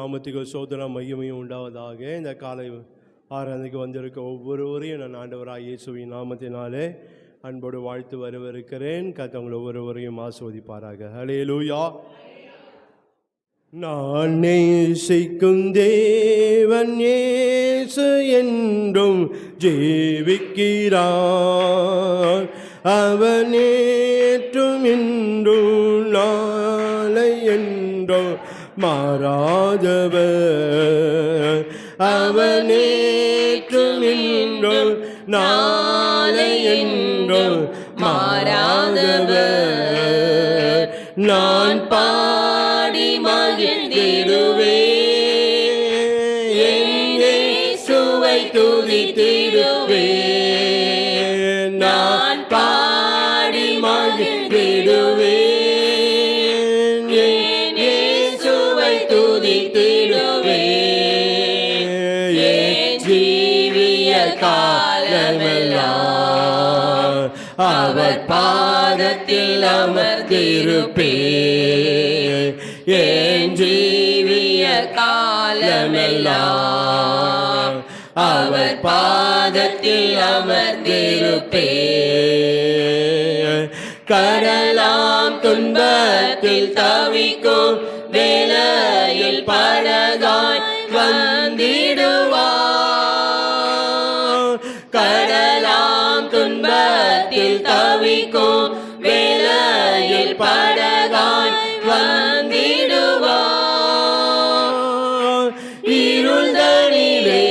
நாமத்துக்கு சோதனா மையமையும் உண்டாவதாக. இந்த காலை ஆராதனைக்கு வந்திருக்க ஒவ்வொருவரையும் நான் ஆண்டவராக இயேசுவின் நாமத்தினாலே அன்போடு வாழ்த்து வரவிருக்கிறேன். கர்த்தர் ஒவ்வொருவரையும் ஆசீர்வதிப்பாராக. ஹல்லேலூயா. நான் நேசிக்கும் தேவன் இயேசு என்றும் ஜீவிக்கிறார். அவன் நேற்றும் இன்றும் நாளை என்றும் மாறாதவர். அவன் நேற்றும் இன்றும் நாளை என்றும் மாறாதவர். நான் பாடி மகிழ்ந்திடுவேன், இயேசுவை துதித்திடுவேன். நான் பாடி மகிழ்ந்திடுவேன், இயேசுவை துதித்திடுவேன். என் ஜீவிய காலமெல்லாம் அவர் பாதத்தில் அமர்ந்திருப்பேன். என் ஜீவிய காலமெல்லாம் அவர் பாதத்தில் அமர்ந்திருப்பேன். கடலாம் துன்பத்தில் தவிக்கும் வேளையில் படகாய் வந்திடுவார். கடலாம் துன்பத்தில் தவிக்கும் வேளையில் படகாய் வந்திடுவார். இருள்தனிலே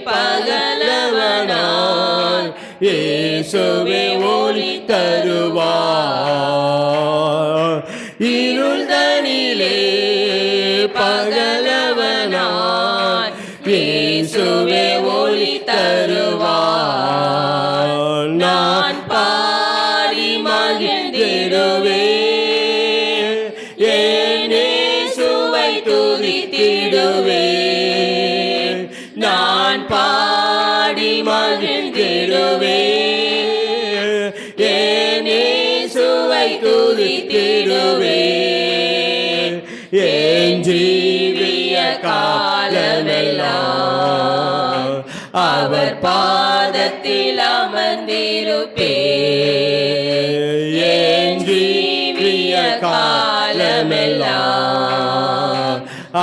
பகலவனாய் இயேசுவே ஒளி தருவார். இருள்தனிலே பகலவனாய் இயேசுவே ஒளி தருவார். நான் பாடி மகிழ்ந்திடுவேன், என் இயேசுவை துதித்திடுவேன். நான் பாடி மகிழ்ந்திடுவேன், என் இயேசுவை துதித்திடுவேன். என் ஜீவிய காலமெல்லாம் அவர் பாதத்தில் அமர்ந்திருப்பேன். என் ஜீவிய காலமெல்லாம்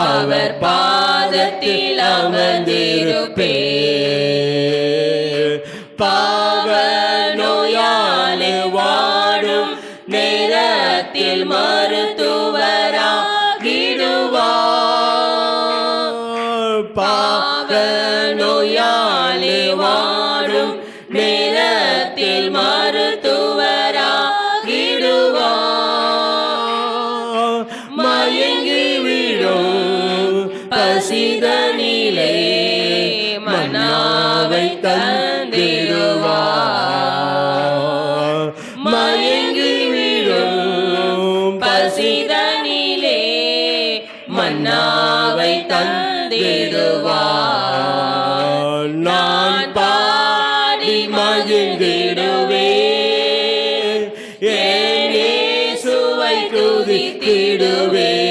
அவர் பாதத்தில் அமர்ந்திருப்பேன். பாவ நோயாலே வாடும் நேரத்தில் மருத்துவராகிடுவார். பாவ நோயாலே வாடும் நேரத்தில் மருத்துவராகிடுவார். மயங்கி விழும் பசிதனிலே மன்னாவை தந்திடுவார். மயங்கி விழும் பசிதனிலே மன்னாவை தந்திடுவார். நான் பாடி மகிழ்ந்திடுவேன், என் இயேசுவை துதித்திடுவேன்.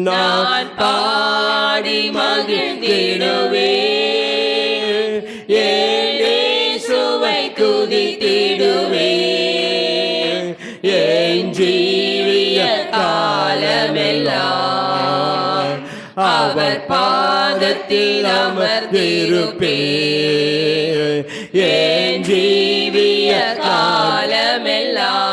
நான் பாடி மகிழ்ந்திடுவேன், என் இயேசுவை துதித்திடுவேன். என் ஜீவிய காலமெல்லாம் அவர் பாதத்தில் அமர்ந்திருப்பேன். என் ஜீவிய காலமெல்லாம்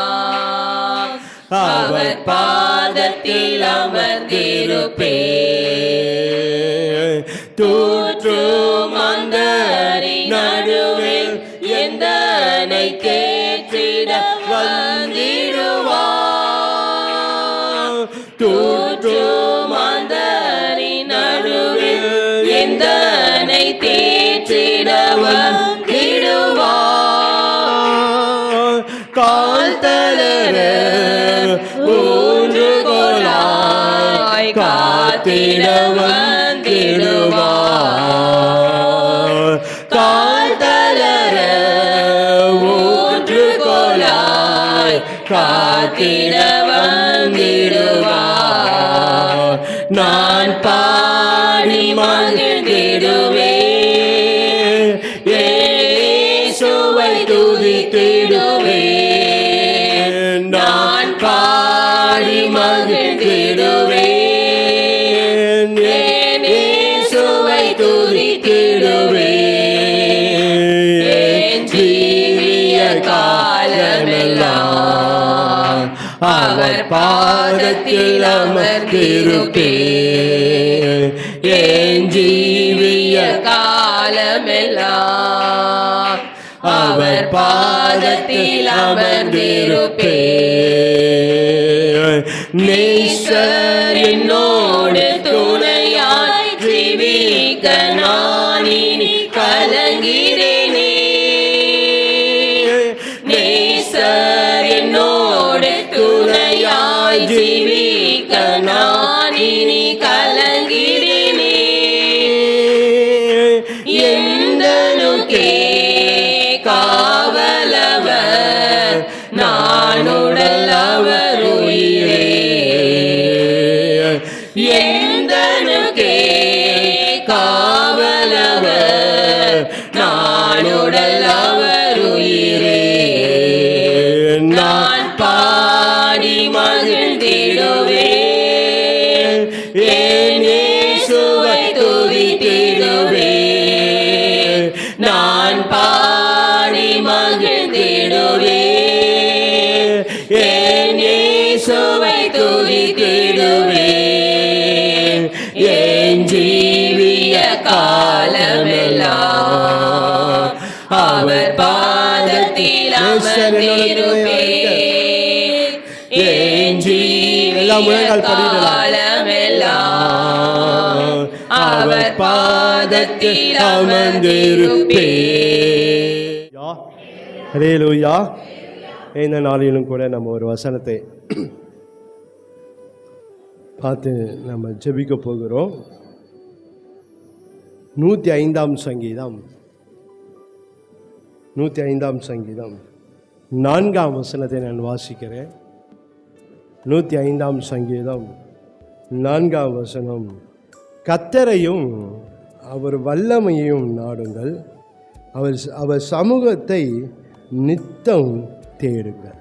அவர் பாதத்தில் அமர்ந்திருப்பேன். தூற்றும் அந்தரின் நடுவில் எந்தனை தேற்றிட வந்திடுவார். தூற்றும் அந்தரின் நடுவில் எந்தனை தேற்றிட வந்திடுவார். கால் தளர ஊன்றுகோலாய் காத்திட வந்திடுவார். கால் தளர ஊன்றுகோலாய் காத்திட வந்திடுவார். நான் பாடி மகிழ்ந்திடுவேன், இயேசுவை துதித்திடுவேன். நான் பாடி மகிழ்ந்திடுவேன், இயேசுவை துதித்திடுவேன். ஜீவிய காலமெல்லாம் அவர் பாதத்தில் அமர்ந்திருப்பேன். என் ஜீவிய காலமெல்லாம் அவர் பாதத்தில் அமர்ந்திருப்பேன். நேசர் என்னோடு துணையாய் ஜீவிக்க நான் இனி கலங்கிறேனே. நேசர் என்னோடு துணையாய் ஜீவிக்க நான் இனி கலங்கிறேனே. எந்தனுக்கே காவலவர் நானுடல் அவர் உயிரே. எந்தனுக்கே காவலவர் நானுடல் அவர் உயிரே. நான் பாடி மகிழ்ந்திடுவேன், என் இயேசுவை துதித்திடுவேன். நான் பாடி மகிழ்ந்திடுவேன், என் இயேசுவை துதித்திடுவேன். என் ஜீவிய காலமெல்லாம் அவர் பாதத்தில் அமர்ந்திருப்பேன். என் ஜீவிய காலமெல்லாம் அவர் பாதத்தில் அமர்ந்திருப்பேன். ஹல்லேலூயா. இந்த நாளிலும் கூட நம்ம ஒரு வசனத்தை பார்த்து நம்ம ஜெபிக்க போகிறோம். 105ஆம் சங்கீதம் 105ஆம் சங்கீதம் 4ஆம் வசனத்தை நான் வாசிக்கிறேன். 105ஆம் சங்கீதம் 4ஆம் வசனம். கர்த்தரையும் அவர் வல்லமையையும் நாடுங்கள், அவர் சமூகத்தை நித்தம் தேடுங்கள்.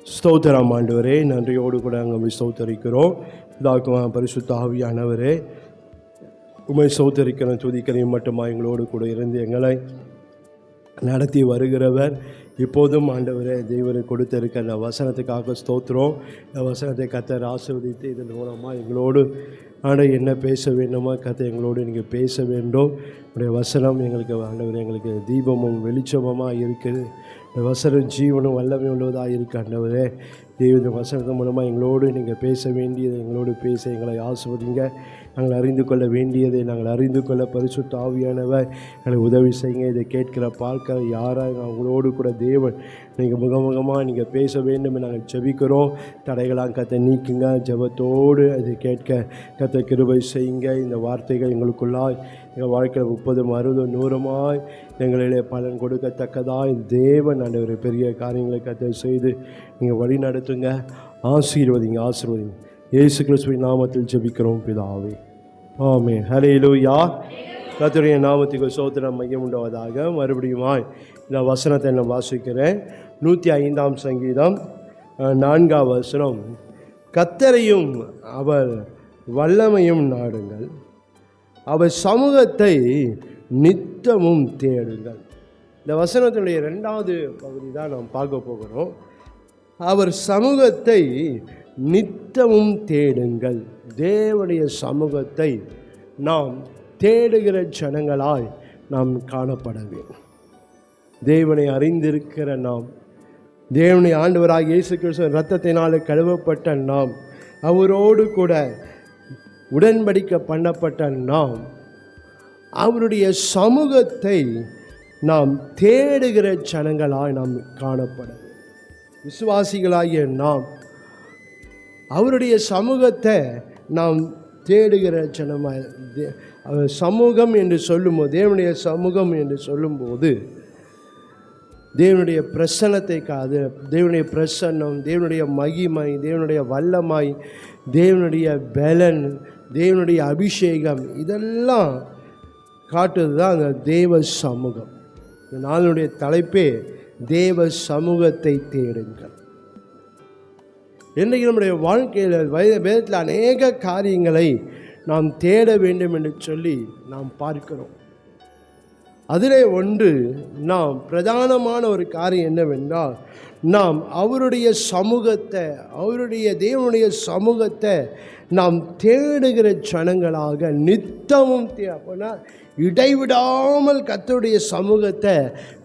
ஸ்தோத்திரம் ஆண்டவரே, நன்றியோடு கூட நாங்கள் ஸ்தோத்தரிக்கிறோம். இதாக்குமா பரிசுத்த ஆவியானவரே, உம்மை ஸ்தோத்தரிக்கிறோம், துதிக்கிறேன் மட்டுமா எங்களோடு கூட இருந்து எங்களை நடத்தி வருகிறவர். இப்போதும் ஆண்டவரே தேவனை கொடுத்திருக்க இந்த வசனத்துக்காக ஸ்தோத்திரம். இந்த வசனத்தை கர்த்தர் ஆசீர்வதித்து இதன் மூலமாக எங்களோடு என்ன பேச வேண்டுமோ கர்த்தர் எங்களோடு நீங்கள் பேச வேண்டும். உடைய வசனம் எங்களுக்கு ஆண்டவர் எங்களுக்கு தீபமும் வெளிச்சமமாக இருக்குது. இந்த வசனம் ஜீவனும் வல்லமை உள்ளதாக இருக்குது. ஆண்டவரே தேவ வசனத்தின் மூலமாக எங்களோடு நீங்கள் பேச வேண்டியதை எங்களோடு பேச எங்களை ஆசீர்வதிங்க. நாங்கள் அறிந்து கொள்ள வேண்டியதை நாங்கள் அறிந்து கொள்ள பரிசுத்த ஆவியானவர் எங்களை உதவி செய்யுங்க. இதை கேட்கிற பார்க்க யாராக அவங்களோடு கூட தேவன் நீங்கள் முகமுகமாக நீங்கள் பேச வேண்டும் நாங்கள் ஜெபிக்கிறோம். தடைகளாக கத்தை நீக்குங்க. ஜெபத்தோடு அதை கேட்க கத்தை கிருபை செய்யுங்க. இந்த வார்த்தைகள் எங்களுக்குள்ளாய் எங்கள் வாழ்க்கையில் 30, 60, 100 எங்களிலே பலன் கொடுக்கத்தக்கதாக தேவன் ஆண்டவர் பெரிய காரியங்களை கத்தை செய்து நீங்கள் வழி நடத்துங்க. ஆசீர்வதிங்க. இயேசு கிறிஸ்துவின் நாமத்தில் ஜெபிக்கிறோம் பிதாவே, ஆமென். ஹல்லேலூயா. கர்த்தருடைய நாமத்துக்கு ஸ்தோத்திரம் மையம் உண்டாவதாக. மறுபடியுமாய் இந்த வசனத்தை நான் வாசிக்கிறேன். 105ஆம் சங்கீதம் 4ஆம் வசனம். கர்த்தரையும் அவர் வல்லமையும் நாடுங்கள், அவர் சமூகத்தை நித்தமும் தேடுங்கள். இந்த வசனத்தினுடைய 2வது பகுதி தான் நாம் பார்க்க போகிறோம். அவர் சமூகத்தை நித்தமும் தேடுங்கள். தேவனுடைய சமூகத்தை நாம் தேடுகிற ஜனங்களாய் நாம் காணப்பட வேண்டும். தேவனை அறிந்திருக்கிற நாம், தேவனை ஆண்டவராக இயேசு கிறிஸ்து இரத்தத்தினாலே கழுவப்பட்ட நாம், அவரோடு கூட உடன்படிக்கை பண்ணப்பட்ட நாம், அவருடைய சமூகத்தை நாம் தேடுகிற ஜனங்களாய் நாம் காணப்பட வேண்டும். விசுவாசிகளாகிய நாம் அவருடைய சமூகத்தை நாம் தேடுகிற ஜனமாய், சமூகம் என்று சொல்லும்போது, தேவனுடைய சமூகம் என்று சொல்லும்போது தேவனுடைய பிரசன்னத்தை காது, தேவனுடைய பிரசன்னம், தேவனுடைய மகிமை, தேவனுடைய வல்லமை, தேவனுடைய பலன், தேவனுடைய அபிஷேகம், இதெல்லாம் காட்டுறது தான் அந்த தேவ சமூகம். இந்த நாளுடைய தலைப்பே தேவ சமூகத்தை தேடுங்கள். இன்றைக்கு நம்முடைய வாழ்க்கையில் வேதத்தில் அநேக காரியங்களை நாம் தேட வேண்டும் என்று சொல்லி நாம் பார்க்கிறோம். அதிலே ஒன்று, நாம் பிரதானமான ஒரு காரியம் என்னவென்றால், நாம் அவருடைய சமூகத்தை, அவருடைய தேவனுடைய சமூகத்தை நாம் தேடுகிற ஜனங்களாக நித்தமும் அப்படின்னா இடைவிடாமல் கர்த்தருடைய சமூகத்தை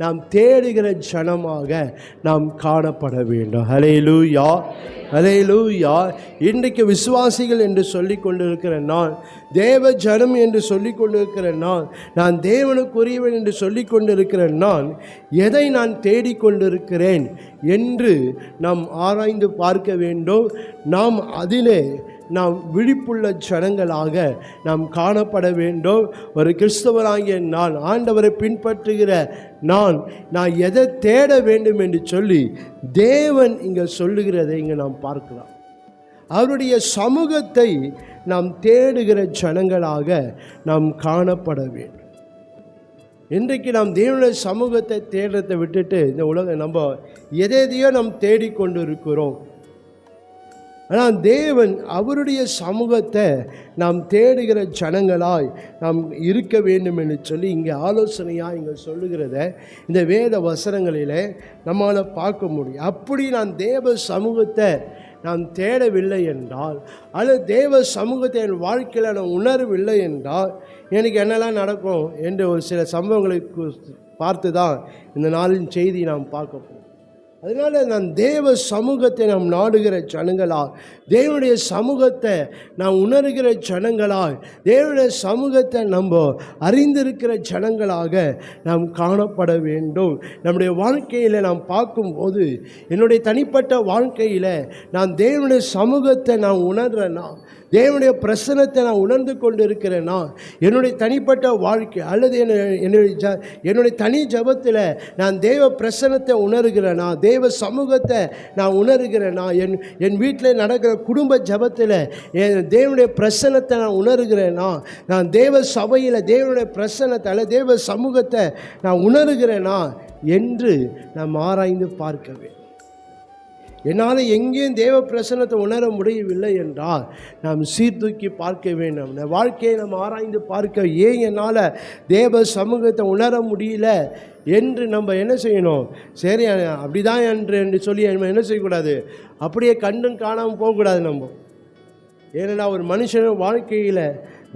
நாம் தேடுகிற ஜனமாக நாம் காணப்பட வேண்டும். ஹல்லேலூயா, ஹல்லேலூயா. இன்றைக்கு விசுவாசிகள் என்று சொல்லி கொண்டிருக்கிற நான், தேவ ஜனம் என்று சொல்லி கொண்டிருக்கிற நான் தேவனுக்குரியவன் என்று சொல்லி கொண்டிருக்கிற நான் எதை நான் தேடிக்கொண்டிருக்கிறேன் என்று நாம் ஆராய்ந்து பார்க்க வேண்டும். நாம் அதிலே நாம் விழிப்புள்ள ஜனங்களாக நாம் காணப்பட வேண்டும். ஒரு கிறிஸ்தவராகிய நான், ஆண்டவரை பின்பற்றுகிற நான் எதை தேட வேண்டும் என்று சொல்லி தேவன் இங்கே சொல்லுகிறதை இங்கே நாம் பார்க்கலாம். அவருடைய சமூகத்தை நாம் தேடுகிற ஜனங்களாக நாம் காணப்பட வேண்டும். இன்றைக்கு நாம் தேவனுடைய சமூகத்தை தேடுறதை விட்டுட்டு இந்த உலகம் நம்ம எதையோ நாம் தேடிக்கொண்டு இருக்கிறோம். ஆனால் தேவன் அவருடைய சமூகத்தை நாம் தேடுகிற ஜனங்களாய் நாம் இருக்க வேண்டும் என்று சொல்லி இங்கே ஆலோசனையாக இங்கே சொல்லுகிறத இந்த வேத வசனங்களிலே நம்மால் பார்க்க முடியும். அப்படி நான் தேவ சமூகத்தை நான் தேடவில்லை என்றால், அல்லது தேவ சமூகத்தை என் வாழ்க்கையில் நான் உணரவில்லை என்றால் எனக்கு என்னெல்லாம் நடக்கும் என்ற ஒரு சில சம்பவங்களை பார்த்து தான் இந்த நாளின் செய்தி நாம் பார்க்க போகிறோம். அதனால் நான் தேவ சமூகத்தை நாம் நாடுகிற ஜனங்களால், தேவனுடைய சமூகத்தை நாம் உணர்கிற ஜனங்களால், தேவனுடைய சமூகத்தை நம்ம அறிந்திருக்கிற ஜனங்களாக நாம் காணப்பட வேண்டும். நம்முடைய வாழ்க்கையில் நாம் பார்க்கும்போது, என்னுடைய தனிப்பட்ட வாழ்க்கையில் நான் தேவனுடைய சமூகத்தை நான் உணர்றேன்னா, தேவனுடைய பிரசன்னத்தை நான் உணர்ந்து கொண்டு இருக்கிறேன்னா, என்னுடைய தனிப்பட்ட வாழ்க்கை அல்லது என்னுடைய தனி ஜபத்தில் நான் தேவ பிரசன்னத்தை உணர்கிறேனா, தேவ சமூகத்தை நான் உணர்கிறேனா, என் வீட்டில் நடக்கிற குடும்ப ஜபத்தில் தேவனுடைய பிரசன்னத்தை நான் உணர்கிறேனா, நான் தேவ சபையில் தேவனுடைய பிரசன்னத்தை அல்ல தேவ சமூகத்தை நான் உணர்கிறேனா என்று நாம் ஆராய்ந்து பார்க்க வேண்டும். என்னால் எங்கேயும் தேவ பிரசன்னத்தை உணர முடியவில்லை என்றால் நாம் சீர்தூக்கி பார்க்க வேண்டும். இந்த வாழ்க்கையை நம்ம ஆராய்ந்து பார்க்க, ஏன் என்னால் தேவ சமூகத்தை உணர முடியல என்று நம்ம என்ன செய்யணும்? சரி அப்படிதான் என்று சொல்லி நம்ம என்ன செய்யக்கூடாது? அப்படியே கண்டும் காணாமல் போகக்கூடாது நம்ம. ஏன்னா ஒரு மனுஷன் வாழ்க்கையில்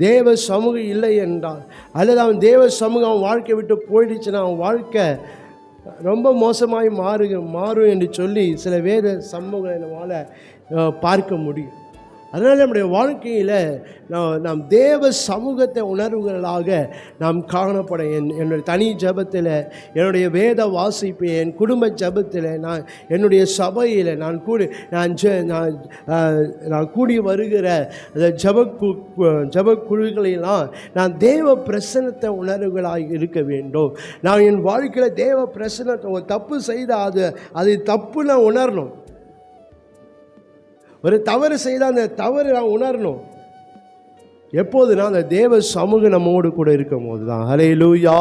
தேவ சமூகம் இல்லை என்றால், அல்லது அவன் தேவ சமூகம் அவன் வாழ்க்கை விட்டு போயிடுச்சுன்னா அவன் வாழ்க்கை ரொம்ப மோசமாய் மாறும் என்று சொல்லி சில வேத சம்பவங்களை நம்மளால் பார்க்க முடியும். அதனால் நம்முடைய வாழ்க்கையில் நாம் தேவ சமூகத்தை உணர்வுகளாக நாம் காணப்பட, என்னுடைய தனி ஜபத்தில், என்னுடைய வேத வாசிப்பு, என் குடும்ப ஜபத்தில், என்னுடைய சபையில் நான் கூடி வருகிற அந்த ஜபக்குழுகளெல்லாம் நான் தேவ பிரசன்னத்தை உணர்வுகளாக இருக்க வேண்டும். நான் என் வாழ்க்கையில் தேவ பிரசன்னத்தை, ஒரு தப்பு செய்தால் அது தப்பு நான் உணரணும். ஒரு தவறு செய்தால் அந்த தவறு நான் உணரணும். எப்போதுனா அந்த தேவ சமூகம் நம்மோடு கூட இருக்கும் போது தான். ஹல்லேலூயா,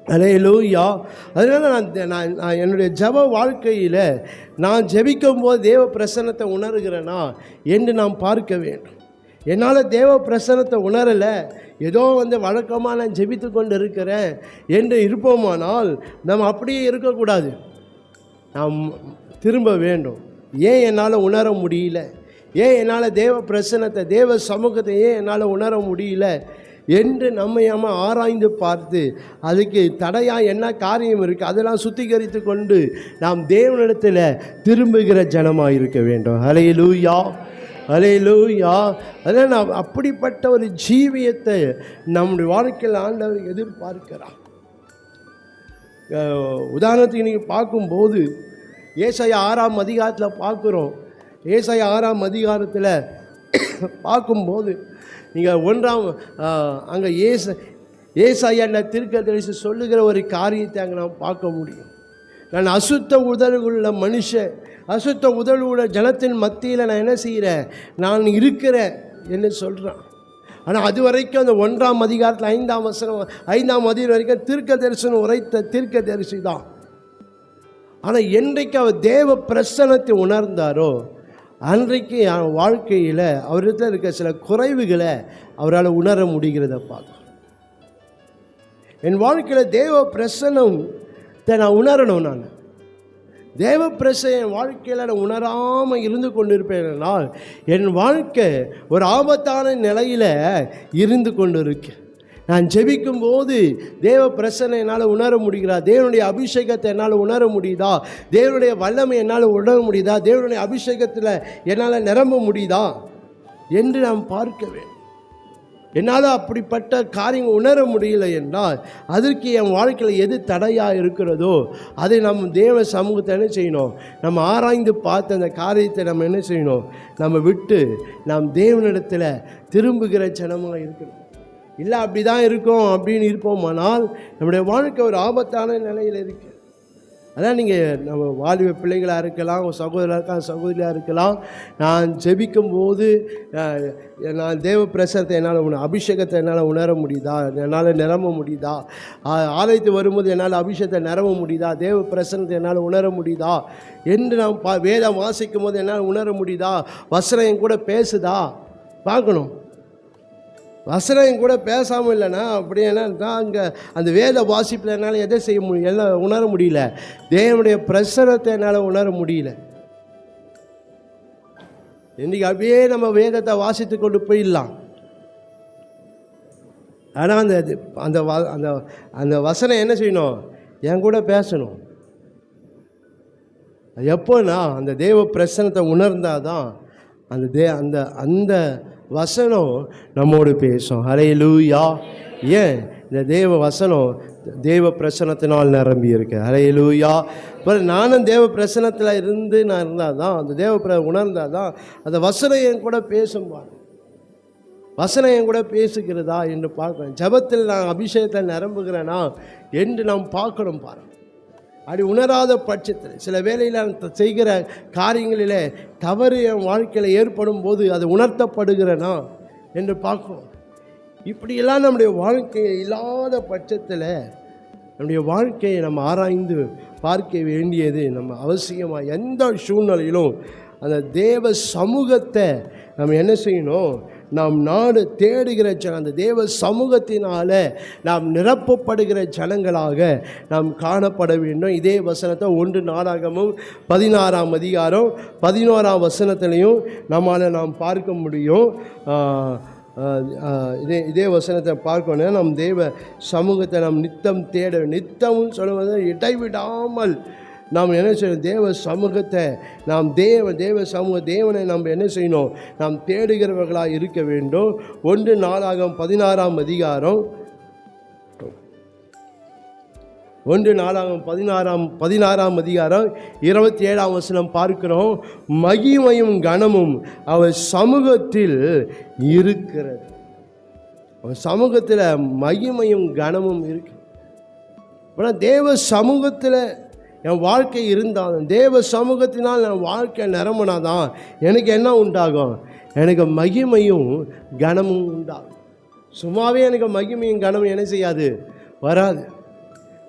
ஹல்லேலூயா. அதனால் நான் என்னுடைய ஜப வாழ்க்கையில் நான் ஜெபிக்கும் போது தேவ பிரசன்னத்தை உணர்கிறேனா என்று நாம் பார்க்க வேண்டும். என்னால் தேவ பிரசன்னத்தை உணரலை, ஏதோ வழக்கமாக நான் ஜெபித்து கொண்டு இருக்கிறேன் என்று இருப்போமானால் நாம் அப்படியே இருக்கக்கூடாது. நாம் திரும்ப வேண்டும். ஏன் என்னால் உணர முடியல? ஏன் என்னால் தேவ பிரசன்னத்தை, தேவ சமூகத்தை ஏன் என்னால் உணர முடியல என்று நம்ம ஆராய்ந்து பார்த்து அதுக்கு தடையாக என்ன காரியம் இருக்குது அதெல்லாம் சுத்திகரித்து கொண்டு நாம் தேவனிடத்தில் திரும்புகிற ஜனமாக இருக்க வேண்டும். ஹல்லேலூயா, ஹல்லேலூயா. அதனால் நாம் அப்படிப்பட்ட ஒரு ஜீவியத்தை நம்முடைய வாழ்க்கையில் ஆண்டவர் எதிர்பார்க்கிறார். உதாரணத்துக்கு நீங்கள் பார்க்கும்போது ஏசாயா 6ஆம் அதிகாரத்தில் பார்க்குறோம். ஏசாயா 6ஆம் அதிகாரத்தில் பார்க்கும்போது நீங்கள் 1ஆம் அங்கே ஏசாயா தீர்க்கதரிசி சொல்லுகிற ஒரு காரியத்தை அங்கே நாம் பார்க்க முடியும். நான் அசுத்த உதடுள்ள மனுஷன், அசுத்த உதடுள்ள ஜனத்தின் மத்தியில் நான் என்ன செய்கிறேன், நான் இருக்கிறேன் என்று சொல்கிறான். ஆனால் அது வரைக்கும் அந்த 1ஆம் அதிகாரத்தில் 5ஆம் வசனம் 5ஆம் அதிகாரம் வரைக்கும் தீர்க்க தரிசனம் உரைத்த தீர்க்க தரிசி தான். ஆனால் என்றைக்கு அவர் தேவ பிரசன்னத்தை உணர்ந்தாரோ அன்றைக்கு என் வாழ்க்கையில் அவரிடத்தில் இருக்க சில குறைவுகளை அவரால் உணர முடிகிறத பார்க்க. என் வாழ்க்கையில் தேவ பிரசன்னத்தை நான் உணரணும். நான் தேவ பிரசன்னம் என் வாழ்க்கையில் நான் உணராமல் இருந்து கொண்டிருப்பேனால் என் வாழ்க்கை ஒரு ஆபத்தான நிலையில் இருந்து கொண்டு இருக்கு. நான் ஜெபிக்கும் போது தேவ பிரசன்னம் என்னால் உணர முடிகிறா, தேவனுடைய அபிஷேகத்தை என்னால் உணர முடியுதா, தேவனுடைய வல்லமை என்னால் உணர முடியுதா, தேவனுடைய அபிஷேகத்தில் என்னால் நிரம்ப முடியுதா என்று நாம் பார்க்க வேண்டும். என்னால் அப்படிப்பட்ட காரியங்கள் உணர முடியல என்றால் அதற்கு என் வாழ்க்கையில் எது தடையாக இருக்கிறதோ அதை நம்ம தேவ சமூகத்தை என்ன செய்யணும், நம்ம ஆராய்ந்து பார்த்து அந்த காரியத்தை நம்ம என்ன செய்யணும், நம்ம விட்டு நாம் தேவனிடத்தில் திரும்புகிற ஜனமாக இருக்கணும். இல்லை அப்படி தான் இருக்கும் அப்படின்னு இருப்போமானால் நம்முடைய வாழ்க்கை ஒரு ஆபத்தான நிலையில் இருக்குது. அதான் நீங்கள் நம்ம வாலிப பிள்ளைகளாக இருக்கலாம், சகோதரராக சகோதரியாக இருக்கலாம். நான் ஜெபிக்கும் போது நான் தேவ பிரசனத்தை என்னால் அபிஷேகத்தை என்னால் உணர முடியுதா, என்னால் நிரம்ப முடியுதா, ஆலயத்து வரும்போது என்னால் அபிஷேகத்தை நிரம்ப முடியுதா, தேவ பிரசனத்தை என்னால் உணர முடியுதா என்று நாம் வேதம் வாசிக்கும் போது என்னால் உணர முடியுதா, வசனம் என் கூட பேசுதா பார்க்கணும். வசனம் கூட பேசாமல் இல்லைன்னா அப்படி என்ன அங்கே அந்த வேத வாசிப்பில் என்னால் எதை செய்ய முடியும், எல்லாம் உணர முடியல, தேவனுடைய பிரசனத்தை என்னால் உணர முடியல. இன்றைக்கி அப்படியே நம்ம வேதத்தை வாசித்து கொண்டு போயிடலாம். ஆனால் அந்த அந்த அந்த அந்த வசனம் என்ன செய்யணும், என் கூட பேசணும். எப்போனா அந்த தேவ பிரசனத்தை உணர்ந்தாதான் அந்த அந்த வசனம் நம்மோடு பேசும். ஹல்லேலூயா. ஏன் இந்த தேவ வசனம் தேவ பிரசனத்தினால் நிரம்பி இருக்கு. ஹல்லேலூயா. இப்போ நானும் தேவ பிரசனத்தில் இருந்து நான் இருந்தால் தான் அந்த தேவ உணர்ந்தால் தான் அந்த வசனம் என் கூட பேசும். வசனம் என் கூட பேசுகிறதா என்று பார்க்கணும். ஜபத்தில் நான் அபிஷேகத்தை நிரம்புகிறேனா என்று நாம் பார்க்கணும். பாருங்கள், அப்படி உணராத பட்சத்தில் சில வேளையில் நான் செய்கிற காரியங்களில் தவறு என் வாழ்க்கையில் ஏற்படும் போது அது உணர்த்தப்படுகிறனா என்று பார்க்கணும். இப்படியெல்லாம் நம்முடைய வாழ்க்கையை இல்லாத பட்சத்தில் நம்முடைய வாழ்க்கையை நம்ம ஆராய்ந்து பார்க்க வேண்டியது நம்ம அவசியமாக. எந்த சூழ்நிலையிலும் அந்த தேவ சமூகத்தை நம்ம என்ன செய்யணும், நாம் நாடு தேடுகிற அந்த தேவ சமூகத்தினால நாம் நிரப்பப்படுகிற ஜனங்களாக நாம் காணப்பட வேண்டும். இதே வசனத்தை 1 நாளாகமும் 16ஆம் அதிகாரம் 11ஆம் வசனத்திலையும் நம்மால் நாம் பார்க்க முடியும். இதே வசனத்தை பார்க்கணும். நம் தேவ சமூகத்தை நாம் நித்தம் தேட, நித்தமும் சொல்லுவது இடைவிடாமல் நாம் என்ன செய்யணும், தேவ சமூகத்தை நாம் தேவ சமூக தேவனை நாம் என்ன செய்யணும், நாம் தேடுகிறவர்களாக இருக்க வேண்டும். 1 நாளாகமம் 16ஆம் அதிகாரம் 1 நாளாகமம் 16ஆம் அதிகாரம் 27ஆம் வசனம் பார்க்கிறோம். மகிமையும் கனமும் அவர் சமூகத்தில் இருக்கிறது. அவர் சமூகத்தில் மகிமையும் கனமும் இருக்கு. ஆனால் தேவ சமூகத்தில் என் வாழ்க்கை இருந்தாலும் தேவ சமூகத்தினால் என் வாழ்க்கை நிரம்பினாதான் எனக்கு என்ன உண்டாகும், எனக்கு மகிமையும் கனமும் உண்டாகும். சும்மாவே எனக்கு மகிமையும் கனமும் என்ன செய்யாது, வராது.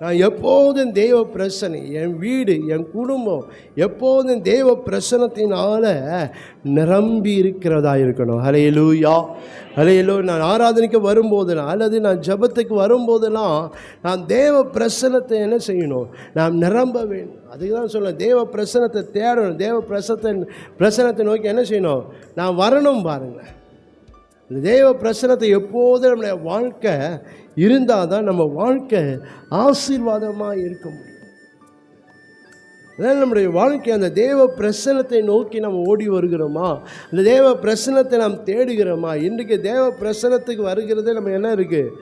நான் எப்போதும் தேவ பிரசனை, என் வீடு என் குடும்பம் எப்போதும் தேவ பிரசனத்தினால் நிரம்பி இருக்கிறதா இருக்கணும். ஹல்லேலூயா. ஹல்லேலூயா. நான் ஆராதனைக்கு வரும்போதெல்லாம் அல்லது நான் ஜெபத்துக்கு வரும்போதெல்லாம் நான் தேவ பிரசனத்தை என்ன செய்யணும், நாம் நிரம்ப வேண்டும். அதுக்கு தான் சொல்ல தேவ பிரசனத்தை தேடணும். தேவ பிரசனத்தை நோக்கி என்ன செய்யணும், நான் வரணும். பாருங்கள், இந்த தேவ பிரசனத்தை எப்போதும் நம்முடைய வாழ்க்கை இருந்தால் தான் நம்ம வாழ்க்கை ஆசீர்வாதமாக இருக்க முடியும். அதனால் நம்முடைய வாழ்க்கை அந்த தேவ பிரசனத்தை நோக்கி நம்ம ஓடி வருகிறோமா, அந்த தேவ பிரசனத்தை நாம் தேடுகிறோமா? இன்றைக்கு தேவ பிரசனத்துக்கு வருகிறதே நம்ம என்ன இருக்குது,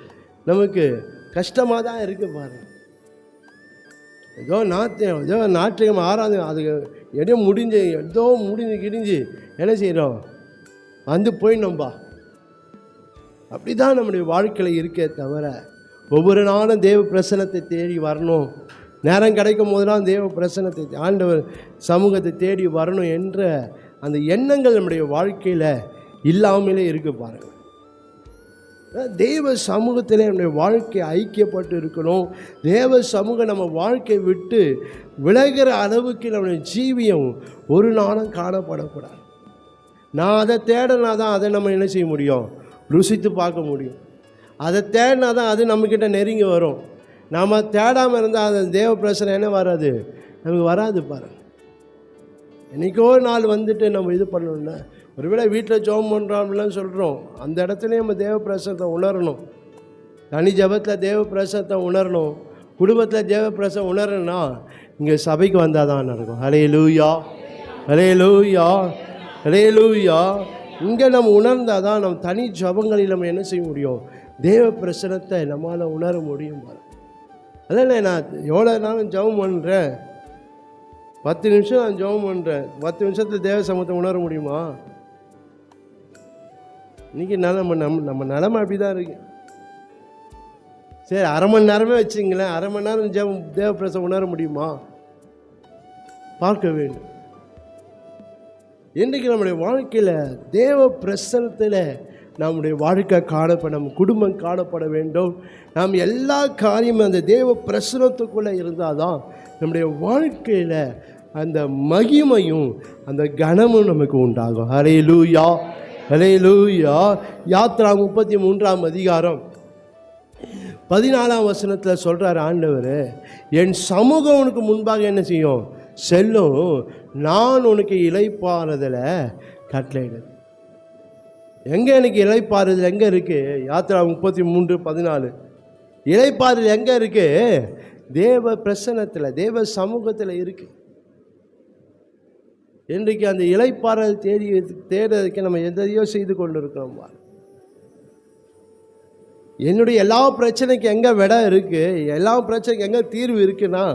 நமக்கு கஷ்டமாக தான் இருக்குது. பாருங்கள், ஏதோ நாட்டியம் ஆராது, அது எதோ முடிஞ்சு கிடிஞ்சு என்ன செய்கிறோம், வந்து போயிடணும்பா. அப்படி தான் நம்முடைய வாழ்க்கையில் இருக்கே தவிர ஒவ்வொரு நாளும் தேவ பிரசன்னத்தை தேடி வரணும், நேரம் கிடைக்கும் போதெல்லாம் தேவ பிரசன்னத்தை ஆண்டவர் சமூகத்தை தேடி வரணும் என்ற அந்த எண்ணங்கள் நம்முடைய வாழ்க்கையில் இல்லாமலே இருக்கு பாருங்கள். தேவ சமூகத்தில் நம்முடைய வாழ்க்கை ஐக்கியப்பட்டு இருக்கணும். தேவ சமூகம் நம்ம வாழ்க்கையை விட்டு விலகிற அளவுக்கு நம்முடைய ஜீவியம் ஒரு நாளும் காணப்படக்கூடாது. நான் அதை தேடினா தான் அதை நம்ம என்ன செய்ய முடியும், ருசித்து பார்க்க முடியும். அதை தேடினா தான் அது நம்மக்கிட்ட நெருங்கி வரும். நாம் தேடாமல் இருந்தால் அந்த தேவ பிரச்சனை என்ன வராது, நமக்கு வராது பாருங்கள். என்றைக்கோ நாள் வந்துட்டு நம்ம இது பண்ணணும்னா, ஒருவேளை வீட்டில் ஜெபம் பண்ணுறோம்லாம் சொல்கிறோம், அந்த இடத்துலையும் நம்ம தேவ பிரசனத்தை உணரணும். தனி ஜபத்தில் தேவ பிரசனத்தை உணரணும், குடும்பத்தில் தேவ பிரசனம் உணரணும்னா இங்கே சபைக்கு வந்தால் தான் நடக்கும். ஹல்லேலூயா, ஹல்லேலூயா, ஹல்லேலூயா. இங்கே நம்ம உணர்ந்தால் தான் நம்ம தனி ஜபங்களில் நம்ம என்ன செய்ய முடியும், தேவ பிரசனத்தை நம்மளால் உணர முடியும். அதில் நான் எவ்வளோ நாளும் ஜெபம் பண்ணுறேன், 10 நிமிஷம் நான் ஜெபம் பண்ணுறேன், 10 நிமிஷத்தில் தேவ சமூகத்தை உணர முடியுமா? இன்றைக்கி நம்ம நிலமை அப்படி தான் இருக்குது. சரி, அரை மணி நேரமே வச்சுங்களேன், அரை மணி நேரம் ஜெபம் தேவ பிரசனம் உணர முடியுமா? பார்க்க வேண்டும். இன்றைக்கு நம்முடைய வாழ்க்கையில் தேவ பிரசனத்தில் நம்முடைய வாழ்க்கை காணப்பட, நம்ம குடும்பம் காணப்பட வேண்டும். நாம் எல்லா காரியமும் அந்த தேவ பிரசனத்துக்குள்ளே இருந்தால் தான் நம்முடைய வாழ்க்கையில் அந்த மகிமையும் அந்த கனமும் நமக்கு உண்டாகும். ஹல்லேலூயா, ஹல்லேலூயா. யாத்ரா 33ஆம் அதிகாரம் 14ஆம் வசனத்தில் சொல்கிறார் ஆண்டவர், என் சமூகம் உனக்கு முன்பாக என்ன செய்யும், செல்லும், நான் உனக்கு இளைப்பாறுதலை கட்டளையிடுறேன். எங்கே எனக்கு இளைப்பாறுதல் எங்கே இருக்குது? யாத்ரா 33:14. இளைப்பாறுதல் எங்கே இருக்குது? தேவ பிரசன்னத்தில், தேவ சமூகத்தில் இருக்குது. இன்றைக்கு அந்த இளைப்பாறுதல் தேடுறதுக்கு நம்ம எதையோ செய்து கொண்டு இருக்கிறோம். என்னுடைய எல்லா பிரச்சனைக்கு எங்கே விடை இருக்குது, எல்லா பிரச்சனைக்கு எங்கே தீர்வு இருக்குன்னா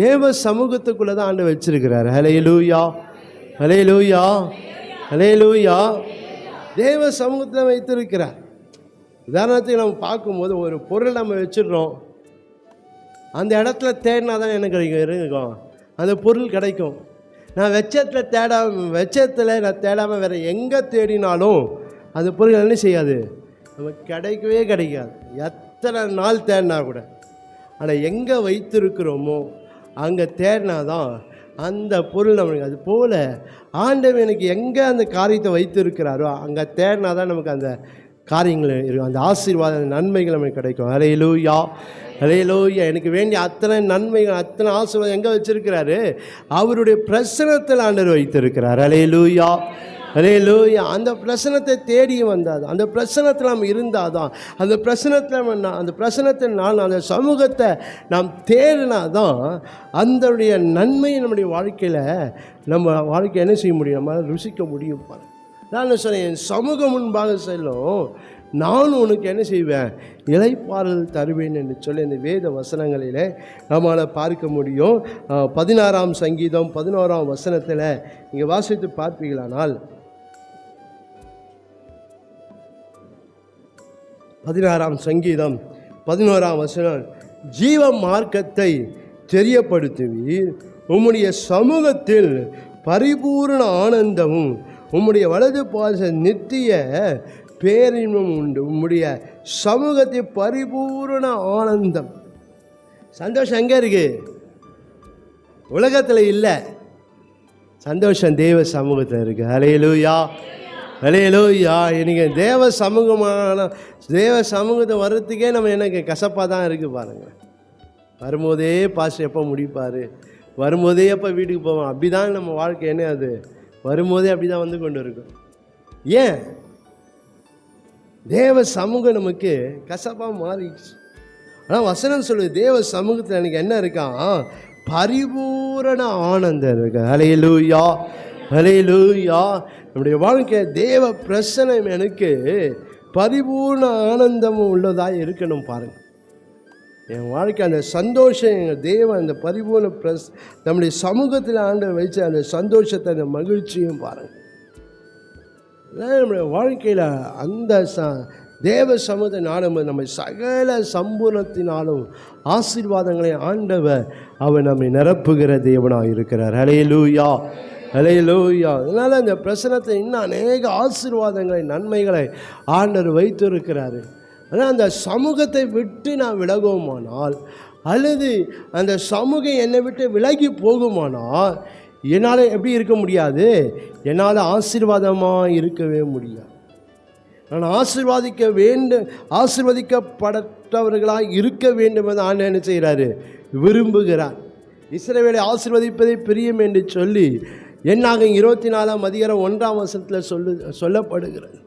தேவ சமூகத்துக்குள்ளே தான் ஆண்டு வச்சிருக்கிறார். ஹல்லேலூயா, ஹல்லேலூயா, ஹல்லேலூயா. தேவ சமூகத்தில் வைத்திருக்கிறார். உதாரணத்துக்கு நம்ம பார்க்கும்போது ஒரு பொருள் நம்ம வச்சிடுறோம், அந்த இடத்துல தேடினா தான் எனக்கு இருக்கும், அந்த பொருள் கிடைக்கும். நான் வெச்சத்தில் நான் தேடாமல் வேறு எங்கே தேடினாலும் அந்த பொருள் என்ன செய்யாது, நமக்கு கிடைக்கவே கிடைக்காது, எத்தனை நாள் தேடினா கூட. ஆனால் எங்கே வைத்திருக்கிறோமோ அங்கே தேடினா தான் அந்த பொருள் நம்மளுக்கு. அது போல் ஆண்டவர் எனக்கு எங்கே அந்த காரியத்தை வைத்திருக்கிறாரோ அங்கே தேடினா தான் நமக்கு அந்த காரியங்கள் இருக்கும், அந்த ஆசீர்வாத நன்மைகள் நமக்கு கிடைக்கும். ஹல்லேலூயா, ஹல்லேலூயா. எனக்கு வேண்டிய அத்தனை நன்மைகள், அத்தனை ஆசீர்வாதம் எங்கே வச்சிருக்கிறாரு, அவருடைய பிரசனத்தில் ஆண்டவர் வைத்திருக்கிறார். ஹல்லேலூயா, ஹல்லேலூயா. அந்த பிரசனத்தை தேடி வந்தால், அந்த பிரசனத்தில் நாம் இருந்தால் தான், அந்த பிரசனத்தில் நான் அந்த சமூகத்தை நாம் தேடினா தான் அதனுடைய நன்மையை நம்முடைய வாழ்க்கையில் நம்ம வாழ்க்கை என்ன செய்ய முடியும், நம்மளால் ருசிக்க முடியும். நான் சொன்னேன், என் சமூகம் முன்பாக செல்லும், நான் உனக்கு என்ன செய்வேன், இளைப்பாறுதல் தருவேன் என்று சொல்லி இந்த வேத வசனங்களிலே நம்மளால் பார்க்க முடியும். 16ஆம் சங்கீதம் 11ஆம் வசனத்தில் இங்கே வாசித்து பார்ப்பீங்களானால், 16ஆம் சங்கீதம் 11ஆம் வசனம், ஜீவ மார்க்கத்தை தெரியப்படுத்துவீர், உம்முடைய சமூகத்தில் பரிபூர்ண ஆனந்தமும் உம்முடைய வலது பாச நித்திய பேரின்பம் உண்டு. உம்முடைய சமூகத்தில் பரிபூர்ண ஆனந்தம். சந்தோஷம் எங்கே இருக்கு? உலகத்தில் இல்லை, சந்தோஷம் தேவ சமூகத்தில் இருக்குது. ஹல்லேலூயா, ஹல்லேலூயா. இன்றைக்கி தேவ சமூகத்தை வர்றதுக்கே நம்ம எனக்கு கசப்பாக தான் இருக்குது பாருங்கள். வரும்போதே பாஸ்டர் எப்போ முடிப்பார், வரும்போதே எப்போ வீட்டுக்கு போவோம், அப்படி தான் நம்ம வாழ்க்கை. என்ன அது வரும்போதே அப்படி தான் வந்து கொண்டு இருக்கும். ஏன்? தேவ சமூகம் நமக்கு கசப்பாக மாறிடுச்சு. ஆனால் வசனம் சொல்லுது, தேவ சமூகத்தில் எனக்கு என்ன இருக்கான், பரிபூரண ஆனந்தம் இருக்கு. ஹல்லேலூயா, ஹல்லேலூயா. நம்முடைய வாழ்க்கை தேவ பிரசனம் எனக்கு பரிபூர்ண ஆனந்தமும் உள்ளதாக இருக்கணும் பாருங்கள். என் வாழ்க்கை அந்த சந்தோஷம், எங்கள் தேவன் அந்த பரிபூர்ண நம்முடைய சமூகத்தில் ஆண்டவர் வச்சு அந்த சந்தோஷத்தை, அந்த மகிழ்ச்சியும் பாருங்கள். நம்முடைய வாழ்க்கையில் அந்த தேவ சமூகத்தை நாடும்போது நம்ம சகல சம்பூர்ணத்தினாலும் ஆசீர்வாதங்களை ஆண்டவர் அவர் நம்மை நிரப்புகிற தேவனாக இருக்கிறார். ஹல்லேலூயா, ஹல்லேலூயா. அதனால் இந்த பிரசனத்தை இன்னும் அநேக ஆசீர்வாதங்களை நன்மைகளை ஆண்டவர் வைத்திருக்கிறாரு. ஆனால் அந்த சமூகத்தை விட்டு நான் விலகுவோமானால், அல்லது அந்த சமூகம் என்னை விட்டு விலகி போகுமானால், என்னால் எப்படி இருக்க முடியாது? என்னால் ஆசீர்வாதமாக இருக்கவே முடியாது. நான் ஆசீர்வதிக்கப்பட்டவர்களாக இருக்க வேண்டும் என்று ஆண்டவர் என்ன செய்கிறாரு? விரும்புகிறார். இஸ்ரவேலை ஆசீர்வதிப்பதை பிரியம் என்று சொல்லி என்னாகும் 24:1 சொல்லப்படுகிறது.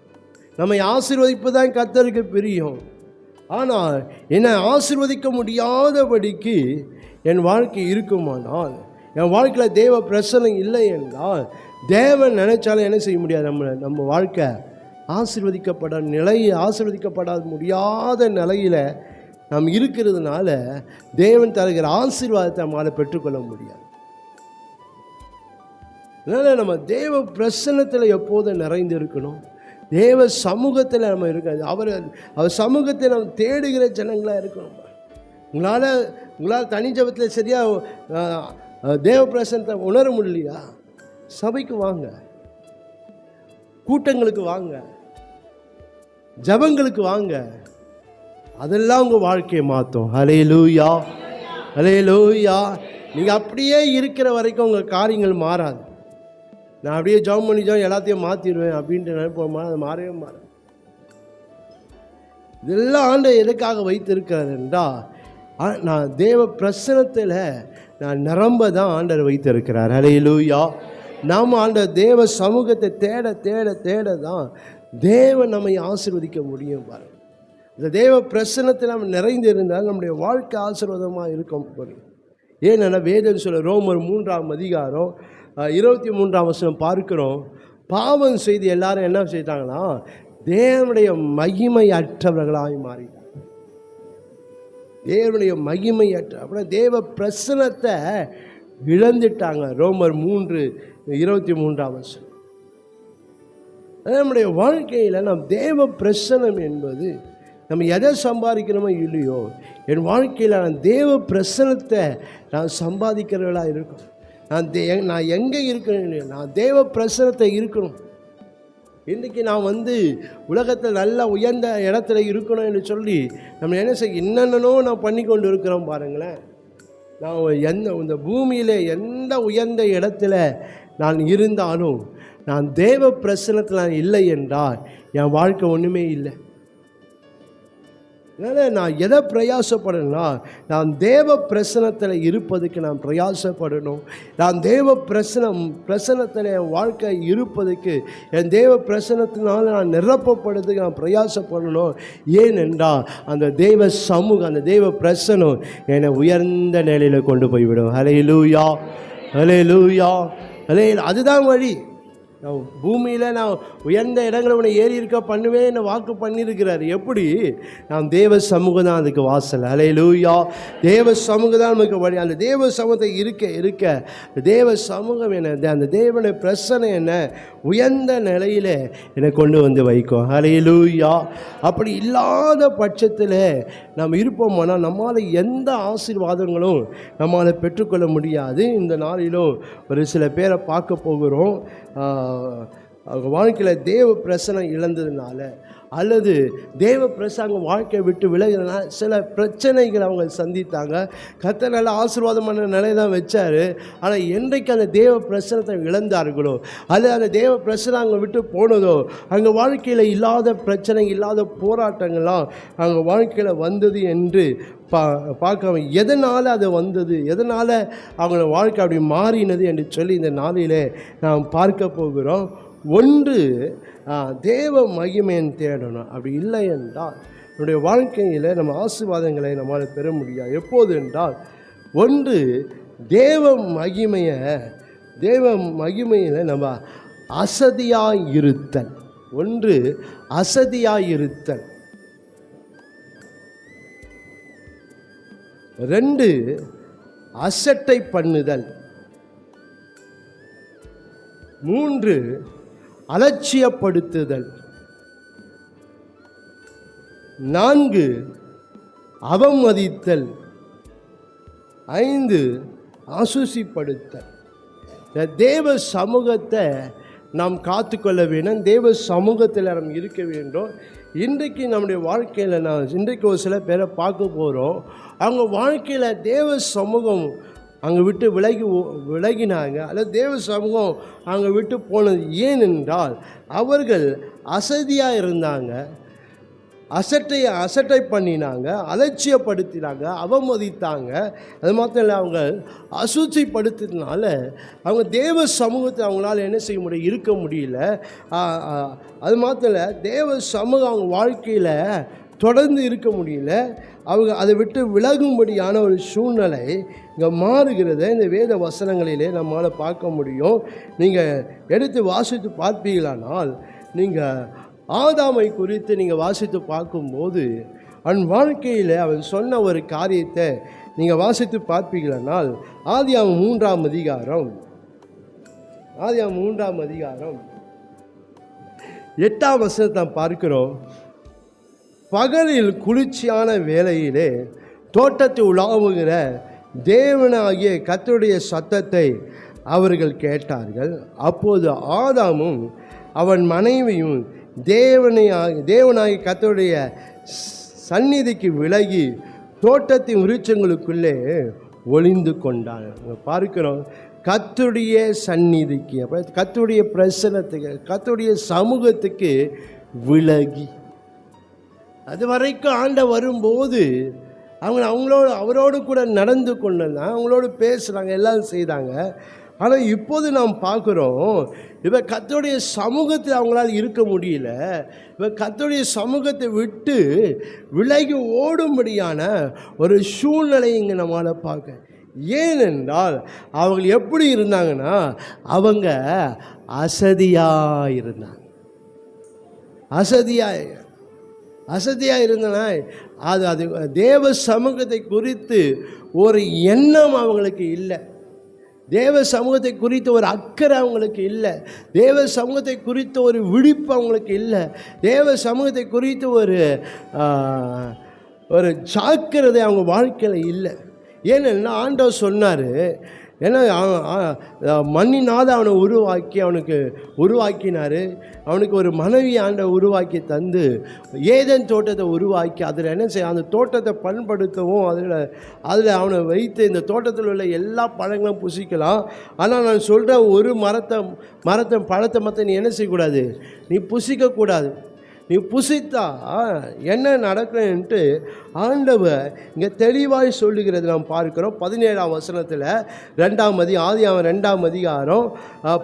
நம்மை ஆசீர்வதிப்பதுதான் கர்த்தருக்கு பிரியம். ஆனால் என்னை ஆசீர்வதிக்க முடியாதபடிக்கு என் வாழ்க்கை இருக்குமானால், என் வாழ்க்கையில் தேவ பிரசன்னம் இல்லை என்றால், தேவன் நினைச்சாலும் என்ன செய்ய முடியாது? நம்ம வாழ்க்கை ஆசீர்வதிக்கப்பட முடியாத நிலையில் நாம் இருக்கிறதுனால தேவன் தருகிற ஆசீர்வாதத்தை நம்மளால் பெற்றுக்கொள்ள முடியாது. அதனால் நம்ம தேவ பிரசன்னத்தில் எப்போதும் நிறைந்து இருக்கணும். தேவ சமூகத்தில் நம்ம இருக்காது. அவர் சமூகத்தை நம்ம தேடுகிற ஜனங்களாக இருக்கணும். உங்களால் தனி ஜபத்தில் சரியாக தேவ பிரசன்னத்தை உணர முடியலையா? சபைக்கு வாங்க, கூட்டங்களுக்கு வாங்க, ஜபங்களுக்கு வாங்க. அதெல்லாம் உங்கள் வாழ்க்கையை மாற்றும். ஹல்லேலூயா, ஹல்லேலூயா. நீங்கள் அப்படியே இருக்கிற வரைக்கும் உங்கள் காரியங்கள் மாறாது. நான் அப்படியே ஜாம் பண்ணி எல்லாத்தையும் மாற்றிடுவேன் அப்படின்ட்டு நினைப்போமா? அது மாறவே மாறாது. இதெல்லாம் ஆண்டவர் எதுக்காக வைத்திருக்கிறார் என்றால், நான் தேவ பிரசனத்தில் நான் நிரம்ப தான் ஆண்டவர் வைத்திருக்கிறார். ஹல்லேலூயா. நாம் ஆண்டவர் தேவ சமூகத்தை தேட தேட தேட தான் தேவன் நம்மை ஆசீர்வதிக்க முடியும். பாருங்கள், இந்த தேவ பிரசனத்தில் நம்ம நிறைந்து இருந்தால் நம்முடைய வாழ்க்கை ஆசீர்வாதமாக இருக்க முடியும். ஏன்னா வேதம் சொல்ல ரோமர் 3:23 பார்க்கிறோம். பாவம் செய்து எல்லாரும் என்ன செய்தாங்கன்னா தேவனுடைய மகிமையற்றவர்களாய் மாறிட்டாங்க. தேவனுடைய மகிமையற்ற அப்படின்னா தேவ பிரசனத்தை இழந்துட்டாங்க. ரோமர் 3:23. நம்முடைய வாழ்க்கையில் நம் தேவ பிரசனம் என்பது நம்ம எதை சம்பாதிக்கிறோமோ இல்லையோ, என் வாழ்க்கையில் நான் தேவ பிரசனத்தை நான் சம்பாதிக்கிறவர்களாக இருக்கணும். நான் எங்கே இருக்கணும்? நான் தேவ பிரசனத்தை இருக்கணும். இன்றைக்கி நான் உலகத்தில் நல்ல உயர்ந்த இடத்துல இருக்கணும் என்று சொல்லி நம்ம என்ன செய்ய என்னென்னோ நான் பண்ணி கொண்டு இருக்கிறோம். பாருங்களேன், நான் இந்த பூமியில் எந்த உயர்ந்த இடத்துல நான் இருந்தாலும் நான் தேவ பிரசனத்தில் நான் இல்லை என்றால் என் வாழ்க்கை ஒன்றுமே இல்லை. அதனால் நான் எதை பிரயாசப்படணும்னா, நான் தேவ பிரசனத்தில் இருப்பதுக்கு நான் பிரயாசப்படணும். நான் தேவ பிரசனத்தில் என் வாழ்க்கை இருப்பதுக்கு, என் தேவ பிரசனத்தினால் நான் நிரப்பப்படுறதுக்கு நான் பிரயாசப்படணும். ஏனென்றால் அந்த தேவ சமூகம், அந்த தேவ பிரசனம் என்னை உயர்ந்த நிலையில் கொண்டு போய்விடும். ஹல்லேலூயா, ஹல்லேலூயா, அதுதான் வழி. நான் பூமியில் நான் உயர்ந்த இடங்களை உன்னை ஏறி இருக்க பண்ணுவேன் என்ன வாக்கு பண்ணியிருக்கிறார். எப்படி? நாம் தேவ சமூகம் தான் அதுக்கு வாசல். ஹல்லேலூயா. தேவ சமூகம் தான் நமக்கு வழி. அந்த தேவ சமூகத்தை இருக்க தேவ சமூகம் என்ன, அந்த தேவனுடைய பிரசனை என்ன உயர்ந்த நிலையில் என்னை கொண்டு வைக்கும். ஹல்லேலூயா. அப்படி இல்லாத பட்சத்தில் நாம் இருப்போமானால் நம்மால் எந்த ஆசீர்வாதங்களும் நம்மால் பெற்றுக்கொள்ள முடியாது. இந்த நாளிலும் ஒரு சில பேரை பார்க்க போகிறோம். அவங்க வாழ்க்கையில் தேவ பிரசனம் இழந்ததுனால அல்லது தேவ பிரசங்கம் வாழ்க்கையை விட்டு விலகிறதுனால சில பிரச்சனைகள் அவங்க சந்தித்தாங்க. கர்த்தர் நல்ல ஆசீர்வாதமான நிலை தான் வச்சார். ஆனால் என்றைக்கு அந்த தேவ பிரசனத்தை இழந்தார்களோ அல்லது அந்த தேவ பிரசனம் அவங்க விட்டு போனதோ, அவங்க வாழ்க்கையில் இல்லாத பிரச்சனை, இல்லாத போராட்டங்கள்லாம் அவங்க வாழ்க்கையில் வந்தது என்று பார்க்க, எதனால் அது வந்தது, எதனால் அவங்கள வாழ்க்கை அப்படி மாறினது என்று சொல்லி இந்த நாளிலே நாம் பார்க்க போகிறோம். ஒன்று, தேவ மகிமையை தேடணும். அப்படி இல்லை என்றால் நம்முடைய வாழ்க்கையில் நம்ம ஆசீர்வாதங்களை நம்மால் பெற முடியாது. எப்போது என்றால், ஒன்று தேவ மகிமையில் நம்ம அசதியாய் இருத்தல். ஒன்று அசதியாய் இருத்தல். 2 அசட்டை பண்ணுதல். 3 அலட்சியப்படுத்துதல். 4 அவமதித்தல், 5 அசூசிப்படுத்தல். இந்த தேவ சமூகத்தை நாம் காத்துக்கொள்ள வேண்டும். தேவ சமூகத்தில் நாம் இருக்க வேண்டும். இன்றைக்கு நம்முடைய வாழ்க்கையில் இன்றைக்கு ஒரு சில பேரை பார்க்க போகிறோம். அவங்க வாழ்க்கையில் தேவ சமூகம் அங்கே விட்டு விலகினாங்க, அல்லது தேவ சமூகம் அங்கே விட்டு போனது ஏனென்றால் அவர்கள் அசதியாக இருந்தாங்க, அசட்டை பண்ணினாங்க, அலட்சியப்படுத்தினாங்க, அவமதித்தாங்க. அது மாத்திரம் இல்லை, அவங்க அசூசிப்படுத்தினால அவங்க தேவ சமூகத்தை அவங்களால என்ன செய்ய முடியும், இருக்க முடியல. அது மாத்திரம் இல்லை, தேவ சமூகம் அவங்க வாழ்க்கையில் தொடர்ந்து இருக்க முடியல. அவங்க அதை விட்டு விலகும்படியான ஒரு சூழ்நிலை இங்கே மாறுகிறத இந்த வேத வசனங்களிலே நம்மளால் பார்க்க முடியும். நீங்கள் எடுத்து வாசித்து பார்ப்பீங்களானால், நீங்கள் ஆதாமை குறித்து நீங்கள் வாசித்து பார்க்கும்போது அவன் வாழ்க்கையில் அவன் சொன்ன ஒரு காரியத்தை நீங்கள் வாசித்து பார்ப்பீங்களானால், ஆதியாகமம் 3ஆம் அதிகாரம் 8ஆம் வசனத்தை பார்க்கிறோம். பகலில் குளிர்ச்சியான வேளையிலே தோட்டத்தை உலாவுகிற தேவனாகிய கர்த்தருடைய சத்தத்தை அவர்கள் கேட்டார்கள். அப்போது ஆதாமும் அவன் மனைவியும் தேவனாகிய கர்த்தருடைய சந்நிதிக்கு விலகி தோட்டத்தின் விருட்சங்களுக்குள்ளே ஒளிந்து கொண்டார்கள். பார்க்கிறோம், கர்த்தருடைய சந்நிதிக்கு, கர்த்தருடைய பிரசன்னத்துக்கு, கர்த்தருடைய சமூகத்துக்கு விலகி. அது வரைக்கும் ஆண்டவர் வரும்போது அவரோடு கூட நடந்து கொண்டாங்க, அவங்களோடு பேசுகிறாங்க, எல்லாம் செய்தாங்க. ஆனால் இப்போது நாம் பார்க்குறோம், இப்போ கர்த்தருடைய சமூகத்தில் அவங்களால் இருக்க முடியல. இப்போ கர்த்தருடைய சமூகத்தை விட்டு விலகி ஓடும்படியான ஒரு சூழ்நிலை இங்கே நம்மளால் பார்க்க. ஏனென்றால் அவங்க எப்படி இருந்தாங்கன்னா, அவங்க அசதியாக இருந்தாங்க. அசதியாக இருந்தனா அது தேவ சமூகத்தை குறித்து ஒரு எண்ணம் அவங்களுக்கு இல்லை. தேவ சமூகத்தை குறித்த ஒரு அக்கறை அவங்களுக்கு இல்லை. தேவ சமூகத்தை குறித்த ஒரு விழிப்பு அவங்களுக்கு இல்லை. தேவ சமூகத்தை குறித்த ஒரு ஜாக்கிரதை அவங்க வாழ்க்கையில் இல்லை. ஏன்னா ஆண்டவர் சொன்னார், ஏன்னா மண்ணினாத அவனை உருவாக்கினார். அவனுக்கு ஒரு மனைவி ஆண்டவர் உருவாக்கி தந்து ஏதேன் தோட்டத்தை உருவாக்கி அதில் என்ன செய்ய, அந்த தோட்டத்தை பண்படுத்தவும் அதில் அவனை வைத்து இந்த தோட்டத்தில் உள்ள எல்லா பழங்களும் புசிக்கலாம். ஆனால் நான் சொல்கிற ஒரு பழத்தை மற்ற நீ என்ன செய்யக்கூடாது, நீ புசிக்கக்கூடாது. நீ புசித்தா என்ன நடக்கும்ன்ட்டு ஆண்டவர் இங்கே தெளிவாய் சொல்லுகிறது நாம் பார்க்கிறோம். 17ஆம் வசனத்தில் ஆதியாகமம் 2ஆம் அதிகாரம்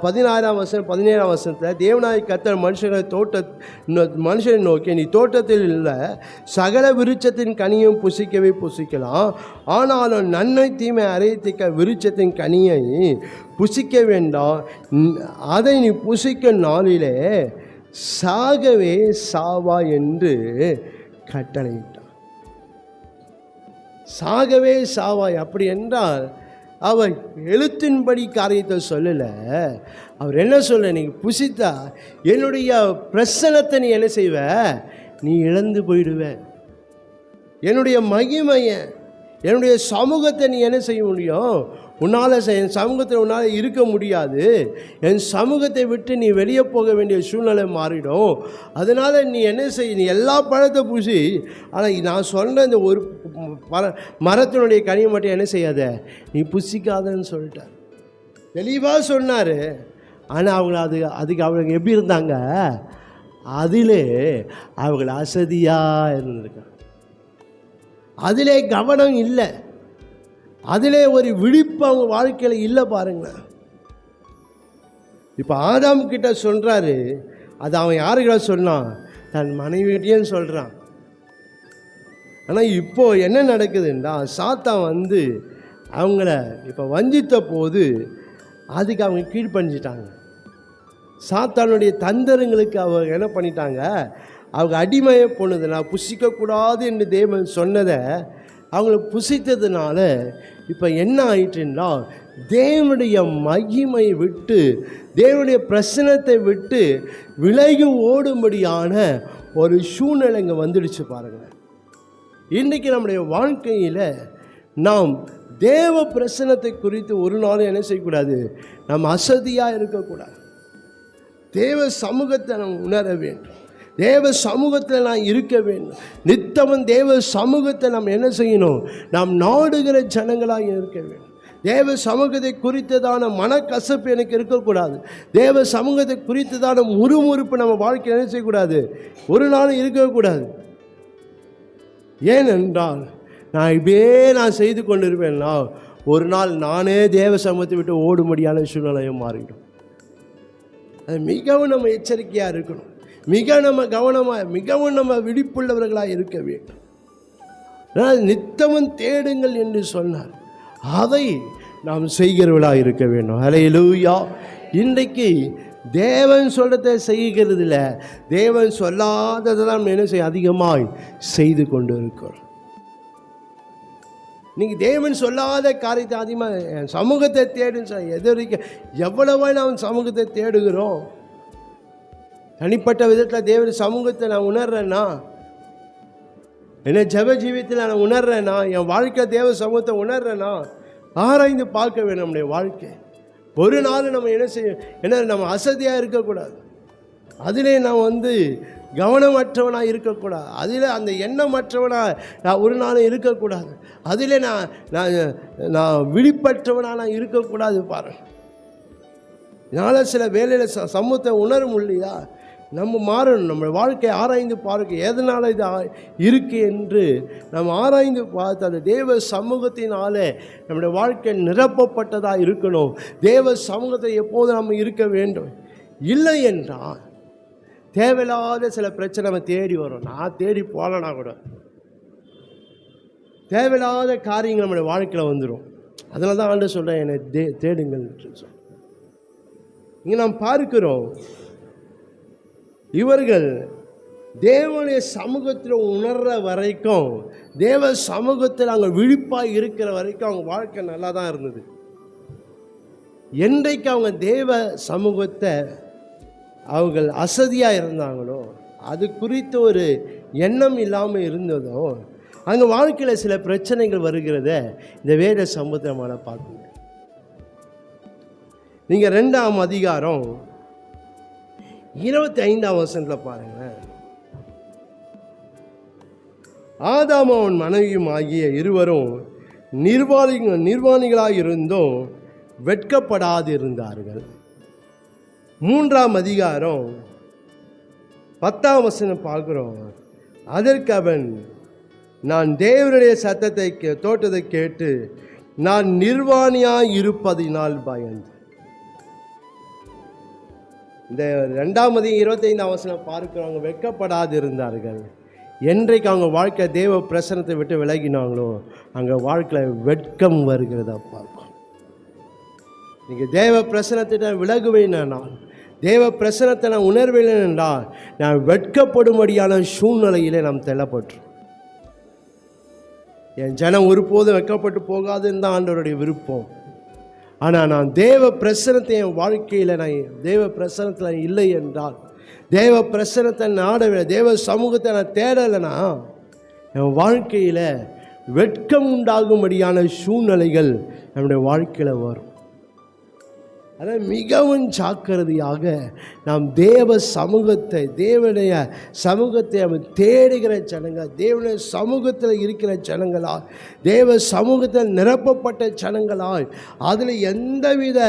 16ஆம் வசனம் 17ஆம் வசனத்தில் தேவனாகிய கர்த்தர் மனுஷனை நோக்கி, நீ தோட்டத்தில் உள்ள சகல விருட்சத்தின் கனியும் புசிக்கலாம், ஆனாலும் நன்மை தீமை அறியத்தக்க விருட்சத்தின் கனியை புசிக்க வேண்டாம், அதை நீ புசிக்க நாளிலே சாகவே சாவா என்று கட்டளையிட்டார். சாகவே சாவாய். அப்படி என்றால் அவர் எழுத்தின்படி காரியத்தை சொல்லலை. அவர் என்ன சொல்ல, நீங்கள் புசித்தா என்னுடைய பிரசன்னத்தை நீ என்ன செய்வ, நீ இழந்து போயிடுவ. என்னுடைய மகிமையை, என்னுடைய சமூகத்தை நீ என்ன செய்ய முடியும், என் சமூகத்தில் உன்னால் இருக்க முடியாது. என் சமூகத்தை விட்டு நீ வெளியே போக வேண்டிய சூழ்நிலை மாறிடும். அதனால் நீ என்ன செய்ய, நீ எல்லா பழத்தை பூசி, ஆனால் நான் சொன்ன இந்த ஒரு மரத்தினுடைய கனியை மட்டும் என்ன செய்யாத, நீ புசிக்காதன்னு சொல்லிட்டார். தெளிவாக சொன்னார். ஆனால் அதுக்கு அவங்க எப்படி இருந்தாங்க, அதிலே அவங்கள அசதியாக இருந்திருக்காங்க. அதிலே கவனம் இல்லை, அதிலே ஒரு விழிப்பு அவங்க வாழ்க்கையில் இல்லை. பாருங்களேன், இப்போ ஆதாம் கிட்ட சொல்கிறாரு, அது அவன் யாருக்கிட்ட சொன்னான், தன் மனைவிகிட்டேன்னு சொல்கிறான். ஆனால் இப்போது என்ன நடக்குதுன்னா, சாத்தான் வந்து அவங்கள இப்போ வஞ்சித்த போது அதுக்கு அவங்க கீழ்ப்பணிஞ்சிட்டாங்க. சாத்தானுடைய தந்திரங்களுக்கு அவங்க என்ன பண்ணிட்டாங்க, அவங்க அடிமையை போனது. நான் புசிக்கக்கூடாது என்று தேவன் சொன்னதை அவங்கள புசித்ததுனால இப்போ என்ன ஆயிட்டுன்னா, தேவனுடைய மகிமை விட்டு, தேவனுடைய பிரசன்னத்தை விட்டு விலகி ஓடும்படியான ஒரு சூழ்நிலை இங்கே வந்துடுச்சு பாருங்களேன். இன்றைக்கி நம்முடைய வாழ்க்கையில் நாம் தேவ பிரசன்னத்தை குறித்து ஒரு நாளும் என்ன செய்யக்கூடாது, நம்ம அசதியாக இருக்கக்கூடாது. தேவ சமூகத்தை நாம் உணர வேண்டும். தேவ சமூகத்தில் நான் இருக்க வேண்டும். நித்தமும் தேவ சமூகத்தை நாம் என்ன செய்யணும், நாம் நாடுகிற ஜனங்களாக இருக்க வேண்டும். தேவ சமூகத்தை குறித்ததான மனக்கசப்பு எனக்கு இருக்கக்கூடாது. தேவ சமூகத்தை குறித்ததான முறுமுறுப்பு நம்ம வாழ்க்கையில் என்ன செய்யக்கூடாது, ஒரு நாளும் இருக்கக்கூடாது. ஏனென்றால் நான் செய்து கொண்டிருப்பேன்னா ஒரு நாள் நானே தேவ சமூகத்தை விட்டு ஓடும்படியான சூழ்நிலையும் மாறிடும். அது மிகவும் நம்ம எச்சரிக்கையாக இருக்கணும். மிகவும் நம்ம விழிப்புள்ளவர்களாக இருக்க வேண்டும். நித்தமும் தேடுங்கள் என்று சொன்னார், அதை நாம் செய்கிறவர்களாக இருக்க வேண்டும். ஹல்லேலூயா. இன்றைக்கு தேவன் சொல்றதை செய்கிறதில்ல, தேவன் சொல்லாததை நாம் என்ன செய்ய அதிகமாய் செய்து கொண்டு இருக்கிறோம். நீங்கள் தேவன் சொல்லாத காரியத்தை அதிகமாக சமூகத்தை தேடுன்னு சொல்ல எது வரைக்கும் எவ்வளவோ நாம் சமூகத்தை தேடுகிறோம். தனிப்பட்ட விதத்தில் தேவன் சமூகத்தை நான் உணர்றேன்னா, என்ன ஜெப ஜீவியத்தில் நான் உணர்றேன்னா, என் வாழ்க்கை தேவ சமூகத்தை உணர்றேன்னா, ஆராய்ந்து பார்க்க வேணும் நம்முடைய வாழ்க்கை. ஒரு நாள் நம்ம நம்ம அசதியாக இருக்கக்கூடாது. அதிலே நான் கவனமற்றவனாக இருக்கக்கூடாது. அதில் அந்த எண்ணமற்றவனாக நான் ஒரு நாளும் இருக்கக்கூடாது. அதில் நான் விழிப்பற்றவனாக நான் இருக்கக்கூடாது. பாருங்கள், இதனால் சில வேலையில் சமூகத்தை உணரும் இல்லையா, நம்ம மாறணும். நம்ம வாழ்க்கையை ஆராய்ந்து பார்க்க எதனால் இது இருக்குது என்று நம்ம ஆராய்ந்து பார்த்து அந்த தேவ சமூகத்தினாலே நம்முடைய வாழ்க்கை நிரப்பப்பட்டதாக இருக்கணும். தேவ சமூகத்தை எப்போதும் நம்ம இருக்க வேண்டும். இல்லை என்றால் தேவையில்லாத சில பிரச்சனை நம்ம தேடி வரும். நான் தேடி போகலனா கூட தேவையில்லாத காரியங்கள் நம்முடைய வாழ்க்கையில் வந்துடும். அதனால தான் ஆண்டு சொல்கிறேன், என்னை தேடுங்கள் சொல்கிறேன். இங்கே நாம் பார்க்கிறோம், இவர்கள் தேவனுடைய சமூகத்தில் உணர்ற வரைக்கும், தேவ சமூகத்தில் அவங்க விழிப்பாக இருக்கிற வரைக்கும் அவங்க வாழ்க்கை நல்லா தான் இருந்தது. என்றைக்கு அவங்க தேவ சமூகத்தை அவர்கள் அசதியாக இருந்தாங்களோ, அது குறித்த ஒரு எண்ணம் இல்லாமல் இருந்ததோ, அங்கே வாழ்க்கையில் சில பிரச்சனைகள் வருகிறத இந்த வேத சமூகத்தை நம்மளால் பார்க்க முடியும். நீங்கள் 2ஆம் அதிகாரம் 25ஆம் வசனத்தில் பாருங்கள். ஆதாமும் அவன் மனைவியும் ஆகிய இருவரும் நிர்வாணிகளாக இருந்தும் வெட்கப்படாதிருந்தார்கள். 3ஆம் அதிகாரம் 10ஆம் வசனம் பார்க்கிறோம். அதற்கு அவன், நான் தேவனுடைய சத்தத்தை தோட்டத்தை கேட்டு நான் நிர்வாணியாய் இருப்பதினால் பயந்து. இந்த 2ஆம் அதிகாரம் 25ஆம் வசனம் பார்க்கிறவங்க வெட்கப்படாது இருந்தார்கள். என்றைக்கு அவங்க வாழ்க்கை தேவ பிரசனத்தை விட்டு விலகினாங்களோ அங்கே வாழ்க்கையில் வெட்கம் வருகிறதா பார்க்கும். நீங்கள் தேவ பிரசனத்தை விலகுவேன், நான் தேவ பிரசனத்தை நான் உணர்வேன் என்றால் நான் வெட்கப்படும்படியான சூழ்நிலையிலே நாம் தள்ளப்பட்டோம். என் ஜனம் ஒருபோதும் வெட்கப்பட்டு போகாதுன்னு தான் ஆண்டவருடைய விருப்பம். ஆனால் நான் தேவ பிரசனத்தை என் வாழ்க்கையில் தேவ பிரசனத்தில் இல்லை என்றால், தேவ பிரசனத்தை நாடவில்லை, தேவ சமூகத்தை நான் தேடலைன்னா என் வாழ்க்கையில் வெட்கம் உண்டாகும்படியான சூழ்நிலைகள் நம்முடைய வாழ்க்கையில் வரும். அதான் மிகவும் ஜாக்கிரதையாக நாம் தேவ சமூகத்தை, தேவனுடைய சமூகத்தை நம்ம தேடுகிற ஜனங்கள், தேவனுடைய சமூகத்தில் இருக்கிற ஜனங்களால், தேவ சமூகத்தில் நிரப்பப்பட்ட ஜனங்களால் அதில் எந்தவித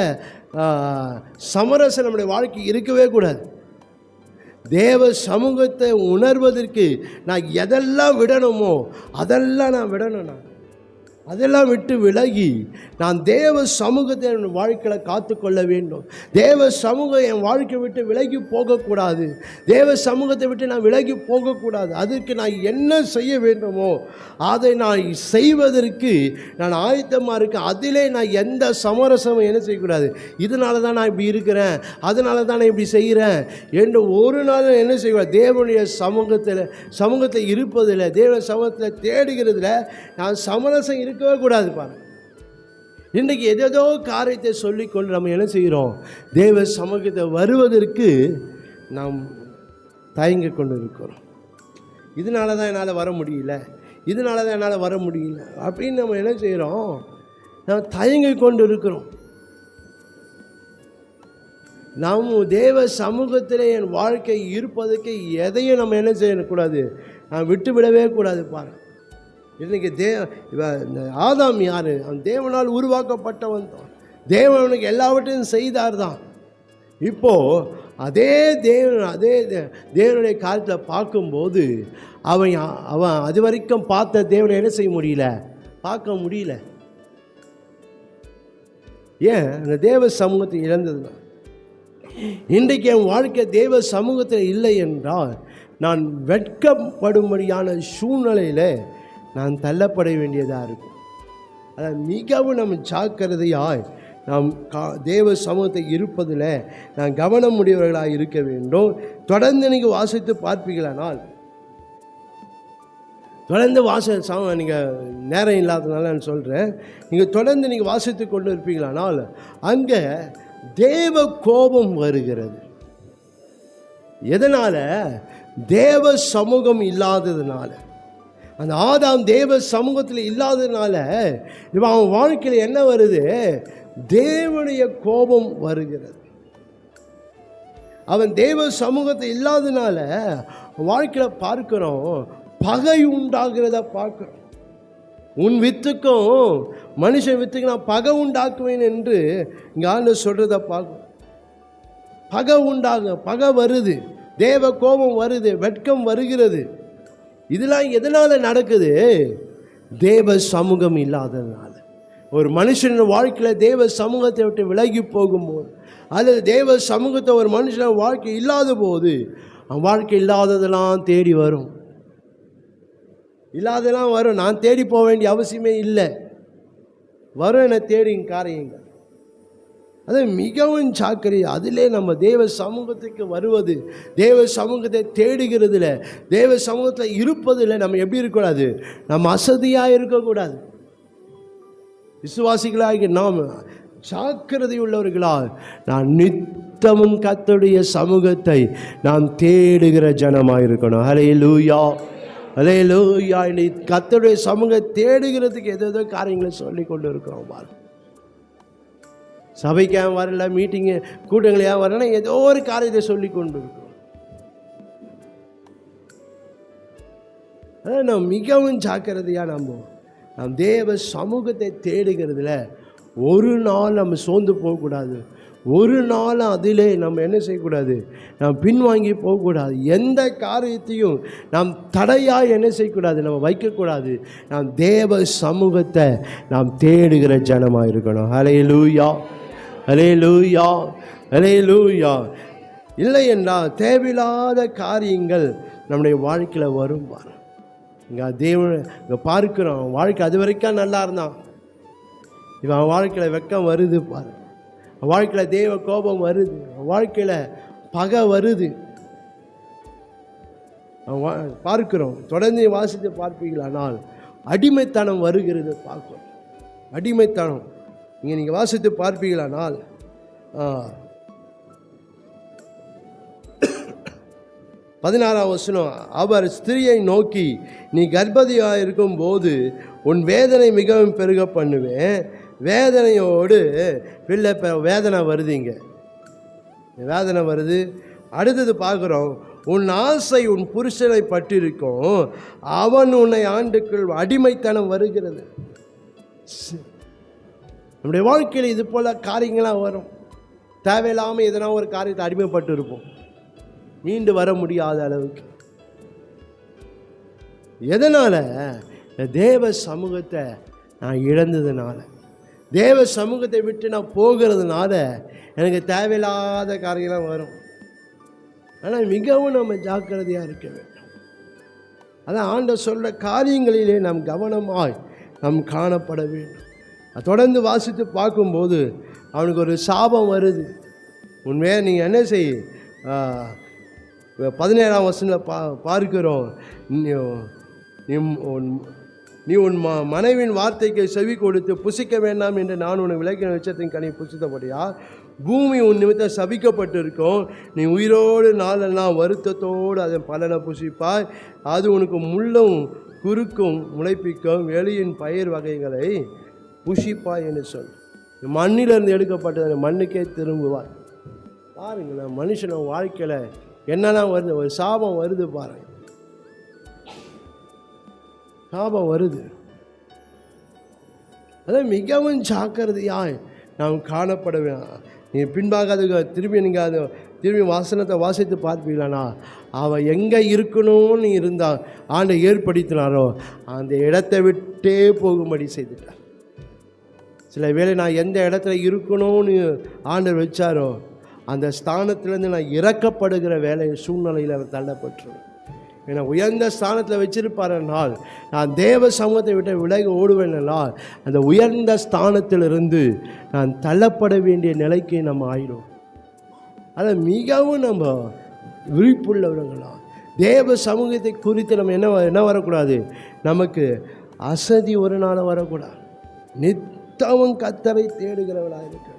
சமரசம் நம்முடைய வாழ்க்கை இருக்கவே கூடாது. தேவ சமூகத்தை உணர்வதற்கு நான் எதெல்லாம் விடணுமோ அதெல்லாம் நான் விடணும். அதெல்லாம் விட்டு விலகி நான் தேவ சமூகத்தை என் வாழ்க்கையில் காத்துக்கொள்ள வேண்டும். தேவ சமூகம் என் வாழ்க்கை விட்டு விலகி போகக்கூடாது. தேவ சமூகத்தை விட்டு நான் விலகி போகக்கூடாது. அதுக்கு நான் என்ன செய்ய வேண்டுமோ அதை நான் செய்வதற்கு நான் ஆயத்தமாக இருக்கேன். அதிலே நான் எந்த சமரசமும் என்ன செய்யக்கூடாது. இதனால தான் நான் இப்படி இருக்கிறேன், அதனால தான் நான் இப்படி செய்கிறேன் என்று ஒரு நாள் என்ன செய்வேன். தேவனுடைய சமூகத்தில் இருப்பதில், தேவ சமூகத்தில் தேடுகிறதுல நான் சமரசம் இருக்கவே கூடாது. பாருங்க, இன்றைக்கு ஏதேதோ காரியத்தை சொல்லிக்கொண்டு நம்ம என்ன செய்கிறோம், தேவ சமூகத்தை வருவதற்கு நாம் தயங்கிக் கொண்டு இருக்கிறோம். இதனால தான் என்னால் வர முடியல, இதனால தான் என்னால் வர முடியல அப்படின்னு நம்ம என்ன செய்கிறோம்? நம்ம தயங்கி கொண்டு இருக்கிறோம். நாம் தேவ சமூகத்தில் என் வாழ்க்கை இருப்பதற்கு எதையும் நம்ம என்ன செய்யக்கூடாது, நான் விட்டுவிடவே கூடாது. பாரு, இன்றைக்கி இந்த ஆதாம் யார்? அவன் தேவனால் உருவாக்கப்பட்டவன் தான். தேவன் அவனுக்கு எல்லாவற்றையும் செய்தார் தான். இப்போது அதே தேவனுடைய காலத்தில் பார்க்கும்போது அவன் அது வரைக்கும் பார்த்த தேவனை என்ன செய்ய முடியல, பார்க்க முடியல. ஏன்? அந்த தேவ சமூகத்தை இழந்தது தான். இன்றைக்கு என் வாழ்க்கை தேவ சமூகத்தில் இல்லை என்றால் நான் வெட்கப்படும்படியான சூழ்நிலையில் நான் தள்ளப்பட வேண்டியதாக இருக்கும். அதை மிகவும் நம்ம ஜாக்கிரதையாய் நாம் தேவ சமூகத்தை இருப்பதில் நான் கவனம் உடையவர்களாக இருக்க வேண்டும். தொடர்ந்து நீங்கள் வாசித்து பார்ப்பீங்களானால், தொடர்ந்து நீங்கள் நேரம் இல்லாததுனால நான் சொல்கிறேன், நீங்கள் தொடர்ந்து நீங்கள் வாசித்து கொண்டு இருப்பீங்களானால் அங்கே தேவ கோபம் வருகிறது. எதனால்? தேவ சமூகம் இல்லாததுனால. அந்த ஆதாம் தேவ சமூகத்தில் இல்லாததுனால இப்போ அவன் வாழ்க்கையில் என்ன வருது? தேவனுடைய கோபம் வருகிறது. அவன் தேவ சமூகத்தை இல்லாததுனால வாழ்க்கையில் பார்க்கிறோம், பகை உண்டாகிறத பார்க்கிறோம். உன் வித்துக்கும் மனுஷன் வித்துக்கு நான் பகை உண்டாக்குவேன் என்று இங்கே ஆண்டவர் சொல்கிறத பார்க்கும். பகை வருது, தேவ கோபம் வருது, வெட்கம் வருகிறது. இதெல்லாம் எதனால் நடக்குது? தேவ சமூகம் இல்லாததுனால. ஒரு மனுஷன் வாழ்க்கையில் தேவ சமூகத்தை விட்டு விலகி போகும்போது, அல்லது தேவ சமூகத்தை ஒரு மனுஷன் வாழ்க்கை இல்லாத போது, அவன் வாழ்க்கை இல்லாததெல்லாம் தேடி வரும். இல்லாதெல்லாம் வரும். நான் தேடி போக வேண்டிய அவசியமே இல்லை, வரும் என தேடிங்க காரியங்கள். அது மிகவும் ஜாக்கிரதை. அதிலே நம்ம தேவ சமூகத்துக்கு வருவது, தேவ சமூகத்தை தேடுகிறதுல, தேவ சமூகத்தில் இருப்பதில் நம்ம எப்படி இருக்கக்கூடாது? நம்ம அசதியாக இருக்கக்கூடாது. விசுவாசிகளாகி நாம் ஜாக்கிரதை உள்ளவர்களால் நான் நித்தமும் கர்த்தருடைய சமூகத்தை நாம் தேடுகிற ஜனமாக இருக்கணும். ஹல்லேலூயா, ஹல்லேலூயா. இன்னைக்கு கர்த்தருடைய சமூகத்தை தேடுகிறதுக்கு ஏதோ காரியங்களை சொல்லி கொண்டு இருக்கிறோம். சபைக்கு ஏன் வரல, மீட்டிங்கு கூட்டங்கள் ஏன் வரலன்னா ஏதோ ஒரு காரியத்தை சொல்லி கொண்டு இருக்கிறோம். அதான் நாம் மிகவும் ஜாக்கிரதையாக நாம் தேவ சமூகத்தை தேடுகிறதுல ஒரு நாள் நம்ம சோர்ந்து போகக்கூடாது. ஒரு நாள் அதிலே நம்ம என்ன செய்யக்கூடாது? நாம் பின்வாங்கி போகக்கூடாது. எந்த காரியத்தையும் நாம் தடையாக என்ன செய்யக்கூடாது? நம்ம வைக்கக்கூடாது. நாம் தேவ சமூகத்தை நாம் தேடுகிற ஜனமாக இருக்கணும். ஹல்லேலூயா, ஹல்லேலூயா, ஹல்லேலூயா. இல்லை என்றால் தேவையில்லாத காரியங்கள் நம்முடைய வாழ்க்கையில் வரும். இங்கே தேவன் இங்கே பார்க்குறோம், வாழ்க்கை அது வரைக்கும் நல்லா இருந்தான். இப்போ அவன் வாழ்க்கையில் வெட்கம் வருது பாரு, வாழ்க்கையில் தேவ கோபம் வருது, வாழ்க்கையில் பகை வருது. பார்க்கிறோம். தொடர்ந்து வாசித்து பார்ப்பீங்களானால் அடிமைத்தனம் வருகிறது பார்க்கிறோம். அடிமைத்தனம் இங்கே நீங்கள் வாசித்து பார்ப்பீங்களானால் 16ஆம் வசனம், அவர் ஸ்திரியை நோக்கி, நீ கர்ப்பவதியாக இருக்கும் போது உன் வேதனை மிகவும் பெருக பண்ணுவேன். வேதனையோடு பிள்ளை வேதனை வருது. இங்கே வேதனை வருது. அடுத்தது பார்க்குறோம், உன் ஆசை உன் புருஷனை பற்றிருக்கும், அவன் உன்னை ஆண்டுக்குள் அடிமைத்தனம் வருகிறது. நம்முடைய வாழ்க்கையில் இது போல் காரியங்களாக வரும். தேவையில்லாமல் எதனா ஒரு காரியத்தை அடிமைப்பட்டு இருப்போம், மீண்டு வர முடியாத அளவுக்கு. எதனால்? தேவ சமூகத்தை நான் இழந்ததுனால, தேவ சமூகத்தை விட்டு நான் போகிறதுனால எனக்கு தேவையில்லாத காரியங்களாம் வரும். ஆனால் மிகவும் நம்ம ஜாக்கிரதையாக இருக்க வேண்டும். அதான் ஆண்டவர் சொல்கிற காரியங்களிலே நாம் கவனமாய் நாம் காணப்பட வேண்டும். தொடர்ந்து வாசித்து பார்க்கும்போது அவனுக்கு ஒரு சாபம் வருது. உண்மையாக நீங்கள் என்ன செய்ய 17ஆம் வசனத்தில் பார்க்கிறோம், நீ உன் மனைவியின் வார்த்தைக்கு செவி கொடுத்து புசிக்க வேண்டாம் என்று நான் உனக்கு விளக்கின விஷயத்தின் கனி புசித்தபடியா பூமி உன் நிமித்தம் சபிக்கப்பட்டிருக்கும். நீ உயிரோடு நாளெல்லாம் வருத்தத்தோடு அதன் பலனை புசிப்பாய். அது உனக்கு முள்ளும் குறுக்கும் முளைப்பிக்கும் வெளியின் பயிர் வகைகளை புசிப்பாய் என்று சொல். மண்ணிலிருந்து எடுக்கப்பட்டது மண்ணுக்கே திரும்புவாய். பாருங்களேன், மனுஷன வாழ்க்கையில் என்னெல்லாம் வருது, ஒரு சாபம் வருது பாருங்க, சாபம் வருது. அதான் மிகவும் ஜாக்கிரதையாய் நாம் காணப்பட வேண்டாம். நீ பின்பாக அதுக்கு திரும்பி வாசனத்தை வாசித்து பார்ப்பீங்களாண்ணா, அவன் எங்கே இருக்கணும்னு இருந்தால் ஆண்டை ஏற்படுத்தினாரோ அந்த இடத்தை விட்டே போகும்படி செய்துட்டார். சில வேளை நான் எந்த இடத்துல இருக்கணும்னு ஆண்டவர் வச்சாரோ அந்த ஸ்தானத்திலேருந்து நான் இறக்கப்படுகிற வேலை சூழ்நிலையில் அவர் தள்ளப்பட்டுருவேன். ஏன்னா உயர்ந்த ஸ்தானத்தில் வச்சிருப்பாருனால் நான் தேவ சமூகத்தை விட்டு விலகி ஓடுவேனால் அந்த உயர்ந்த ஸ்தானத்திலிருந்து நான் தள்ளப்பட வேண்டிய நிலைக்கு நம்ம ஆயிடும். அதை மிகவும் நம்ம விழிப்புள்ளவர்களாக தேவ சமூகத்தை குறித்து நம்ம என்ன வரக்கூடாது, நமக்கு அசதி ஒரு நாள் வரக்கூடாது. நித்தமும் கர்த்தரை தேடுகிறவளாக இருக்க,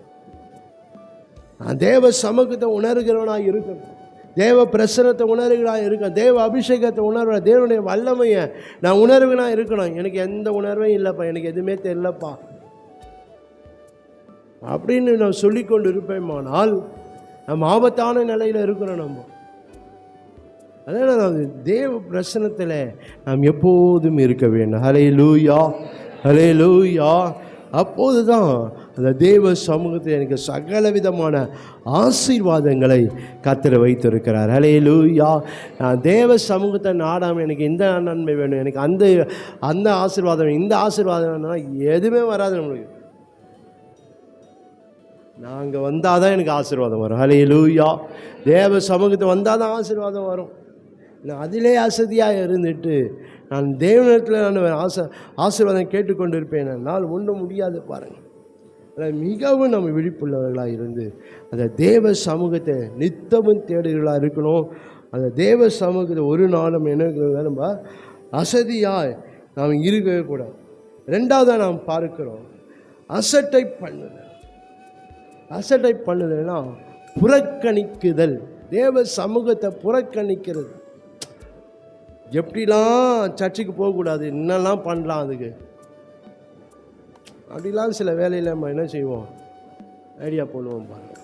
நான் தேவ சமூகத்தை உணர்கிறவனாக இருக்கணும், தேவ பிரசனத்தை உணர்வுகளாக இருக்கணும், தேவ அபிஷேகத்தை உணர்வு, தேவனுடைய வல்லமையை நான் உணர்வுகளாக இருக்கணும். எனக்கு எந்த உணர்வும் இல்லைப்பா, எனக்கு எதுவுமே தெரியலப்பா அப்படின்னு நான் சொல்லிக்கொண்டு இருப்பேமானால் நம்ம ஆபத்தான நிலையில் இருக்கிறோம். நம்ம அதனால் நான் தேவ பிரசனத்தில் நாம் எப்போதும் இருக்க வேண்டும். ஹல்லேலூயா, ஹல்லேலூயா. அப்போது தான் அந்த தேவ சமூகத்தில் எனக்கு சகல விதமான ஆசீர்வாதங்களை கர்த்தர் வைத்திருக்கிறார். ஹல்லேலூயா. நான் தேவ சமூகத்தை நாடாமல் எனக்கு இந்த நன்மை வேணும், எனக்கு அந்த ஆசீர்வாதம் இந்த ஆசீர்வாதம் வேணும்னா எதுவுமே வராது நம்மளுக்கு. நாங்கள் வந்தால் தான் எனக்கு ஆசீர்வாதம் வரும். ஹல்லேலூயா. தேவ சமூகத்தை வந்தால் தான் ஆசீர்வாதம் வரும். நான் அதிலே அசதியாக இருந்துட்டு நான் தேவனிடத்தில் நான் ஆசீர்வாதம் கேட்டுக்கொண்டு இருப்பேன் என்னால் ஒன்றும் முடியாது. பாருங்கள், அதில் மிகவும் நம்ம விழிப்புள்ளவர்களாக இருந்து அந்த தேவ சமூகத்தை நித்தமும் தேடுகளாக இருக்கணும். அந்த தேவ சமூகத்தை ஒரு நாளும் என்ன நம்ம அசதியாக நாம் இருக்கவே கூடாது. ரெண்டாவதாக நாம் பார்க்கிறோம் அசட்டை பண்ணுதல். அசட்டை பண்ணுதல்னா புறக்கணிக்குதல், தேவ சமூகத்தை புறக்கணிக்கிறது. எப்படிலாம் சர்ச்சுக்கு போகக்கூடாது, என்னெல்லாம் பண்ணலாம், அதுக்கு அப்படிலாம் சில வேலையில் நம்ம என்ன செய்வோம், ஐடியா பண்ணுவோம் பாருங்கள்.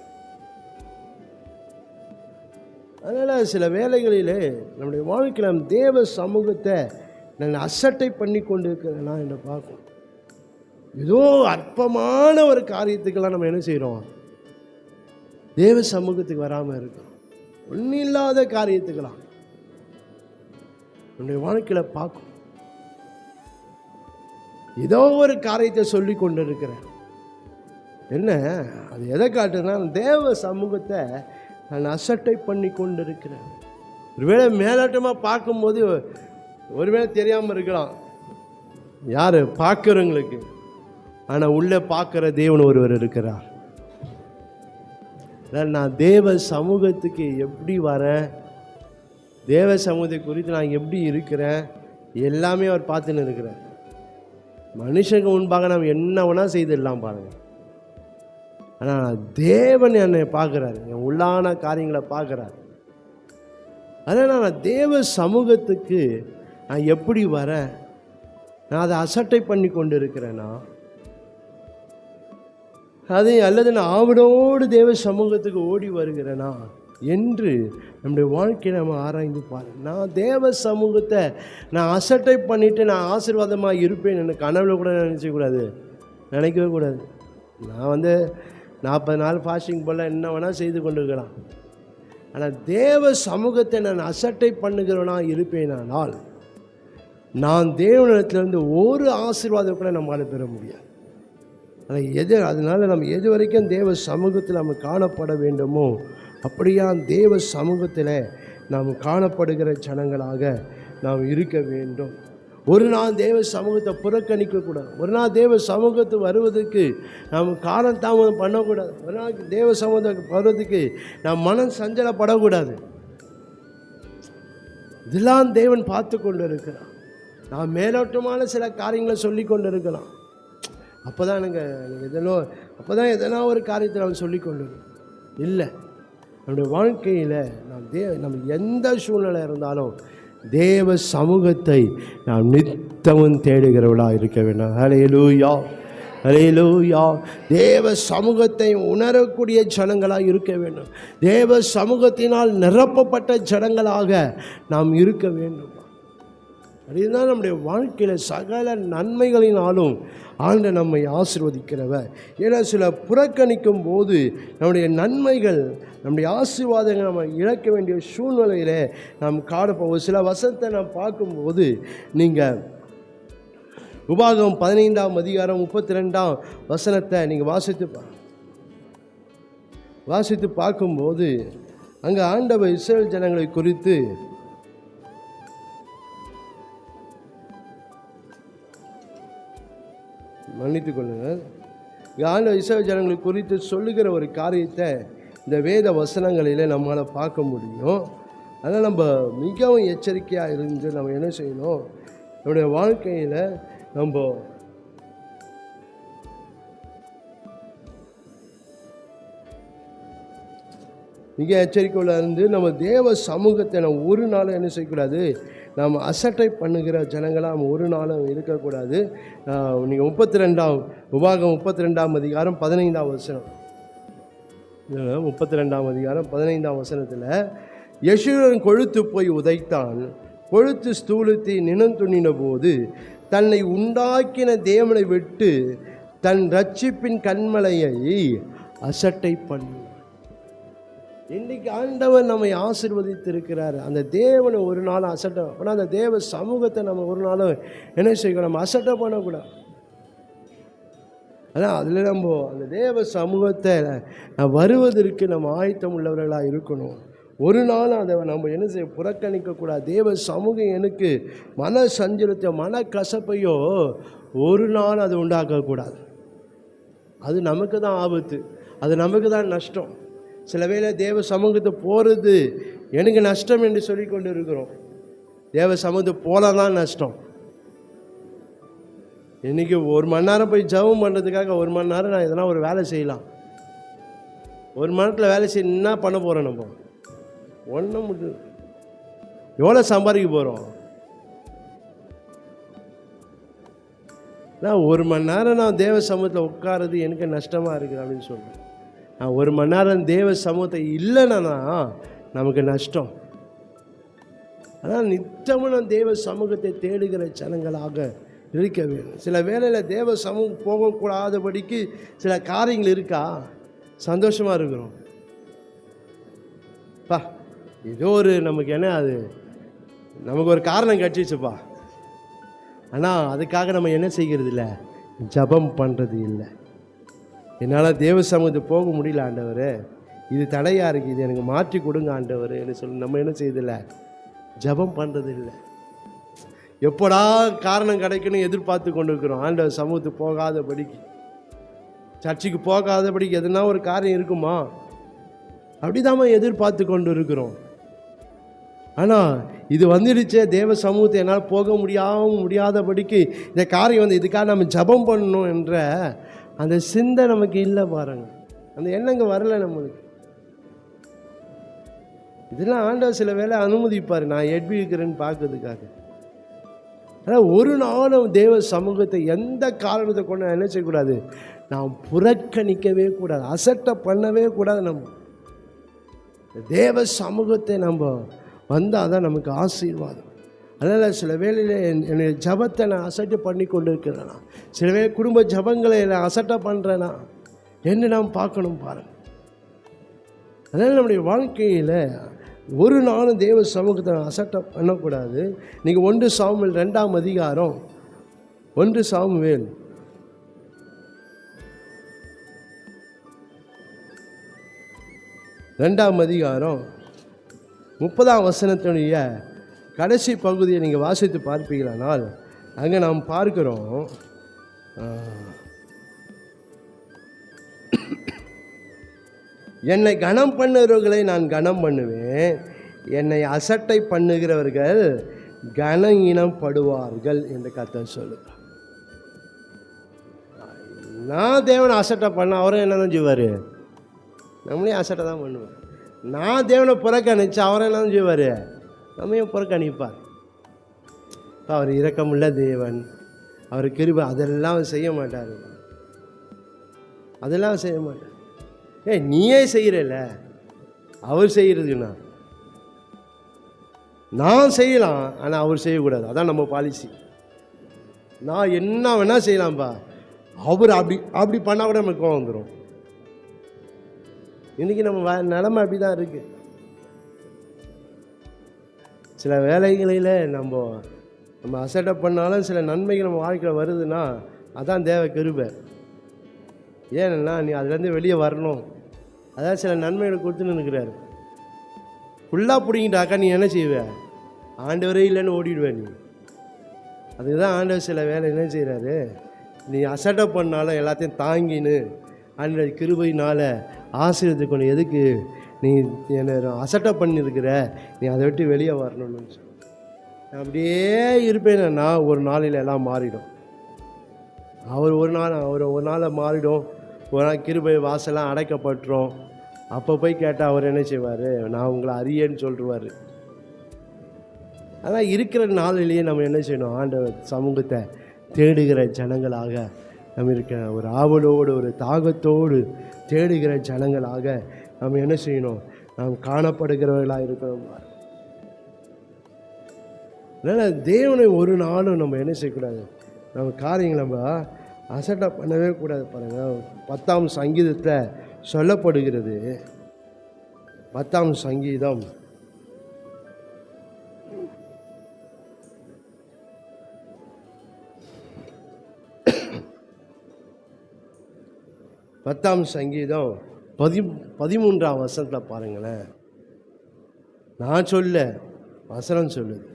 அதனால் சில வேலைகளிலே நம்முடைய வாழ்க்கையில் நம் தேவ சமூகத்தை நான் அசட்டை பண்ணி கொண்டு இருக்கிறேன்னா என்ன பார்க்கணும். ஏதோ அற்பமான ஒரு காரியத்துக்கெல்லாம் நம்ம என்ன செய்கிறோம், தேவ சமூகத்துக்கு வராமல் இருக்கிறோம். ஒன்றும் இல்லாத காரியத்துக்கெல்லாம் நம்முடைய வாழ்க்கையில் பார்க்கும். ஏதோ ஒரு காரியத்தை சொல்லி கொண்டு இருக்கிறேன். என்ன அது எதை காட்டுதுன்னா தேவ சமூகத்தை நான் அசட்டை பண்ணி கொண்டு இருக்கிறேன். ஒருவேளை மேலோட்டமாக பார்க்கும்போது ஒருவேளை தெரியாமல் இருக்கலாம் யார் பார்க்குறவங்களுக்கு, ஆனால் உள்ளே பார்க்குற தேவன் ஒருவர் இருக்கிறார். நான் தேவ சமூகத்துக்கு எப்படி வரேன், தேவ சமூகத்தை குறித்து நான் எப்படி இருக்கிறேன், எல்லாமே அவர் பார்த்துன்னு இருக்கிறார். மனுஷங்க முன்பாக நம்ம என்ன வேணால் செய்திடலாம் பாருங்கள், ஆனால் தேவன் என்னை பார்க்குறாரு, என் உள்ளான காரியங்களை பார்க்குறாரு. அதனால் நான் தேவ சமூகத்துக்கு நான் எப்படி வரேன், நான் அதை அசட்டை பண்ணி கொண்டு இருக்கிறேன்னா அது அல்லது நான் ஆவலோடு தேவ சமூகத்துக்கு ஓடி வருகிறேனா என்று நம்முடைய வாழ்க்கையை நம்ம ஆராய்ந்து பாருங்க. நான் தேவ சமூகத்தை நான் அசட்டை பண்ணிவிட்டு நான் ஆசீர்வாதமாக இருப்பேன் எனக்கு கனவுல கூட நினைக்கவே கூடாது. நான் 40 நாள் ஃபாஸ்டிங் போல் என்ன வேணால் செய்து கொண்டு இருக்கலாம். ஆனால் தேவ சமூகத்தை நான் அசட்டை பண்ணுகிறவனா இருப்பேனானால் நான் தேவனிடத்திலிருந்து ஒரு ஆசீர்வாதம் கூட நம்மளால் பெற முடியாது. அதனால் நம்ம எது வரைக்கும் தேவ சமூகத்தில் நம்ம காணப்பட வேண்டுமோ அப்படியா தேவ சமூகத்தில் நாம் காணப்படுகிற ஜனங்களாக நாம் இருக்க வேண்டும். ஒரு நாள் தேவ சமூகத்தை புறக்கணிக்கக்கூடாது. ஒரு நாள் தேவ சமூகத்துக்கு வருவதற்கு நாம் காரணம் தாமதம் பண்ணக்கூடாது. ஒரு நாள் தேவ சமூகத்துக்கு வருவதற்கு நாம் மனம் சஞ்சலப்படக்கூடாது. இதெல்லாம் தேவன் பார்த்து கொண்டு இருக்கிறான். நாம் மேலோட்டமான சில காரியங்களை சொல்லி கொண்டு இருக்கலாம். அப்போ தான் எனக்கு எதனா ஒரு காரியத்தை நாம் சொல்லிக்கொண்டு இல்லை. நம்முடைய வாழ்க்கையில் நம்ம எந்த சூழ்நிலை இருந்தாலும் தேவ சமூகத்தை நாம் நித்தமும் தேடுகிறவளாக இருக்க வேண்டும். ஹல்லேலூயா, ஹல்லேலூயா. தேவ சமூகத்தை உணரக்கூடிய ஜனங்களாக இருக்க வேண்டும். தேவ சமூகத்தினால் நிரப்பப்பட்ட ஜனங்களாக நாம் இருக்க வேண்டும். அதுதான் நம்முடைய வாழ்க்கையில் சகல நன்மைகளினாலும் ஆண்டவர் நம்மை ஆசீர்வதிக்கிறவர். ஏன்னா சில புறக்கணிக்கும் போது நம்முடைய நன்மைகள், நம்முடைய ஆசீர்வாதங்கள் நம்ம இழக்க வேண்டிய சூழ்நிலையில் நாம் காணப்போம். சில வசனத்தை நாம் பார்க்கும்போது, நீங்கள் உபாகமம் 15ஆம் அதிகாரம் 32ஆம் வசனத்தை நீங்கள் வாசித்து பார்க்கும்போது, அங்கே ஆண்டவர் இஸ்ரவேல் ஜனங்களை குறித்து மன்னித்து கொள்ளுங்கள், ஆண்டவர் இஸ்ரவேல் ஜனங்களை குறித்து சொல்லுகிற ஒரு காரியத்தை இந்த வேத வசனங்களிலே நம்மளால் பார்க்க முடியும். அதனால் நம்ம மிகவும் எச்சரிக்கையாக இருந்து நம்ம என்ன செய்யணும், நம்முடைய வாழ்க்கையில் நம்ம மிக எச்சரிக்கையில் இருந்து நம்ம தேவ சமூகத்தை நம்ம ஒரு நாளும் என்ன செய்யக்கூடாது, நாம் அசட்டை பண்ணுகிற ஜனங்களாக நம்ம ஒரு நாளும் இருக்கக்கூடாது. நீங்கள் உபாகமம் 32ஆம் அதிகாரம் 15ஆம் வசனம், 32ஆம் அதிகாரம் 15ஆம் வசனத்தில், யெஷூரன் கொழுத்து போய் உதைத்தான், கொழுத்து ஸ்தூலத்தை நினந்துணின போது தன்னை உண்டாக்கின தேவனை விட்டு தன் ரட்சிப்பின் கண்மலையை அசட்டை பண்ணி. இன்றைக்கு ஆண்டவர் நம்மை ஆசீர்வதித்திருக்கிறார். அந்த தேவனை ஒரு நாள் அசட்டை, ஆனால் அந்த தேவ சமூகத்தை நம்ம ஒரு நாளும் என்ன செய்யணும், நம்ம அசட்டை பண்ணக்கூடாது. ஆனால் அதில் நம்ம அந்த தேவ சமூகத்தை வருவதற்கு நம்ம ஆயத்தம் உள்ளவர்களாக இருக்கணும். ஒரு நாள் அதை நம்ம என்ன செய்ய புறக்கணிக்கக்கூடாது. தேவ சமூகம் எனக்கு மன சஞ்சலத்தை, மன கசப்பையோ ஒரு நாள் அது உண்டாக்கக்கூடாது. அது நமக்கு தான் ஆபத்து, அது நமக்கு தான் நஷ்டம். சில வேளை தேவ சமூகத்தை போகிறது எனக்கு நஷ்டம் என்று சொல்லி கொண்டு இருக்கிறோம். தேவ சமூகத்தை போல தான் நஷ்டம். இன்றைக்கி 1 மணி நேரம் போய் ஜெபம் பண்ணுறதுக்காக 1 மணி நேரம் நான் எதனா ஒரு வேலை செய்யலாம். 1 மணி நேரத்தில் வேலை செய்ய என்ன பண்ண போகிறோம், நம்ம ஒன்றும் முடியும். எவ்வளோ சம்பாதிக்க போகிறோம்? நான் 1 மணி நேரம் நான் தேவ சமூகத்தில் உட்காருறது எனக்கு நஷ்டமாக இருக்குது அப்படின்னு சொல்கிறேன். நான் 1 மணி நேரம் தேவ சமூகத்தை இல்லைன்னா நமக்கு நஷ்டம். ஆனால் நித்தமும் நான் தேவ சமூகத்தை தேடுகிற ஜனங்களாக இருக்க வேண்டும். சில வேளையில் தேவ சமூகம் போகக்கூடாதபடிக்கு சில காரியங்கள் இருக்கா, சந்தோஷமாக இருக்கிறோம். ஏதோ ஒரு நமக்கு என்ன, அது நமக்கு ஒரு காரணம் கிடச்சிச்சுப்பா. ஆனால் அதுக்காக நம்ம என்ன செய்கிறது இல்லை, ஜபம் பண்ணுறது இல்லை. என்னால் தேவ சமூகத்தை போக முடியல ஆண்டவர், இது தடையாக இருக்குது, இது எனக்கு மாற்றி கொடுங்க ஆண்டவர் என்று சொல்லி நம்ம என்ன செய்யறதில்லை, ஜபம் பண்ணுறது இல்லை. எப்படா காரணம் கிடைக்கணும் எதிர்பார்த்து கொண்டு இருக்கிறோம். ஆண்டவர் சமூகத்துக்கு போகாதபடிக்கு, சர்ச்சுக்கு போகாதபடிக்கு எதுனா ஒரு காரியம் இருக்குமா, அப்படிதாம்மா எதிர்பார்த்து கொண்டு இருக்கிறோம். ஆனால் இது வந்துடுச்சே, தேவ சமூகத்தை என்னால் போக முடியாதபடிக்கு இந்த காரியம் இதுக்காக நம்ம ஜபம் பண்ணணும் என்ற அந்த சிந்தை நமக்கு இல்லை பாருங்க. அந்த எண்ணங்க வரல நம்மளுக்கு. இதெல்லாம் ஆண்டவர் சில வேளை அனுமதிப்பார், நான் எப்படி இருக்கிறேன்னு பார்க்கறதுக்காக. ஆனால் ஒரு நாளும் தேவ சமூகத்தை எந்த காரணத்தை கொண்டு என்ன செய்யக்கூடாது, நாம் புறக்கணிக்கவே கூடாது, அசட்டை பண்ணவே கூடாது. நம்ம தேவ சமூகத்தை நம்ம வந்தால் தான் நமக்கு ஆசீர்வாதம். அதனால் சில வேளையில் என்னுடைய ஜபத்தை நான் அசட்டை பண்ணி கொண்டு இருக்கிறேன்னா, சில வேளை குடும்ப ஜபங்களை நான் அசட்டை பண்ணுறேன்னா என்ன நாம் பார்க்கணும் பாருங்கள். அதனால் நம்முடைய வாழ்க்கையில் ஒரு நாளும் தேவ சமூகத்தை நான் அசட்டை பண்ணக்கூடாது. நீங்கள் 1 சாமுவேல் 2ஆம் அதிகாரம் 1 சாமுவேல் 2ஆம் அதிகாரம் 30ஆம் வசனத்தினுடைய கடைசி பகுதியை நீங்கள் வாசித்து பார்ப்பீங்களானால் அங்கே நாம் பார்க்கிறோம், என்னை கனம் பண்ணுகிறவர்களை நான் கனம் பண்ணுவேன், என்னை அசட்டை பண்ணுகிறவர்கள் கன இனப்படுவார்கள் என்று கர்த்தர் சொல்லுகிறார். நான் தேவனை அசட்டை பண்ண அவரும் என்ன தான் செய்வார்? நம்மளையும் அசட்டை தான் பண்ணுவார். நான் தேவனை புறக்கணிச்சு அவரை என்ன தான் செய்வார்? நம்மையும் புறக்கணிப்பார். அவர் இரக்கமுள்ள தேவன், அவர் கிருபை, அதெல்லாம் அவர் செய்ய மாட்டார். அதெல்லாம் செய்ய மாட்டார். நீயே செய்கிறல்ல, அவர் செய்கிறதுன்னா நான் செய்யலாம், ஆனால் அவர் செய்யக்கூடாது. அதான் நம்ம பாலிசி. நான் என்ன வேணால் செய்யலாம்ப்பா, அவர் அப்படி பண்ணால் கூட நமக்கு கோவம் வந்துடும். இன்றைக்கி நம்ம நிலைமை அப்படி தான் இருக்குது. சில வேலைகளில் நம்ம அசட்டை பண்ணாலும் சில நன்மைகள் நம்ம வாழ்க்கையில் வருதுன்னா அதான் தேவை கிருபை. ஏன்னா நீ அதுலேருந்து வெளியே வரணும். அதான் சில நன்மைகளை கொடுத்துன்னு இருக்கிறாரு. ஃபுல்லாக பிடிங்கிட்டாக்கா நீ என்ன செய்வ? ஆண்டவரே இல்லைன்னு ஓடிடுவேன் நீ. அதுதான் ஆண்டவர் சில வேலை என்ன செய்கிறாரு, நீ அசட்டை பண்ணாலும் எல்லாத்தையும் தாங்கின்னு ஆண்டவர் கிருபையினால் ஆசீர்வதித்து கொண்டு, எதுக்கு நீ என்ன அசட்டை பண்ணியிருக்கிற, நீ அதை விட்டு வெளியே வரணும்னு சொல்லி அப்படியே இருப்பேன்னா ஒரு நாளில் எல்லாம் மாறிடும். அவர் ஒரு நாள் மாறிடும். ஒரு நாள் கிருபை வாசலாம் அடைக்கப்பட்டுரும். அப்போ போய் கேட்டால் அவர் என்ன செய்வார்? நான் உங்களை அறியேன்னு சொல்லிடுவார். ஆனால் இருக்கிற நாளிலேயே நம்ம என்ன செய்யணும்? ஆண்டவர் சமூகத்தை தேடுகிற ஜனங்களாக நம்ம இருக்க, ஒரு ஆவலோடு ஒரு தாகத்தோடு தேடுகிற ஜனங்களாக நம்ம என்ன செய்யணும்? நாம் காணப்படுகிறவர்களாக இருக்கணும். அதனால் தேவனை ஒரு நாளும் நம்ம என்ன செய்யக்கூடாது, நம்ம காரியங்களை நம்ம அசட்டை பண்ணவே கூடாது. பாருங்கள், 10ஆம் சங்கீதத்தில் சொல்லப்படுகிறது. 10ஆம் சங்கீதம் 10ஆம் சங்கீதம் 13ஆம் வசனத்தில் பாருங்களேன். நான் சொல்ல வசனம் சொல்லுது.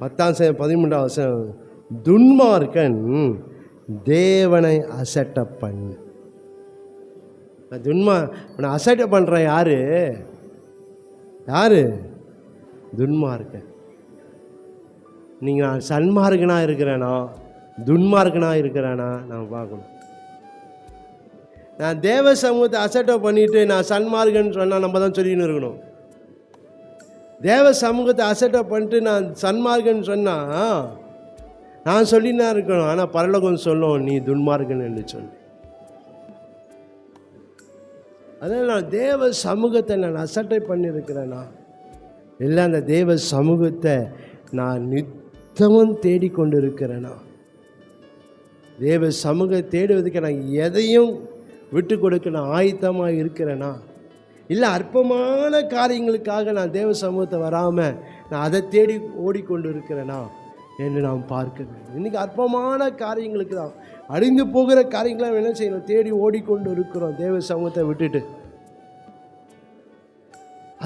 10ஆம் சங்கீதம் 13ஆம் வசனம், துன்மார்க்கன் தேவனை அசட்டை பண்ணு. அசட்டை பண்ணுற யாரு? துன்மார்க்கன். நீங்கள் சன்மார்க்கனாக இருக்கிறேனா துன்மார்க்கனாக இருக்கிறேனா நம்ம பார்க்கணும். நான் தேவ சமூகத்தை அசட்டை பண்ணிவிட்டு நான் சன்மார்க்கன்னு சொன்னால் நம்ம தான் சொல்லின்னு இருக்கணும். தேவ சமூகத்தை அசட்டை பண்ணிட்டு நான் சன்மார்க்கன்னு சொன்னால் நான் சொல்லினா இருக்கணும். ஆனால் பரலோகம் சொல்லும் நீ துன்மார்க்கன் என்று சொல்லி. அதனால் நான் தேவ சமூகத்தை நான் அசட்டை பண்ணியிருக்கிறேன்னா இல்லை, அந்த தேவ சமூகத்தை நான் நித்தமும் தேடிக்கொண்டு இருக்கிறேனா, தேவ சமூகத்தை தேடுவதற்கு நான் எதையும் விட்டு கொடுக்க நான் ஆயத்தமாக இருக்கிறேனா, இல்லை அற்பமான காரியங்களுக்காக நான் தேவ சமூகத்தை வராமல் நான் அதை தேடி ஓடிக்கொண்டு இருக்கிறேனா என்று நாம் பார்க்க வேண்டும். இன்றைக்கி அற்பமான காரியங்களுக்கு தான், அழிந்து போகிற காரியங்களாம் என்ன செய்யணும்? தேடி ஓடிக்கொண்டு இருக்கிறோம் தேவ சமூகத்தை விட்டுட்டு.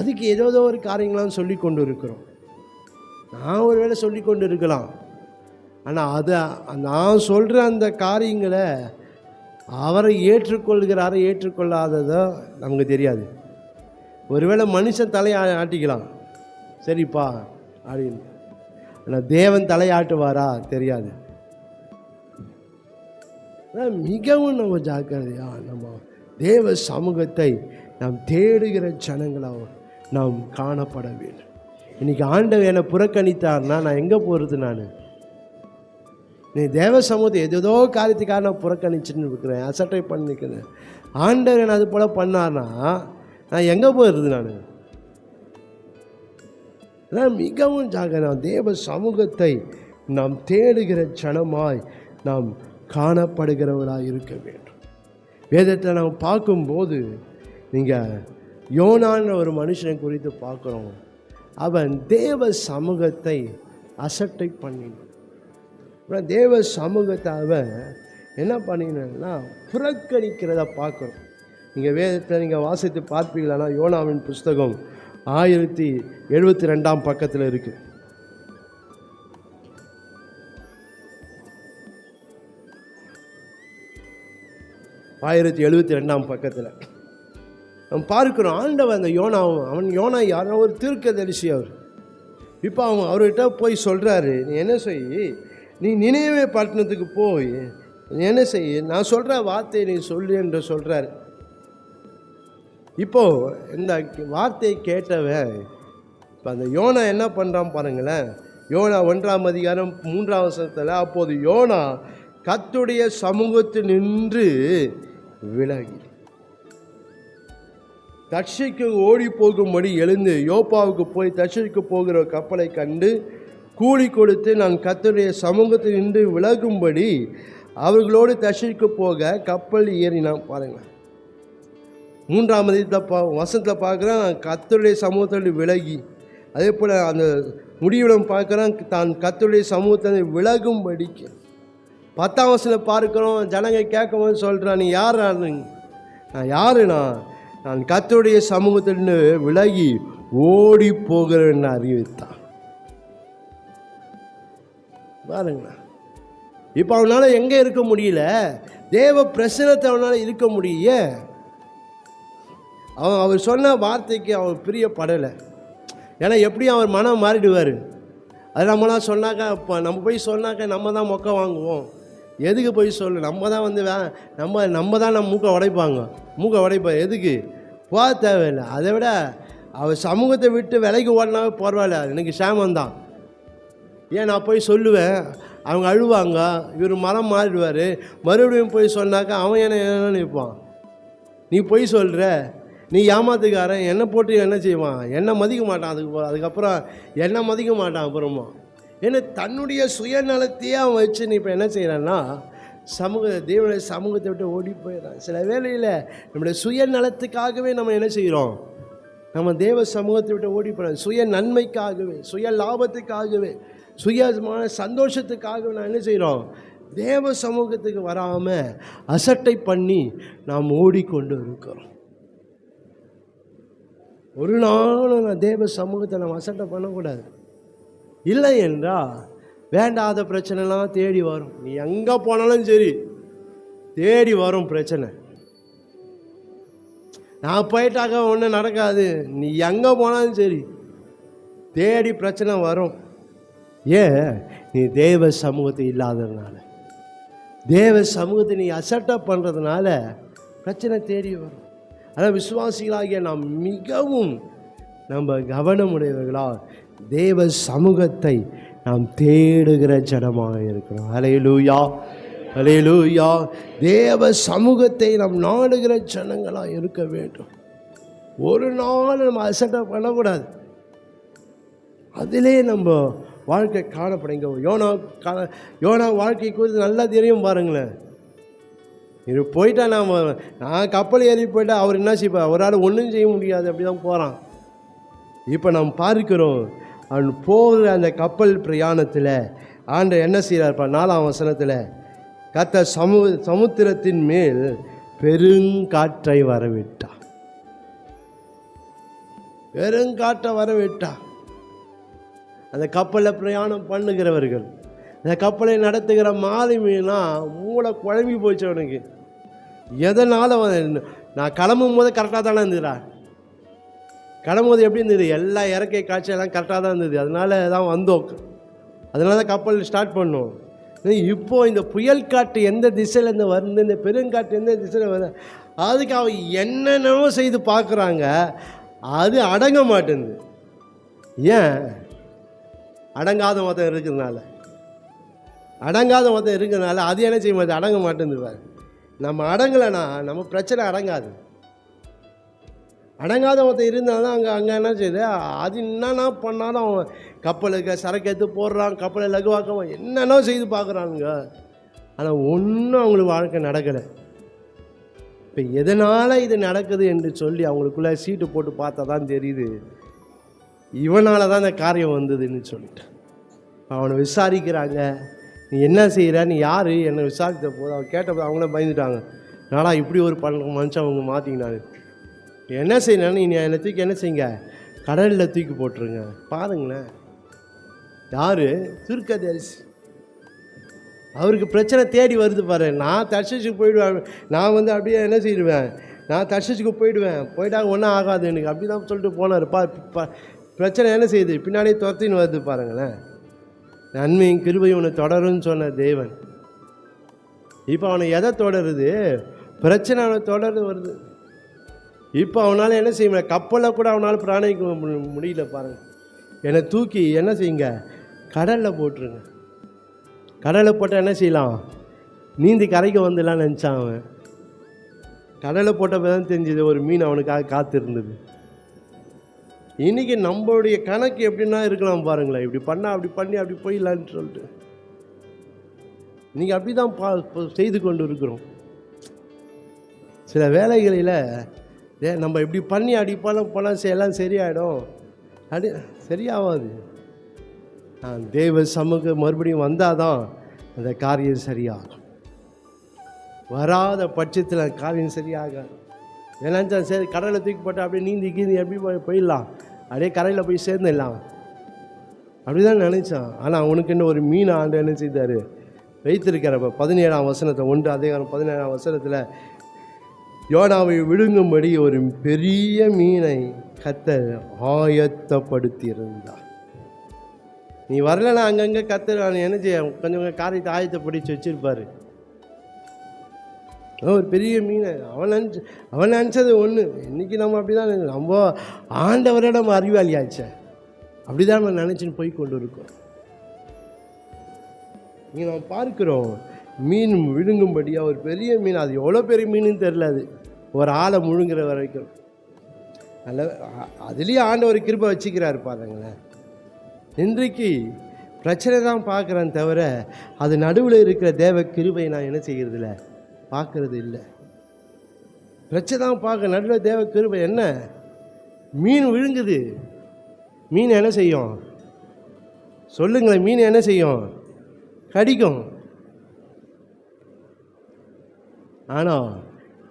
அதுக்கு ஏதோ ஒரு காரியங்களாம் சொல்லி கொண்டு இருக்கிறோம். நான் ஒரு வேளை சொல்லி கொண்டு இருக்கலாம், ஆனால் அதை நான் சொல்கிற அந்த காரியங்களை அவரை ஏற்றுக்கொள்கிறாரோ ஏற்றுக்கொள்ளாததோ நமக்கு தெரியாது. ஒருவேளை மனுஷன் தலையை ஆட்டிக்கலாம், சரிப்பா அப்படின்னு. ஆனால் தேவன் தலையாட்டுவாரா தெரியாது. மிகவும் நம்ம ஜாக்கிரதையாக நம்ம தேவ சமூகத்தை நாம் தேடுகிற ஜனங்களாக நாம் காணப்பட வேண்டும். இன்றைக்கி ஆண்டவர் என்னை புறக்கணித்தார்னா நான் எங்கே போகிறது? நீ தேவ சமூகத்தை ஏதோ காரியத்துக்காக நான் புறக்கணிச்சுன்னு இருக்கிறேன், அசட்டை பண்ணிக்கிறேன். ஆண்டவர் என்ன அது போல் பண்ணார்னா நான் எங்கே போயிடுறது? அதான் மிகவும் ஜாக்கிரதை. தேவ சமூகத்தை நாம் தேடுகிற ஜனமாய் நாம் காணப்படுகிறவர்களாக இருக்க வேண்டும். வேதத்தில் நாம் பார்க்கும்போது நீங்கள் யோனான்ற ஒரு மனுஷனை குறித்து பார்க்குறோம். அவன் தேவ சமூகத்தை அசட்டை பண்ணினான். தேவ சமூகத்தை அவன் என்ன பண்ணினா புறக்கணிக்கிறத பார்க்குறோம். நீங்கள் வேதத்தை நீங்கள் வாசித்து பார்ப்பீங்களான்னா யோனாவின் புஸ்தகம் 1072 பக்கத்தில் இருக்குது. 1072 பக்கத்தில் நம்ம பார்க்குறோம். ஆண்டவன் அந்த யோனா யாரோ ஒரு தீர்க்கதரிசி. அவர் அவர்கிட்ட போய் சொல்கிறாரு, நீ என்ன செய், நீ நினைவே பட்டணத்துக்கு போய் என்ன செய்ய, நான் சொல்கிற வார்த்தையை நீ சொல்லு என்று சொல்கிறார். இப்போது இந்த வார்த்தையை கேட்டவன் இப்போ அந்த யோனா என்ன பண்ணுறான் பாருங்களேன். யோனா 1ஆம் அதிகாரம் 3ஆம் வசனத்தில், அப்போது யோனா கர்த்தருடைய சமூகத்தில் நின்று விலகி தர்ஷீக்கு ஓடி போகும்படி எழுந்து யோப்பாவுக்கு போய் தர்ஷீக்கு போகிற கப்பலை கண்டு கூலி கொடுத்து நான் கர்த்தருடைய சமூகத்தில் நின்று விலகும்படி அவர்களோடு தர்ஷீக்கு போக கப்பல் ஏறினான். பாருங்கள், 3ஆம் வசனத்தில் பார்க்குறான் கர்த்தருடைய சமூகத்தில் விலகி. அதே போல் அந்த முடிவிடம் பார்க்குறான் தான் கர்த்தருடைய சமூகத்தில் விலகும்படிக்கு. 10ஆம் வசனத்தில் பார்க்குறோம், ஜனங்க கேட்கும்போது சொல்கிறான், நீ யார்? நான் யாருண்ணா? நான் கர்த்தருடைய சமூகத்திலிருந்து விலகி ஓடி போகிறேன்னு அறிவித்தான். பாருங்களா, இப்போ அவனால் எங்கே இருக்க முடியல? தேவ பிரசன்னத்தை அவனால் இருக்க முடிய. அவர் சொன்ன வார்த்தைக்கு அவர் பிரியப்படலை. ஏன்னா எப்படியும் அவர் மனம் மாறிடுவார். அது நம்மளாம் சொன்னாக்கா, இப்போ நம்ம போய் சொன்னாக்கா நம்ம தான் மொக்க வாங்குவோம். எதுக்கு போய் சொல்லு? நம்ம தான் வந்து நம்ம தான் நம்ம மூக்கை உடைப்பாங்க. எதுக்கு போக தேவையில்லை. அதை விட அவர் சமூகத்தை விட்டு விலைக்கு ஓடினாவே பரவாயில்ல, எனக்கு சேமந்தான். ஏன் நான் போய் சொல்லுவேன், அவங்க அழுவாங்க, இவர் மனம் மாறிடுவார். மறுபடியும் போய் சொன்னாக்கா அவன் என்ன நினைப்பான்? நீ போய் சொல்கிற, நீ ஏமாத்துக்காரன், என்னை போட்டு என்ன செய்வான்? என்னை மதிக்க மாட்டான். அதுக்கப்புறம் என்னை மதிக்க மாட்டான். அப்புறமா ஏன்னா தன்னுடைய சுயநலத்தையே அவன் வச்சு நீ இப்போ என்ன செய்கிறான்னா தேவனுடைய சமூகத்தை விட்டு ஓடி போயிடறான். சில வேளையில் நம்முடைய சுயநலத்துக்காகவே நம்ம என்ன செய்கிறோம்? நம்ம தேவ சமூகத்தை விட்டு ஓடி போகிறோம். சுய நன்மைக்காகவே, சுய லாபத்துக்காகவே, சுயமான சந்தோஷத்துக்காகவே நான் என்ன செய்கிறோம்? தேவ சமூகத்துக்கு வராமல் அசட்டை பண்ணி நாம் ஓடிக்கொண்டு இருக்கிறோம். ஒரு நாளும் நான் தேவ சமூகத்தை நம்ம அசட்டை பண்ணக்கூடாது. இல்லை என்றால் வேண்டாத பிரச்சனைலாம் தேடி வரும். நீ எங்கே போனாலும் சரி தேடி வரும் பிரச்சனை. நான் போயிட்டாக்க ஒன்றும் நடக்காது. நீ எங்கே போனாலும் சரி தேடி பிரச்சனை வரும். ஏன்? நீ தேவ சமூகத்தை இல்லாததுனால, தேவ சமூகத்தை நீ அசட்டை பண்ணுறதுனால பிரச்சனை தேடி வரும். அதான் விசுவாசிகளாகிய நாம் மிகவும் நம்ம கவனமுடையவர்களாக தேவ சமூகத்தை நாம் தேடுகிற ஜனமாக இருக்கிறோம். ஹல்லேலூயா, ஹல்லேலூயா. தேவ சமூகத்தை நாம் நாடுகிற ஜனங்களாக இருக்க வேண்டும். ஒரு நாள் நம்ம அசட்டை பண்ணக்கூடாது. அதிலே நம்ம வாழ்க்கை காணப்படுங்க. யோனா வாழ்க்கை குறித்து நல்லா தெரியும் பாருங்களேன். இது போயிட்டா நான் கப்பல் ஏறி போயிட்டா அவர் என்ன செய்வார்? அவரால் ஒன்றும் செய்ய முடியாது, அப்படி தான் போகிறான். இப்போ நாம் பார்க்கிறோம், அவன் போகிற அந்த கப்பல் பிரயாணத்தில் ஆண்டவர் என்ன செய்கிறார்ப்பா? 4ஆம் வசனத்தில், கர்த்தர் சமுத்திரத்தின் மேல் பெருங்காற்றை வரவிட்டார். பெருங்காற்றை வரவிட்டார். அந்த கப்பலில் பிரயாணம் பண்ணுகிறவர்கள், அந்த கப்பலை நடத்துகிற மாலுமினா மூளை குழம்பி போச்சு அவனுக்கு. எதனால் நான் கிளம்பும் போது கரெக்டாக தானே இருந்துடா, கிளம்பும்போது எப்படி இருந்தது? எல்லா இறக்கை காய்ச்சலாம் கரெக்டாக தான் இருந்தது. அதனால தான் வந்தோம், அதனால தான் கப்பல் ஸ்டார்ட் பண்ணோம். இப்போது இந்த புயல் காற்று எந்த திசையிலேருந்து வருது, இந்த பெருங்காற்று எந்த திசையில் வருது, அதுக்கு அவன் என்னென்னவோ செய்து பார்க்குறாங்க, அது அடங்க மாட்டேங்குது. ஏன்? அடங்காத மதம் இருக்கிறதுனால. அடங்காத மதம் இருக்கிறதுனால அது என்ன செய்ய மாட்டேன்? அடங்க மாட்டேங்குது. நம்ம அடங்கலைன்னா நம்ம பிரச்சனை அடங்காது. அடங்காத மதம் இருந்தாலும் அங்கே என்ன செய்யுது? அது என்னென்னா பண்ணாலும் அவன் கப்பலுக்கு சரக்கு எடுத்து போடுறான், கப்பலை லகுவாக்க என்னென்ன செய்து பார்க்குறானுங்க. ஆனால் ஒன்றும் அவங்களுக்கு வாழ்க்கை நடக்கலை. இப்போ எதனால் இது நடக்குது என்று சொல்லி அவங்களுக்குள்ளே சீட்டு போட்டு பார்த்தா தான் தெரியுது, இவனால் தான் இந்த காரியம் வந்ததுன்னு சொல்லிட்டு. அவனை விசாரிக்கிறாங்க, நீ என்ன செய்கிற, நீ யார், என்னை விசாரித்த போது அவன் கேட்டபோது அவங்களே பயந்துட்டாங்க. நாடா இப்படி ஒரு மனுஷன் அவங்க மாற்றிக்கினாரு, என்ன செய்யணும், நீ என்னை தூக்கி என்ன செய்யுங்க, கடலில் தூக்கி போட்டுருங்க. பாருங்களேன், யார்? தீர்க்கதரிசி. அவருக்கு பிரச்சனை தேடி வருது பாரு. நான் தர்ஷீசுக்கு போயிடுவேன், நான் அப்படியே என்ன செய்டுவேன், நான் தர்ஷீசுக்கு போயிட்டாங்க ஒன்றும் ஆகாது எனக்கு, அப்படி தான் சொல்லிட்டு போனார். பிரச்சனை என்ன செய்யுது? பின்னாடியே துரத்தின்னு வருது பாருங்களேன். நன்மையும் கிருபையும் உன்னை தொடரும்னு சொன்ன தேவன் இப்போ அவனை எதை தொடருது? பிரச்சனை அவனை தொடர்ந்து வருது. இப்போ அவனால் என்ன செய்ய முடியல? கப்பலில் கூட அவனால் பிராணிக்க முடியல. பாருங்கள், என்னை தூக்கி என்ன செய்யுங்க, கடலில் போட்டுருங்க. கடலில் போட்டால் என்ன செய்யலாம்? நீந்தி கரைக்கு வந்துடலாம் நினச்சான் அவன். கடலில் போட்டப்போ தான் தெரிஞ்சது ஒரு மீன் அவனுக்காக காத்திருந்தது. இன்றைக்கி நம்மளுடைய கணக்கு எப்படின்னா இருக்கலாம் பாருங்களேன். இப்படி பண்ணால் அப்படி பண்ணி அப்படி போயிடலான்னு சொல்லிட்டு நீங்கள் அப்படி தான் செய்து கொண்டு இருக்கிறோம். சில வேலைகளில் நம்ம இப்படி பண்ணி போனால் எல்லாம் சரியாயிடும். அப்படி சரியாகாது. தேவ சமூக மறுபடியும் வந்தால் தான் அந்த காரியம் சரியாகும். வராத பட்சத்தில் காரியம் சரியாகாது. ஏன்னா சரி கடலில் தூக்கி போட்டு அப்படியே நீந்தி எப்படி போயிடலாம், அப்படியே கரையில் போய் சேர்ந்துடலாம் அப்படி தான் நினச்சான். ஆனால் அவனுக்கு என்ன ஒரு மீன் ஆண்டு என்ன செய்தார்? வைத்திருக்கிறப்ப 17ஆம் வசனத்தை 1 அதிகாரம் 17ஆம் வசனத்தில் யோனாவை விழுங்கும்படி ஒரு பெரிய மீனை கர்த்தர் ஆயத்தப்படுத்தி இருந்தார். நீ வரலன்னா அங்கங்கே கர்த்தர் என்ன செய்ய கொஞ்சம் காரியத்தை ஆயத்தப்படுத்தி வச்சிருப்பார். ஒரு பெரிய மீனை அவன் நினச்சது ஒன்று. இன்றைக்கி நம்ம அப்படி தான் நம்ம ஆண்டவரை நம்ம அறிவாளியாச்சே, அப்படி தான் நம்ம நினச்சின்னு போய் கொண்டு இருக்கோம். இங்கே நம்ம பார்க்குறோம் மீன் விழுங்கும்படியாக ஒரு பெரிய மீன். அது எவ்வளோ பெரிய மீனுன்னு தெரில. அது ஒரு ஆளை முழுங்குற வரைக்கும் நல்ல அதுலேயே ஆண்டவர் கிருபை வச்சுக்கிறாரு பாருங்களேன். இன்றைக்கு பிரச்சனை தான் பார்க்குறேன் தவிர அது நடுவில் இருக்கிற தேவ கிருபை நான் என்ன செய்கிறதில்ல, பார்க்கறது இல்லை. பிரச்சனை தான் பார்க்க நடுவில் தேவ கிருபை என்ன? மீன் விழுங்குது. மீன் என்ன செய்யும் சொல்லுங்களேன்? மீன் என்ன செய்யும்? கடிக்கும். ஆனால்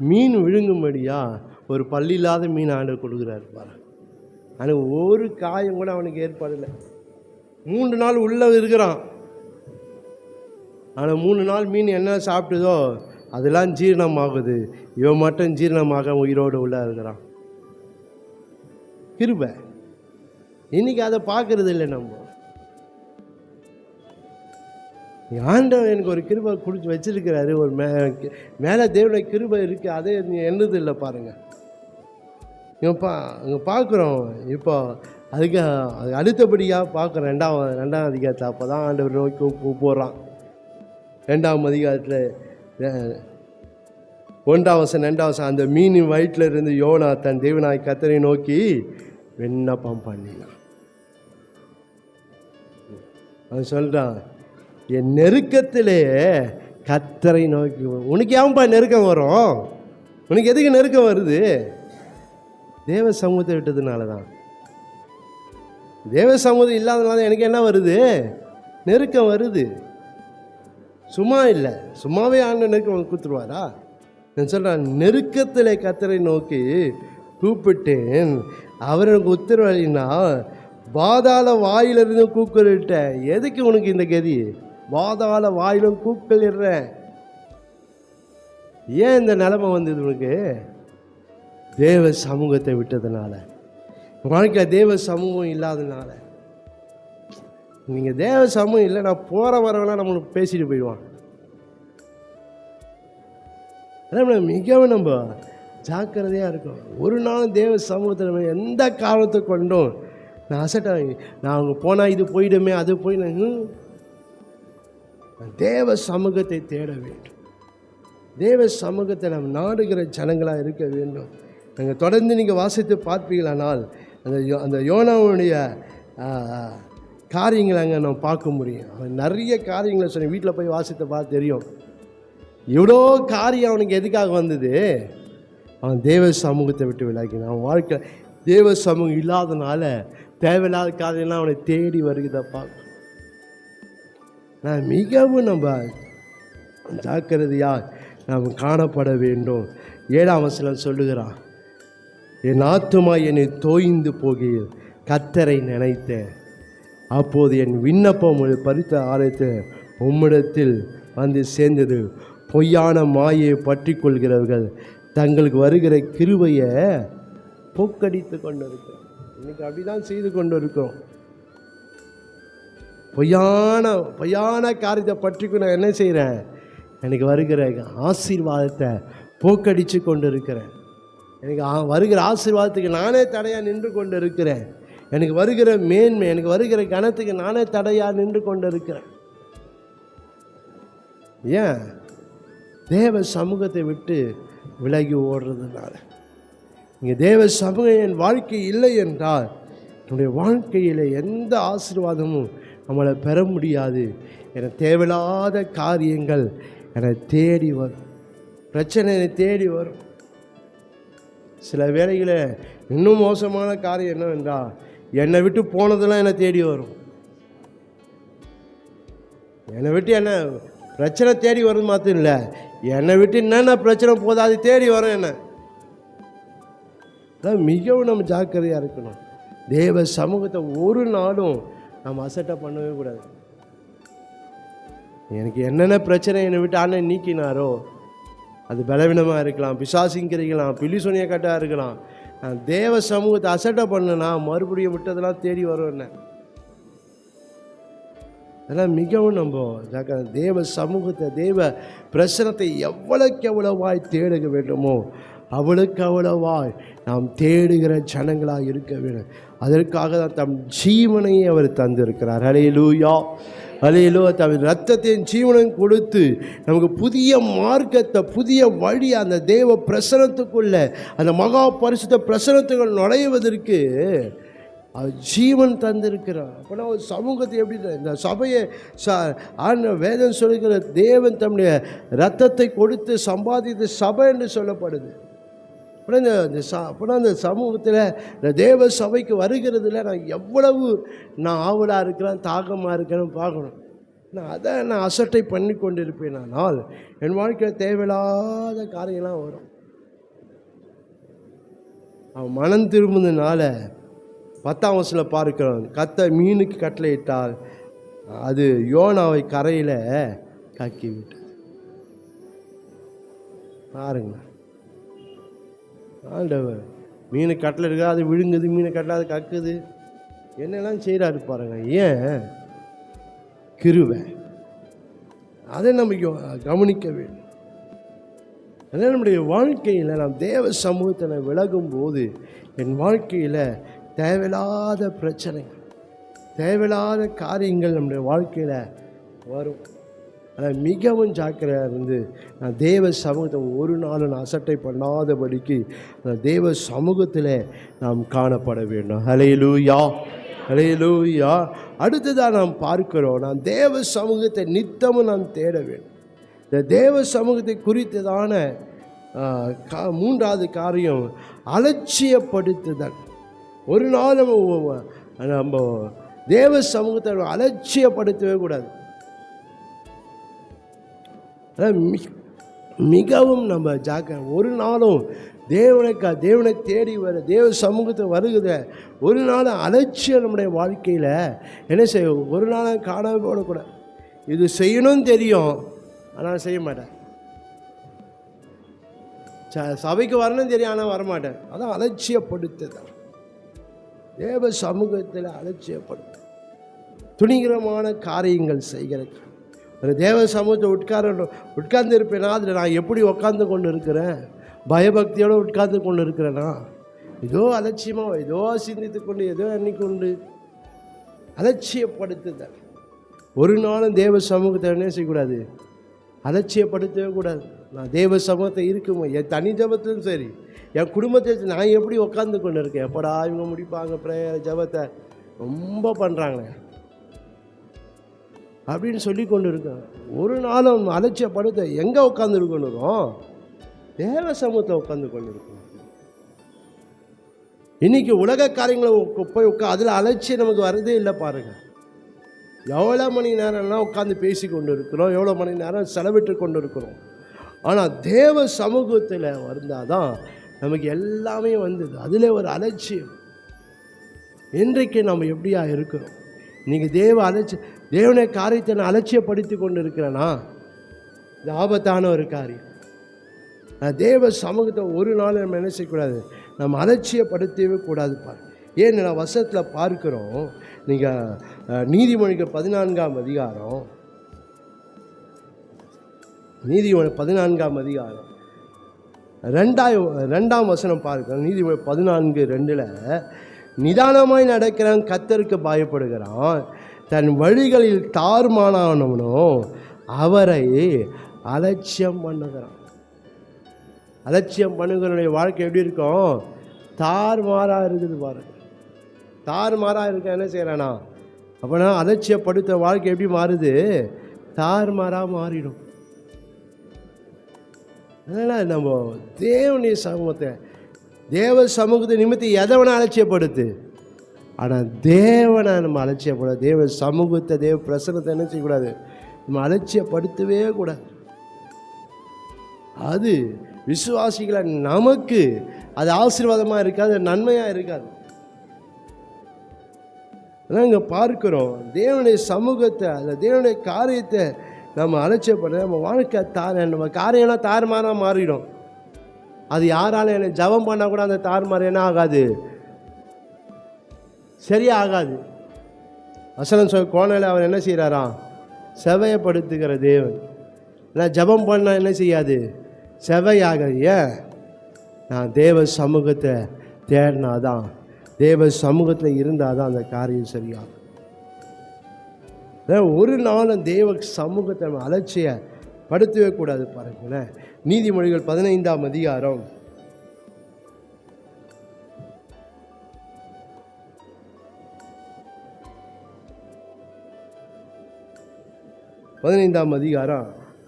மீன் விழுங்கும்படியா ஒரு பள்ளி இல்லாத மீன் ஆண்டவர் கொடுக்குறாரு பாரு. ஆனால் ஒரு காயம் கூட அவனுக்கு ஏற்படலை. 3 நாள் உள்ளே இருக்கிறான். ஆனால் 3 நாள் மீன் என்ன சாப்பிட்டதோ அதெல்லாம் ஜீரணமாகுது. இவன் மட்டும் ஜீரணமாக உயிரோடு உள்ளே இருக்கிறான். கிருபை. இன்னைக்கு அதை பார்க்கறது இல்லை நம்ம. ஆண்டவர் எனக்கு ஒரு கிருபை கொடுத்து வச்சிருக்கிறாரு. ஒரு மேலே தேவனுடைய கிருபை இருக்குது. அதே என்னது இல்லை பாருங்கள். இங்கே பார்க்குறோம். இப்போ அதுக்கு அடுத்தபடியாக பார்க்குறோம் 2ஆம் அதிகாரத்தில். அப்போ தான் ஆண்டவர் நோக்கி போடுறான். 2ஆம் அதிகாரத்தில் 1ஆம் வசனம் 2ஆம் வசனம். அந்த மீனின் வயிற்றில் இருந்து யோனா தன் தேவனாய் கர்த்தரை நோக்கி விண்ணப்பம் பண்ணினான். அவன் சொல்கிறான், என் நெருக்கத்திலே கர்த்தரை நோக்கி. உனக்கு ஏன்பா நெருக்கம் வரும்? உனக்கு எதுக்கு நெருக்கம் வருது? தேவ சமூகத்தை விட்டதுனால தான். தேவ சமூகம் இல்லாதனால எனக்கு என்ன வருது? நெருக்கம் வருது. சும்மா இல்லை, சும்மாவே ஆண்டு நெருக்கம் கொடுத்துருவாரா? நான் சொல்கிறேன், நெருக்கத்தில் கர்த்தரை நோக்கி கூப்பிட்டேன், அவர் எனக்கு உத்தரவளினா பாதாள வாயிலிருந்து கூக்குலிட்டேன். எதுக்கு உனக்கு இந்த கதி? பாதாள வாயிலும் கூக்குலிடுறேன். ஏன் இந்த நிலைமை வந்தது உனக்கு? தேவ சமூகத்தை விட்டதுனால, வாழ்க்கை தேவ சமூகம் இல்லாதனால. நீங்கள் தேவ சமூகம் இல்லை, நான் போகிற வரவெல்லாம் நம்மளுக்கு பேசிட்டு போயிடுவான். அதான் மிகவும் நம்ம ஜாக்கிரதையாக இருக்கும். ஒரு நாள் தேவ சமூகத்தில் நம்ம எந்த காரணத்தை கொண்டும் நான் அசட்டாக நான் அங்கே போனால் இது போயிடுமே அது போயிடும். தேவ சமூகத்தை தேட வேண்டும். தேவ சமூகத்தை நம்ம நாடுகிற ஜனங்களாக இருக்க வேண்டும். நாங்கள் தொடர்ந்து நீங்கள் வாசித்து பார்ப்பீங்களானால் அந்த யோனாவுடைய காரியங்களை அங்கே நம்ம பார்க்க முடியும். அவன் நிறைய காரியங்களை சொன்ன. வீட்டில் போய் வாசித்து பார்த்து தெரியும். இவ்வளோ காரியம் அவனுக்கு எதுக்காக வந்தது? அவன் தேவ சமூகத்தை விட்டு விலகினான். அவன் வாழ்க்கை தேவ சமூகம் இல்லாதனால தேவையில்லாத காரியம்லாம் அவனை தேடி வருகிறதப்பா. நான் மிகவும் நம்ம ஜாக்கிரதையாக நாம் காணப்பட வேண்டும். 7ஆம் வசனம் சொல்லுகிறான், என் ஆத்துமா என்னை தோய்ந்து போகையில் கர்த்தரை நினைத்தேன். அப்போது என் விண்ணப்பம் ஒரு பரிசுத்த ஆலயத்தில் உம்மிடத்தில் வந்து சேர்ந்தது. பொய்யான மாயை பற்றி கொள்கிறவர்கள் தங்களுக்கு வருகிற கிருபையை போக்கடித்து கொண்டு இருக்கிறோம். இன்னைக்கு அப்படிதான் செய்து கொண்டு இருக்கிறோம். பொய்யான காரியத்தை பற்றி நான் என்ன செய்கிறேன்? எனக்கு வருகிற ஆசீர்வாதத்தை போக்கடிச்சு கொண்டு இருக்கிறேன். எனக்கு வருகிற ஆசீர்வாதத்துக்கு நானே தடையாக நின்று கொண்டு இருக்கிறேன். எனக்கு வருகிற மேன்மை, எனக்கு வருகிற கனத்துக்கு நானே தடையாக நின்று கொண்டு இருக்கிறேன். ஏன்? தேவ சமூகத்தை விட்டு விலகி ஓடுறதுனால. இங்கே தேவ சமூகம் என் வாழ்க்கை இல்லை என்றால் என்னுடைய வாழ்க்கையில் எந்த ஆசீர்வாதமும் நம்மளை பெற முடியாது. எனக்கு தேவையில்லாத காரியங்கள் என்னை தேடி வரும், பிரச்சனை என்னை தேடி வரும். சில வேளையில் இன்னும் மோசமான காரியம் என்னவென்றால், என்னை விட்டு போனதெல்லாம் என்னை தேடி வரும். என்னை விட்டு என்ன பிரச்சனை தேடி வர்றது மாத்திரம் இல்லை, என்னை விட்டு என்னென்ன பிரச்சனை போதோ அது தேடி வரும் என்ன. அதான் மிகவும் நம்ம ஜாக்கிரதையாக இருக்கணும். தேவ சமூகத்தை ஒரு நாளும் நம்ம அசட்டை பண்ணவே கூடாது. எனக்கு என்னென்ன பிரச்சனை என்னை விட்டு ஆண்டவர் நீக்கினாரோ, அது பலவீனமாக இருக்கலாம், பிசாசிங்கிறீங்களாம், பில்லி சொன்னிய கட்டாக இருக்கலாம், நான் தேவ சமூகத்தை அசட்டை பண்ணுனா மறுபடியும் விட்டதெல்லாம் தேடி வரும் என்ன. அதெல்லாம் மிகவும் நம்ம ஜாக்கிரதை. தேவ சமூகத்தை, தேவ பிரசனத்தை எவ்வளவுக்கு எவ்வளவாய் தேடுக வேண்டுமோ அவளுக்கு அவ்வளவாய் நாம் தேடுகிற ஜனங்களாக இருக்க வேண்டும். அதற்காக தான் தம் ஜீவனையை அவர் தந்திருக்கிறார். ஹல்லேலூயா, ஹல்லேலூயா. தம் இரத்தத்தின் ஜீவனையும் கொடுத்து நமக்கு புதிய மார்க்கத்தை, புதிய வழி, அந்த தேவ பிரசனத்துக்குள்ள, அந்த மகா பரிசுத்த பிரசனத்துக்குள் நுழைவதற்கு ஜீவன் தந்திருக்கிறார். அப்படின்னா ஒரு சமூகத்தை எப்படி, இந்த சபையை வேதம் சொல்லுகிற தேவன் தம்முடைய இரத்தத்தை கொடுத்து சம்பாதித்த சபை என்று சொல்லப்படுது. அப்படின்னா அந்த சமூகத்தில், இந்த தேவ சபைக்கு வருகிறதுல நான் எவ்வளவு ஆவலாக இருக்கிறேன், தாகமாக இருக்கிறேன்னு பார்க்கணும். நான் அசட்டை பண்ணி கொண்டு இருப்பேன். ஆனால் என் வாழ்க்கையில் தேவையில்லாத காரியம்லாம் வரும். அவன் மனம் திரும்பினால 10ஆம் வசனத்தில் பார்க்கிறோம், மீனுக்கு கட்டளையிட்டால் அது யோனாவை கரையில் கக்கி விட்டது. பாருங்க, ஆண்டவர் மீனை கட்டளை இருக்கா, அது விழுங்குது, மீனை கட்டளை அது கக்குது, என்னெல்லாம் செய்கிறாரு பாருங்க. ஏன்? கிருபை. அதை நம்ம கவனிக்க வேண்டும். அதனால் நம்முடைய வாழ்க்கையில் நாம் தேவ சமூகத்தில் விலகும் போது என் வாழ்க்கையில் தேவையில்லாத பிரச்சனைகள், தேவையில்லாத காரியங்கள் நம்முடைய வாழ்க்கையில் வரும். ஆனால் மிகவும் ஜாக்கிரதையாக இருந்து நான் தேவ சமூகத்தை ஒரு நாளும் நான் அசட்டை பண்ணாதபடிக்கு அந்த தேவ சமூகத்தில் நாம் காணப்பட வேண்டும். ஹல்லேலூயா, ஹல்லேலூயா. அடுத்ததாக நாம் பார்க்கிறோம், நான் தேவ சமூகத்தை நித்தமும் நான் தேட வேண்டும். இந்த தேவ சமூகத்தை குறித்ததான 3வது காரியம் அலட்சியப்படுத்துதல். ஒரு நாள் நம்ம தேவ சமூகத்தை அலட்சியப்படுத்தவே கூடாது. மிகவும் நம்ம ஒரு நாளும் தேவனை தேடி வர, தேவ சமூகத்தை வருகிற ஒரு நாள் அலட்சியம் நம்முடைய வாழ்க்கையில் என்ன செய்ய, ஒரு நாள் காணாமல் போடக்கூடாது. இது செய்யணும்னு தெரியும், ஆனால் செய்ய மாட்டேன். சபைக்கு வரணும்னு தெரியும், ஆனால் வரமாட்டேன். அதான் அலட்சியப்படுத்துதல். தேவ சமூகத்தில் அலட்சியப்படுத்த, துணிகரமான காரியங்கள் செய்கிறது. ஒரு தேவ சமூகத்தை உட்கார்ந்து இருப்பேனா, அதில் நான் எப்படி உட்கார்ந்து கொண்டு இருக்கிறேன், பயபக்தியோடு உட்கார்ந்து கொண்டு இருக்கிறேனா, ஏதோ அலட்சியமாக ஏதோ சிந்தித்து கொண்டு ஏதோ எண்ணிக்கொண்டு அலட்சியப்படுத்துதல். ஒரு நாளும் தேவ சமூகத்தை என்ன செய்யக்கூடாது, அலட்சியப்படுத்தவே கூடாது. நான் தேவ சமூகத்தை இருக்குமோ, என் தனி ஜபத்திலும் சரி, என் குடும்பத்தை நான் எப்படி உட்காந்து கொண்டு இருக்கேன், எப்படா இவங்க முடிப்பாங்க ப்ரேயர் ஜபத்தை, ரொம்ப பண்ணுறாங்களே அப்படின்னு சொல்லி கொண்டு இருக்கேன். ஒரு நாளும் அலட்சியப்படுத்த எங்கே உட்காந்து இருக்கணும், தேவ சமூகத்தை உட்காந்து கொண்டு இருக்கணும். இன்னைக்கு உலக காரியங்களை போய் அதில் அலட்சியம் நமக்கு வரதே இல்லை. பாருங்கள், எவ்வளோ மணி நேரம்லாம் உட்காந்து பேசி கொண்டு இருக்கிறோம், எவ்வளோ மணி நேரம் செலவிட்டு கொண்டு இருக்கிறோம். ஆனால் தேவ சமூகத்தில் வந்தால் தான் நமக்கு எல்லாமே வந்தது. அதில் ஒரு அலட்சியம். இன்றைக்கு நம்ம எப்படியா இருக்கிறோம்? நீங்கள் தேவனை காரியத்தை நான் அலட்சியப்படுத்தி கொண்டு இருக்கிறேன்னா, இது ஆபத்தான ஒரு காரியம். தேவ சமூகத்தை ஒரு நாள் நம்ம என்ன செய்யக்கூடாது, நம்ம அலட்சியப்படுத்தவே கூடாது. ஏன் நான் வசனத்தில் பார்க்கிறோம், நீங்கள் நீதிமொழிகள் 14ஆம் அதிகாரம் நீதிமொழி 14ஆம் அதிகாரம் 2ஆம் வசனம் பாருங்க. நீதிமொழி 14:2 நிதானமாய் நடக்கிறான், கர்த்தருக்கு பயப்படுகிறான், தன் வழிகளில் தாறுமாறானவனோ அவரை அலட்சியம் பண்ணுகிறான். அலட்சியம் பண்ணுகிறவனுடைய வாழ்க்கை எப்படி இருக்கும்? தாறுமாறாக இருக்குது பாருங்க. தாறுமாறாக இருக்க என்ன செய்கிறானா? அப்போனா அலட்சியப்படுத்த வாழ்க்கை எப்படி மாறுது? தாறுமாறாக மாறிடும். அதனால் நம்ம தேவனுடைய சமூகத்தை, தேவ சமூகத்தை நிமித்தம் எதை வேணால் அலட்சியப்படுத்து, ஆனால் தேவனை நம்ம அலட்சியப்பட, தேவ சமூகத்தை, தேவ பிரசனத்தை என்ன செய்யக்கூடாது? நம்ம அலட்சியப்படுத்தவே கூடாது. அது விசுவாசிகளை நமக்கு அது ஆசீர்வாதமாக இருக்காது, நன்மையாக இருக்காது. அதான் இங்கே பார்க்கிறோம், தேவனுடைய சமூகத்தை, அந்த தேவனுடைய காரியத்தை நம்ம அலட்சியப்பட நம்ம வாழ்க்கை நம்ம காரியம்லாம் தாறுமாறாக மாறிடும். அது யாரால என்ன ஜபம் பண்ணால் கூட அந்த தாறுமாறு என்ன ஆகாது? சரியா ஆகாது. வசனம் கோணையில் அவர் என்ன செய்கிறாராம்? செவையப்படுத்துகிற தேவன். நான் ஜபம் பண்ணால் என்ன செய்யாது? செவையாகாது. ஏன்? நான் தேவ சமூகத்தை தேடினாதான், தேவ சமூகத்தில் இருந்தால் தான் அந்த காரியம் சரியாகும். ஒரு நாளும் தேவ சமூகத்தை நம்ம அலட்சியப்படுத்தவே கூடாது. பாருங்களேன், நீதிமொழிகள் 15ஆம் அதிகாரம்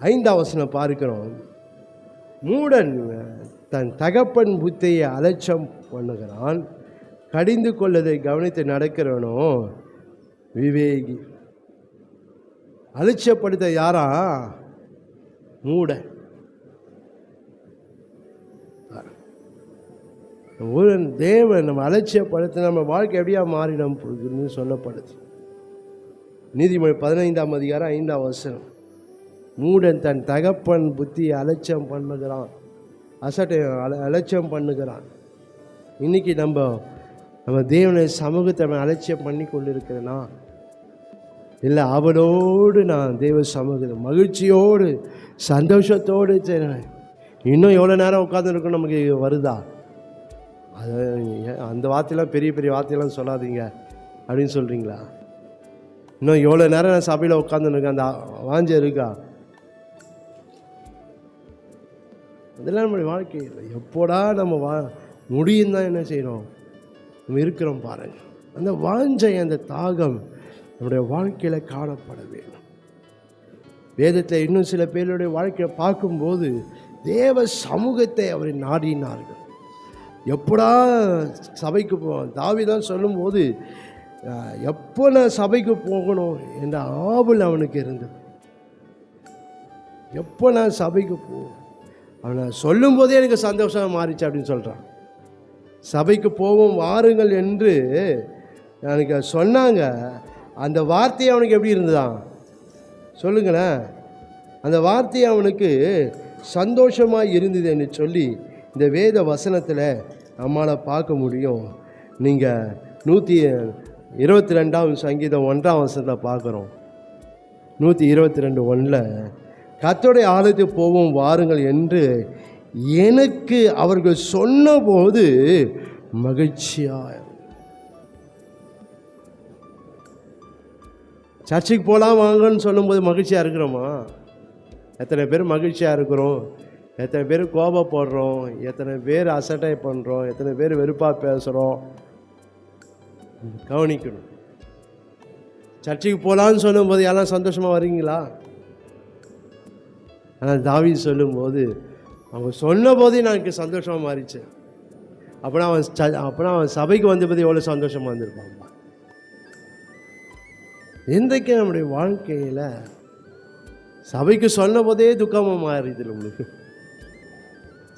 5ஆம் வசனம் பார்க்கிறோம். மூடன் தன் தகப்பன் புத்தியை அலட்சியம் பண்ணுகிறான், கடிந்து கொள்ளதை கவனித்து நடக்கிறவனோ விவேகி. அலட்சியப்படுத்த யாரா? மூடன். ஒரு தேவன் நம்ம அலட்சியப்படுத்த நம்ம வாழ்க்கை எப்படியா மாறிடும் சொல்லப்படுது. நீதிமொழி 15ஆம் அதிகாரம் 5ஆம் வசனம். மூடன் தன் தகப்பன் புத்தியை அலட்சியம் பண்ணுகிறான், அலட்சியம் பண்ணுகிறான். இன்னைக்கு நம்ம தேவனுடைய சமூகத்தை நம்ம அலட்சியம் பண்ணி கொண்டு இருக்கிறேன்னா, இல்லை அவளோடு நான் தேவ சமூகத்தை மகிழ்ச்சியோடு சந்தோஷத்தோடு இன்னும் எவ்வளோ நேரம் உட்காந்துருக்கணும் நமக்கு வருதா? அது அந்த வார்த்தையெல்லாம் பெரிய பெரிய வார்த்தையெல்லாம் சொல்லாதீங்க அப்படின்னு சொல்கிறீங்களா? இன்னும் எவ்வளோ நேரம் நான் சபையில் உட்காந்துருக்கேன், அந்த வாஞ்ச இருக்கா? அதெல்லாம் நம்முடைய வாழ்க்கையில் எப்போடா நம்ம முடியும் தான் என்ன செய்யணும், நம்ம இருக்கிறோம் பாருங்கள். அந்த வாஞ்சை, அந்த தாகம் நம்முடைய வாழ்க்கையில் காணப்பட வேண்டும். வேதத்தில் இன்னும் சில பேருடைய வாழ்க்கையை பார்க்கும்போது தேவ சமூகத்தை அவரை நாடினார்கள். எப்படா சபைக்கு தாவீதான் சொல்லும்போது, எப்போ நான் சபைக்கு போகணும் என்ற ஆவல் அவனுக்கு இருந்தது. எப்போ நான் சபைக்கு அவனை சொல்லும் போதே எனக்கு சந்தோஷமாக மாறிச்சு அப்படின்னு சொல்கிறான். சபைக்கு போவோம் வாருங்கள் என்று எனக்கு சொன்னாங்க. அந்த வார்த்தை அவனுக்கு எப்படி இருந்ததான் சொல்லுங்களேன்? அந்த வார்த்தை அவனுக்கு சந்தோஷமாக இருந்தது என்று சொல்லி இந்த வேத வசனத்தில் நம்மளால் பார்க்க முடியும். நீங்கள் 122ஆம் சங்கீதம் 1ஆம் வசனத்தை பார்க்குறோம். 122:1 கர்த்தருடைய ஆலயத்துக்கு போவோம் வாருங்கள் என்று எனக்கு அவர்கள் சொன்னபோது மகிழ்ச்சியாக. சர்ச்சுக்கு போகலாம் வாங்கன்னு சொல்லும்போது மகிழ்ச்சியாக இருக்கிறோமா? எத்தனை பேர் மகிழ்ச்சியாக இருக்கிறோம்? எத்தனை பேர் கோபப்படுறோம்? எத்தனை பேர் அசட்டை பண்ணுறோம்? எத்தனை பேர் வெறுப்பாக பேசுகிறோம்? கவனிக்கணும். சர்ச்சுக்கு போகலான்னு சொல்லும்போது எல்லாம் சந்தோஷமாக வரீங்களா? ஆனால் தாவீது சொல்லும்போது அவங்க சொன்ன போதே எனக்கு சந்தோஷமாக மாறிச்சு. அப்போனா அவன் சபைக்கு வந்தபோது எவ்வளோ சந்தோஷமாக இருந்திருப்பான். இன்றைக்கு நம்முடைய வாழ்க்கையில் சபைக்கு சொன்ன போதே துக்கமாக மாறிடுது. உங்களுக்கு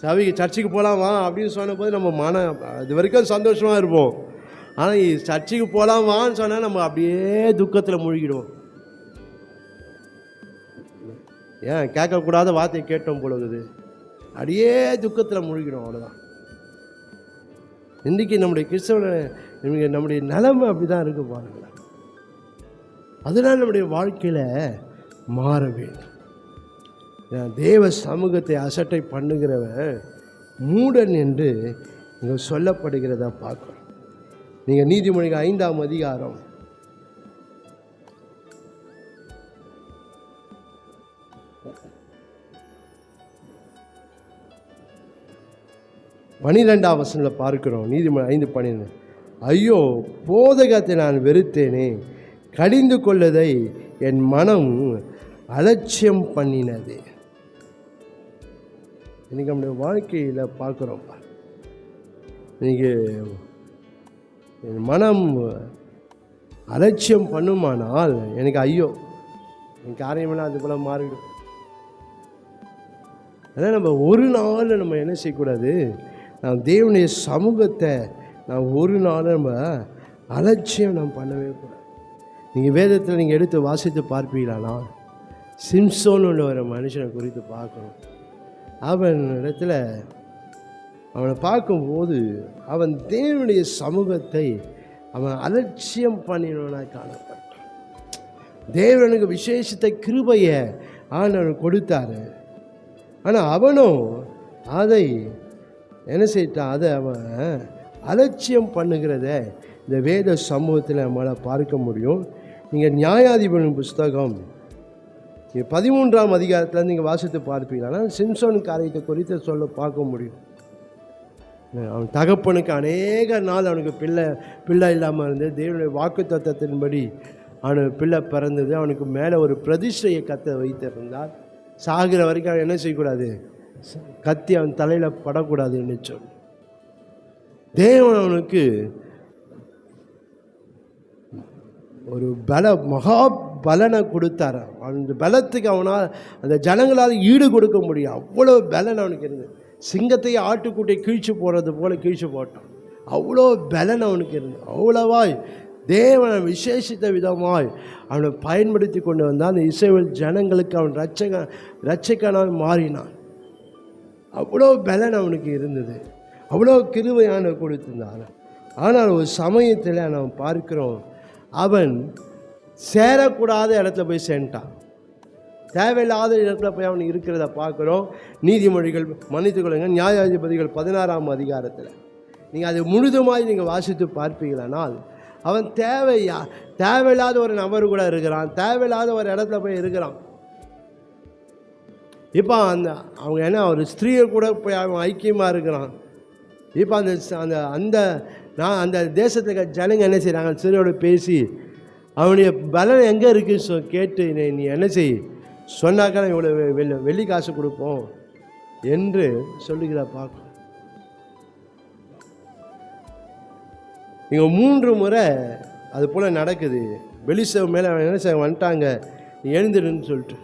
சபைக்கு சர்ச்சுக்கு போகலாமா அப்படின்னு சொன்ன போது நம்ம அது வரைக்கும் சந்தோஷமாக இருப்போம். ஆனால் சர்ச்சுக்கு போகலாமான்னு சொன்னால் நம்ம அப்படியே துக்கத்தில் மூழ்கிடுவோம். ஏன் கேட்கக்கூடாத வார்த்தையை கேட்டோம் பொழுது அப்படியே துக்கத்தில் மூழ்கிடும். அவ்வளோதான். இன்றைக்கி நம்முடைய நம்முடைய நிலைமை அப்படி தான் இருக்கு பாருங்களேன். அதனால் நம்முடைய வாழ்க்கையில் மாற வேண்டும். தேவ சமூகத்தை அசட்டை பண்ணுகிறவன் மூடன் என்று இங்கே சொல்லப்படுகிறத பார்க்கணும். நீங்கள் நீதிமொழிகள் 5ஆம் அதிகாரம் 12ஆம் வசனத்தில் பார்க்கிறோம். நீதிமொழி 5:12. ஐயோ, போதகத்தை நான் வெறுத்தேனே, கடிந்து கொள்ளதை என் மனம் அலட்சியம் பண்ணினது. இன்னைக்கு நம்முடைய வாழ்க்கையில் பார்க்குறோம். இன்னைக்கு என் மனம் அலட்சியம் பண்ணுமானால் எனக்கு ஐயோ, என் காரியமெல்லாம் அது போல் மாறிடும். அதனால் நம்ம ஒரு நாள் நம்ம என்ன செய்யக்கூடாது, நாம் தேவனுடைய சமூகத்தை நாம் ஒரு நாள் நம்ம அலட்சியம் நாம் பண்ணவே கூடாது. நீங்கள் வேதத்தில் நீங்கள் எடுத்து வாசித்து பார்ப்பீங்களானா, சிம்சோன்னு ஒரு மனுஷனை குறித்து பார்க்கணும். அவன் இடத்துல அவனை பார்க்கும்போது அவன் தேவனுடைய சமூகத்தை அவன் அலட்சியம் பண்ணினவனாக காணப்பட்டான். தேவனுக்கு விசேஷத்தை கிருபையை ஆண்டவன் கொடுத்தாரு. ஆனால் அவனும் அதை என்ன செய்தான், அதை அவன் அலட்சியம் பண்ணுகிறத இந்த வேத சமூகத்தில் நம்மளால் பார்க்க முடியும். நீங்கள் நியாயாதிபதியின் புஸ்தகம் 13ஆம் அதிகாரத்தில் நீங்கள் வாசித்து பார்ப்பீங்கன்னா சிம்சோன் காரியத்தை குறித்து பார்க்க முடியும். அவன் தகப்பனுக்கு அநேக நாள் அவனுக்கு பிள்ளை இல்லாமல் இருந்து தேவனுடைய வாக்கு தத்தத்தின்படி அவனுக்கு பிள்ளை பிறந்தது. அவனுக்கு மேலே ஒரு பிரதிஷ்டையை கத்த வைத்திருந்தார். சாகிற வரைக்கும் அவன் என்ன செய்யக்கூடாது, கத்தி அவன் தலையில் படக்கூடாதுன்னு சொல்லி தேவன் அவனுக்கு ஒரு மகா பலனை கொடுத்தார். அந்த பலத்துக்கு அவனால் அந்த ஜனங்களால் ஈடு கொடுக்க முடியும். அவ்வளோ பலன் அவனுக்கு இருந்தது. சிங்கத்தையே ஆட்டுக்குட்டியை கீழ்ச்சி போடுறது போல் கீழ்ச்சி போட்டான். அவ்வளோ பலன் அவனுக்கு இருந்தது. அவ்வளவாய் தேவனை விசேஷித்த விதமாய் அவனை பயன்படுத்தி கொண்டு வந்தான். அந்த இஸ்ரவேல் ஜனங்களுக்கு அவன் இரட்சகனாக மாறினான். அவ்வளோ பலன் அவனுக்கு இருந்தது. அவ்வளோ கிருபையான கொடுத்திருந்தான். ஆனால் ஒரு சமயத்தில் நாம் பார்க்கிறோம், அவன் சேரக்கூடாத இடத்துல போய் சேர்ந்துட்டான். தேவையில்லாத இடத்துல போய் அவன் இருக்கிறத பார்க்குறோம். நீதிமொழிகள் மன்னித்துக்கொள்ளுங்க, நியாயாதிபதிகள் 16ஆம் அதிகாரத்தில் நீங்கள் அது முழுதுமாய் நீங்கள் வாசித்து பார்ப்பீங்களானால் அவன் தேவையில்லாத ஒரு நபர் கூட இருக்கிறான். தேவையில்லாத ஒரு இடத்துல போய் இருக்கிறான். இப்போ அவங்க என்ன ஒரு ஸ்திரீயை கூட போய் அவன் ஐக்கியமாக இருக்கிறான். இப்போ அந்த தேசத்துக்கு ஜனங்க என்ன செய்கிறாங்க, ஸ்திரீயோடு பேசி அவனுடைய பலன் எங்கே இருக்குன்னு கேட்டு நீ என்ன செய் சொன்னாக்கா இவ்வளோ வெள்ளி காசு கொடுப்போம் என்று சொல்லுகிற பார்க்கும். இங்கே 3 முறை அது போல் நடக்குது. பெலிஸ்தேர் மேலே அவன் என்ன செய்ய வந்துட்டாங்க, நீ எழுந்துடுன்னு சொல்லிட்டு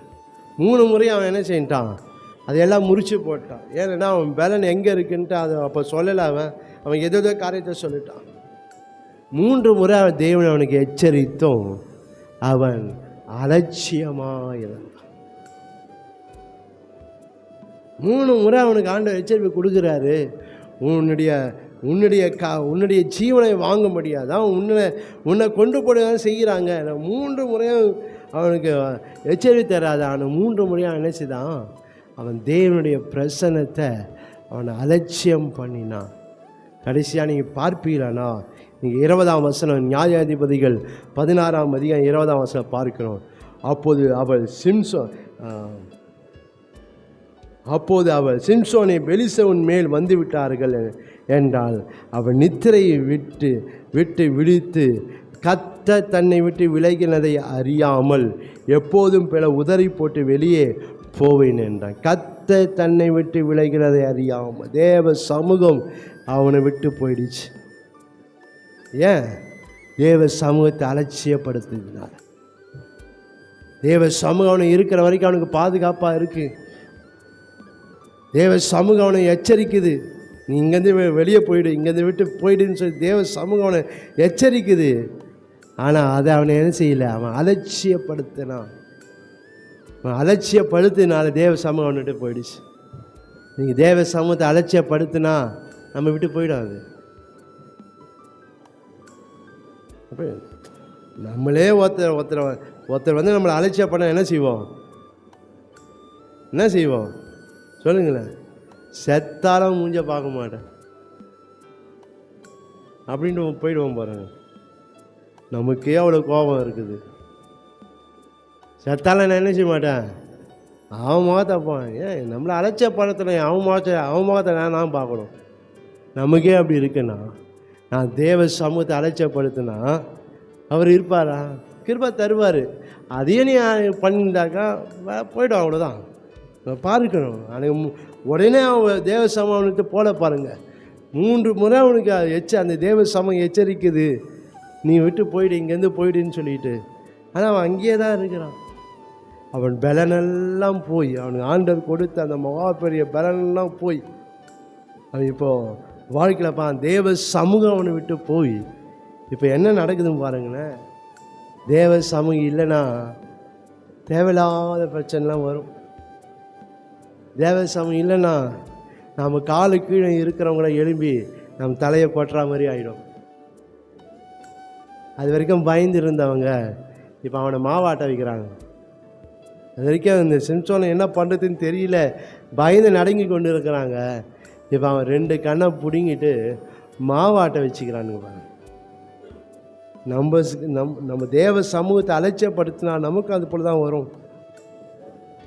3 முறை அவன் என்ன செய்யிட்டான், அதையெல்லாம் முறிச்சு போட்டான். ஏன்னா அவன் பலன் எங்கே இருக்குன்ட்டு அதை அப்போ சொல்லலை. அவன் ஏதோ காரியத்தை சொல்லிட்டான். 3 முறை அவன் தேவன் அவனுக்கு எச்சரித்தும் அவன் அலட்சியமாக இருந்தான். 3 முறை அவனுக்கு ஆண்டவர் எச்சரிக்கை கொடுக்குறாரு. உன்னுடைய ஜீவனை வாங்க முடியாதான், உன்னை கொண்டு போடுதான் செய்கிறாங்க. 3 முறையும் அவனுக்கு எச்சரிக்கை தராது. ஆனால் 3 முறையும் என்ன செய்தான், அவன் தேவனுடைய பிரசன்னத்தை அவனை அலட்சியம் பண்ணினான். கடைசியாக நீங்கள் பார்ப்பீங்களானா, நீங்கள் 20ஆம் வசனம் நியாயாதிபதிகள் 16ஆம் அதிகாரம் 20ஆம் வசனம் பார்க்கிறோம். அப்போது அவள் சிம்சோனை பெலிஸ்தேரின் மேல் வந்து விட்டார்கள் என்றால் அவள் நித்திரையை விட்டு விழித்து கத்த தன்னை விட்டு விலகினதை அறியாமல் எப்போதும் பிற உதறி போட்டு வெளியே போவேன் என்றான். கத்த தன்னை விட்டு விலகினதை அறியாமல் தேவ சமூகம் அவனை விட்டு போயிடுச்சு. ஏன்? தேவ சமூகத்தை அலட்சியப்படுத்தினார். தேவ சமூகம் அவனை இருக்கிற வரைக்கும் அவனுக்கு பாதுகாப்பாக இருக்குது. தேவ சமூகம் அவனை எச்சரிக்குது, நீ இங்கேருந்து வெளியே போயிடு, இங்கேருந்து விட்டு போயிடுன்னு சொல்லி தேவ சமூகம் அவனை எச்சரிக்குது. ஆனால் அதை அவனை என்ன செய்யலை, அவன் அலட்சியப்படுத்தினான். அவன் அலட்சியப்படுத்தினால தேவ சமூகம் அவன்கிட்ட போயிடுச்சு. நீங்கள் தேவ சமூகத்தை அலட்சியப்படுத்தினா நம்ம விட்டு போயிடாது. அப்போ நம்மளே ஒருத்தர் வந்து நம்மளை அலட்சியம் பண்ண என்ன செய்வோம், என்ன செய்வோம் சொல்லுங்களேன்? செத்தாலும் மூஞ்ச பார்க்க மாட்டேன் அப்படின்ட்டு போயிடுவோம் பாருங்க. நமக்கே அவ்வளோ கோபம் இருக்குது. செத்தாலும் நான் என்ன செய்ய மாட்டேன், அவன் முகத்தை போன். ஏன் நம்மளை அலட்சியப்படுத்தின அவன் முகத்தை நான் பார்க்கணும். நமக்கே அப்படி இருக்குன்னா நான் தேவ சமூகத்தை அலட்சியப்படுத்தினா அவர் இருப்பாரா? கிருபை தருவார். அதையே நீ பண்ணியிருந்தாக்கா போய்டும், அவ்வளோதான். பார்க்கணும். அன்றைக்கி உடனே அவன் தேவ சமூகத்தை போல பாருங்கள். 3 முறை அவனுக்கு அந்த தேவ சமூகம் எச்சரிக்குது, நீ விட்டு போயிடு, இங்கேருந்து போயிடுன்னு சொல்லிட்டு. ஆனால் அவன் அங்கேயே தான் இருக்கிறான். அவன் பலனெல்லாம் போய், அவனுக்கு ஆண்டவர் கொடுத்த அந்த மகா பெரிய பலனெல்லாம் போய் அவன் இப்போது வாழ்க்கையில் தேவ சமூகம் அவனை விட்டு போய் இப்போ என்ன நடக்குதுன்னு பாருங்களேன். தேவ சமூகம் இல்லைன்னா தேவையில்லாத பிரச்சனைலாம் வரும். தேவ சமூகம் இல்லைன்னா நம்ம காலு கீழே இருக்கிறவங்கள எழும்பி நம்ம தலையை கொட்டுற மாதிரி ஆகிடும். அது வரைக்கும் பயந்து இருந்தவங்க இப்போ அவனை மாவாட்ட வைக்கிறாங்க. அது வரைக்கும் இந்த சிம்சோனை என்ன பண்ணுறதுன்னு தெரியல, பயந்து நடுங்கி கொண்டு இருக்கிறாங்க. இப்போ அவன் 2 கண்ணை பிடுங்கிட்டு மாவாட்ட வச்சுக்கிறானுங்க பாருங்க. நம்ம தேவ சமூகத்தை அலட்சியப்படுத்தினா நமக்கு அது போல தான் வரும்.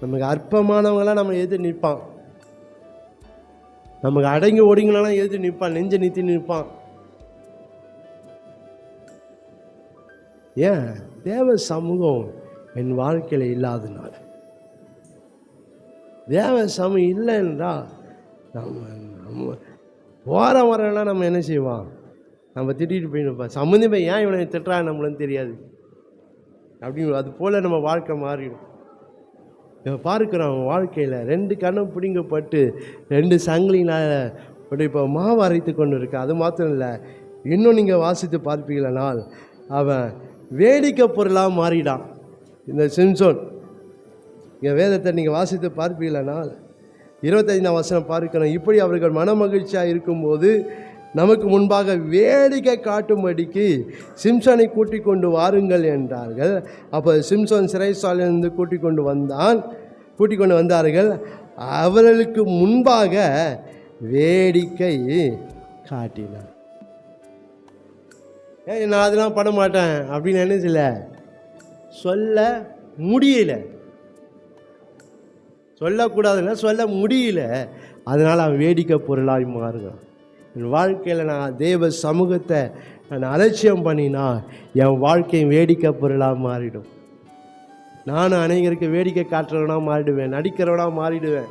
நமக்கு அற்பமானவங்களாம் நம்ம எதிர்த்து நிற்பான். நமக்கு அடங்கி ஒடுங்கலாம் எதிர்த்து நிற்பான், நெஞ்ச நிறுத்தி நிற்பான். ஏன்? தேவ சமூகம் என் வாழ்க்கையில் இல்லாதனால. தேவ சமூகம் இல்லைன்றா நம்ம போகிற வரலாம் நம்ம என்ன செய்வோம், நம்ம திட்டிகிட்டு போயிடுப்பா. சம்மந்தமே ஏன் இவனை திட்டுறா நம்மளுன்னு தெரியாது அப்படின்னு. அது போல் நம்ம வாழ்க்கை மாறிடும். இப்போ பார்க்குறோம் வாழ்க்கையில் 2 கண்ணும் பிடிங்கப்பட்டு 2 சங்கிலினால் இப்போ மாவு அரைத்து கொண்டு இருக்கு. அது மாத்திரம் இல்லை, இன்னும் நீங்கள் வாசித்து பார்ப்பீங்களனால் அவன் வேடிக்கை பொருளாக மாறிடான் இந்த சிம்சோன். இங்கே வேதத்தை நீங்கள் வாசித்து பார்ப்பீங்களனால் 25ஆம் வசனம் பார்க்கணும். இப்படி அவர்கள் மனமகிழ்ச்சியாக இருக்கும்போது நமக்கு முன்பாக வேடிக்கை காட்டும்படிக்கு சிம்சோனை கூட்டிக் கொண்டு வாருங்கள் என்றார்கள். அப்போ சிம்சோன் சிறைசாலையிலிருந்து கூட்டிக் கொண்டு வந்தார்கள். அவர்களுக்கு முன்பாக வேடிக்கை காட்டினார். நான் அதெல்லாம் பண்ண மாட்டேன் அப்படின்னு நினைச்சல, சொல்ல முடியல. சொல்லக்கூடாதுன்னா சொல்ல முடியல. அதனால் அவன் வேடிக்கை பொருளாய் மாறுகிறான். என் வாழ்க்கையில் நான் தேவ சமூகத்தை நான் அலட்சியம் பண்ணினா என் வாழ்க்கையும் வேடிக்கை பொருளாக மாறிடும். நானும் அநேகருக்கு வேடிக்கை காட்டுறவனாக மாறிடுவேன், நடிக்கிறவனாக மாறிடுவேன்.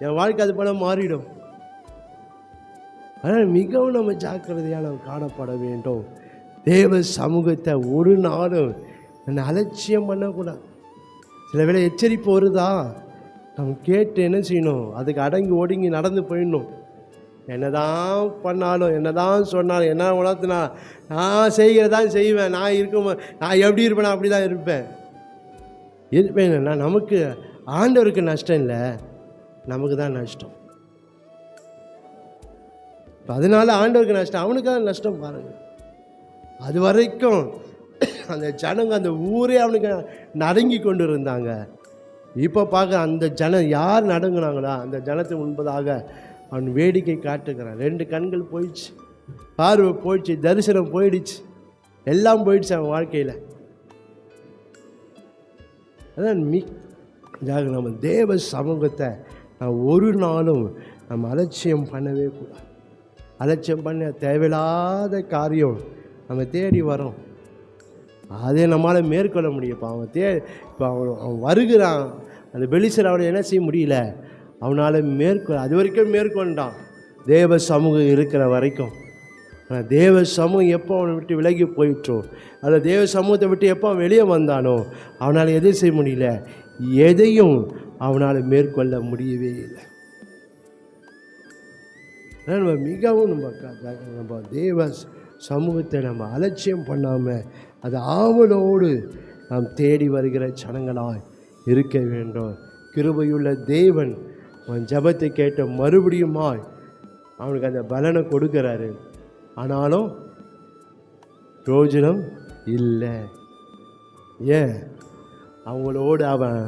என் வாழ்க்கை அது போல மாறிடும். அதனால் மிகவும் நம்ம ஜாக்கிரதையாக நாம் காணப்பட வேண்டும். தேவ சமூகத்தை ஒரு நாளும் என்னை அலட்சியம் பண்ணக்கூடாது. சில வேளை எச்சரிப்பு வருதா, நம்ம கேட்டு என்ன செய்யணும், அதுக்கு அடங்கி ஒடுங்கி நடந்து போயிடணும். என்னதான் பண்ணாலும், என்னதான் சொன்னாலும், என்ன உணர்த்தினா நான் செய்கிறதான் செய்வேன். நான் எப்படி இருப்பேன் அப்படி தான் இருப்பேன். என்னன்னா நமக்கு ஆண்டவருக்கு நஷ்டம் இல்லை, நமக்கு தான் நஷ்டம். அதனால ஆண்டவருக்கு நஷ்டம், அவனுக்கு தான் நஷ்டம் பாருங்கள். அது வரைக்கும் அந்த ஜனங்க, அந்த ஊரே அவனுக்கு நடுங்கி கொண்டு இருந்தாங்க. இப்போ பார்க்க அந்த ஜனம் யார் நடுங்கினாங்களா, அந்த ஜனத்துக்கு முன்பதாக அவன் வேடிக்கை காட்டுக்கிறான். 2 கண்கள் போயிடுச்சு, பார்வை போயிடுச்சு, தரிசனம் போயிடுச்சு, எல்லாம் போயிடுச்சு அவன் வாழ்க்கையில். அதான் நம்ம தேவ சமூகத்தை நான் ஒரு நாளும் நம்ம அலட்சியம் பண்ணவே கூடாது. அலட்சியம் பண்ண தேவையில்லாத காரியம் நம்ம தேடி வரோம், அதே நம்மளால் மேற்கொள்ள முடியும்ப்பா. இப்போ அவன் வருகிறான், அந்த பெலிசர் அவனை என்ன செய்ய முடியல, அவனால் அது வரைக்கும் மேற்கொண்டான் தேவ சமூகம் இருக்கிற வரைக்கும். ஆனால் தேவ சமூகம் எப்போ அவனை விட்டு விலகி போயிட்டோ, அதில் தேவ சமூகத்தை விட்டு எப்போ அவன் வெளியே வந்தானோ அவனால் எதையும் செய்ய முடியல, எதையும் அவனால் மேற்கொள்ள முடியவே இல்லை. நம்ம மிகவும் நம்ம தேவ சமூகத்தை நம்ம அலட்சியம் பண்ணாமல் அது ஆவலோடு நாம் தேடி வருகிற ஜனங்களாய் இருக்க வேண்டும். கிருபையுள்ள தேவன் அவன் ஜெபத்தை கேட்ட மறுபடியுமாய் அவனுக்கு அந்த பலனை கொடுக்கிறாரு. ஆனாலும் பிரயோஜனம் இல்லை. ஏன்? அவங்களோடு அவன்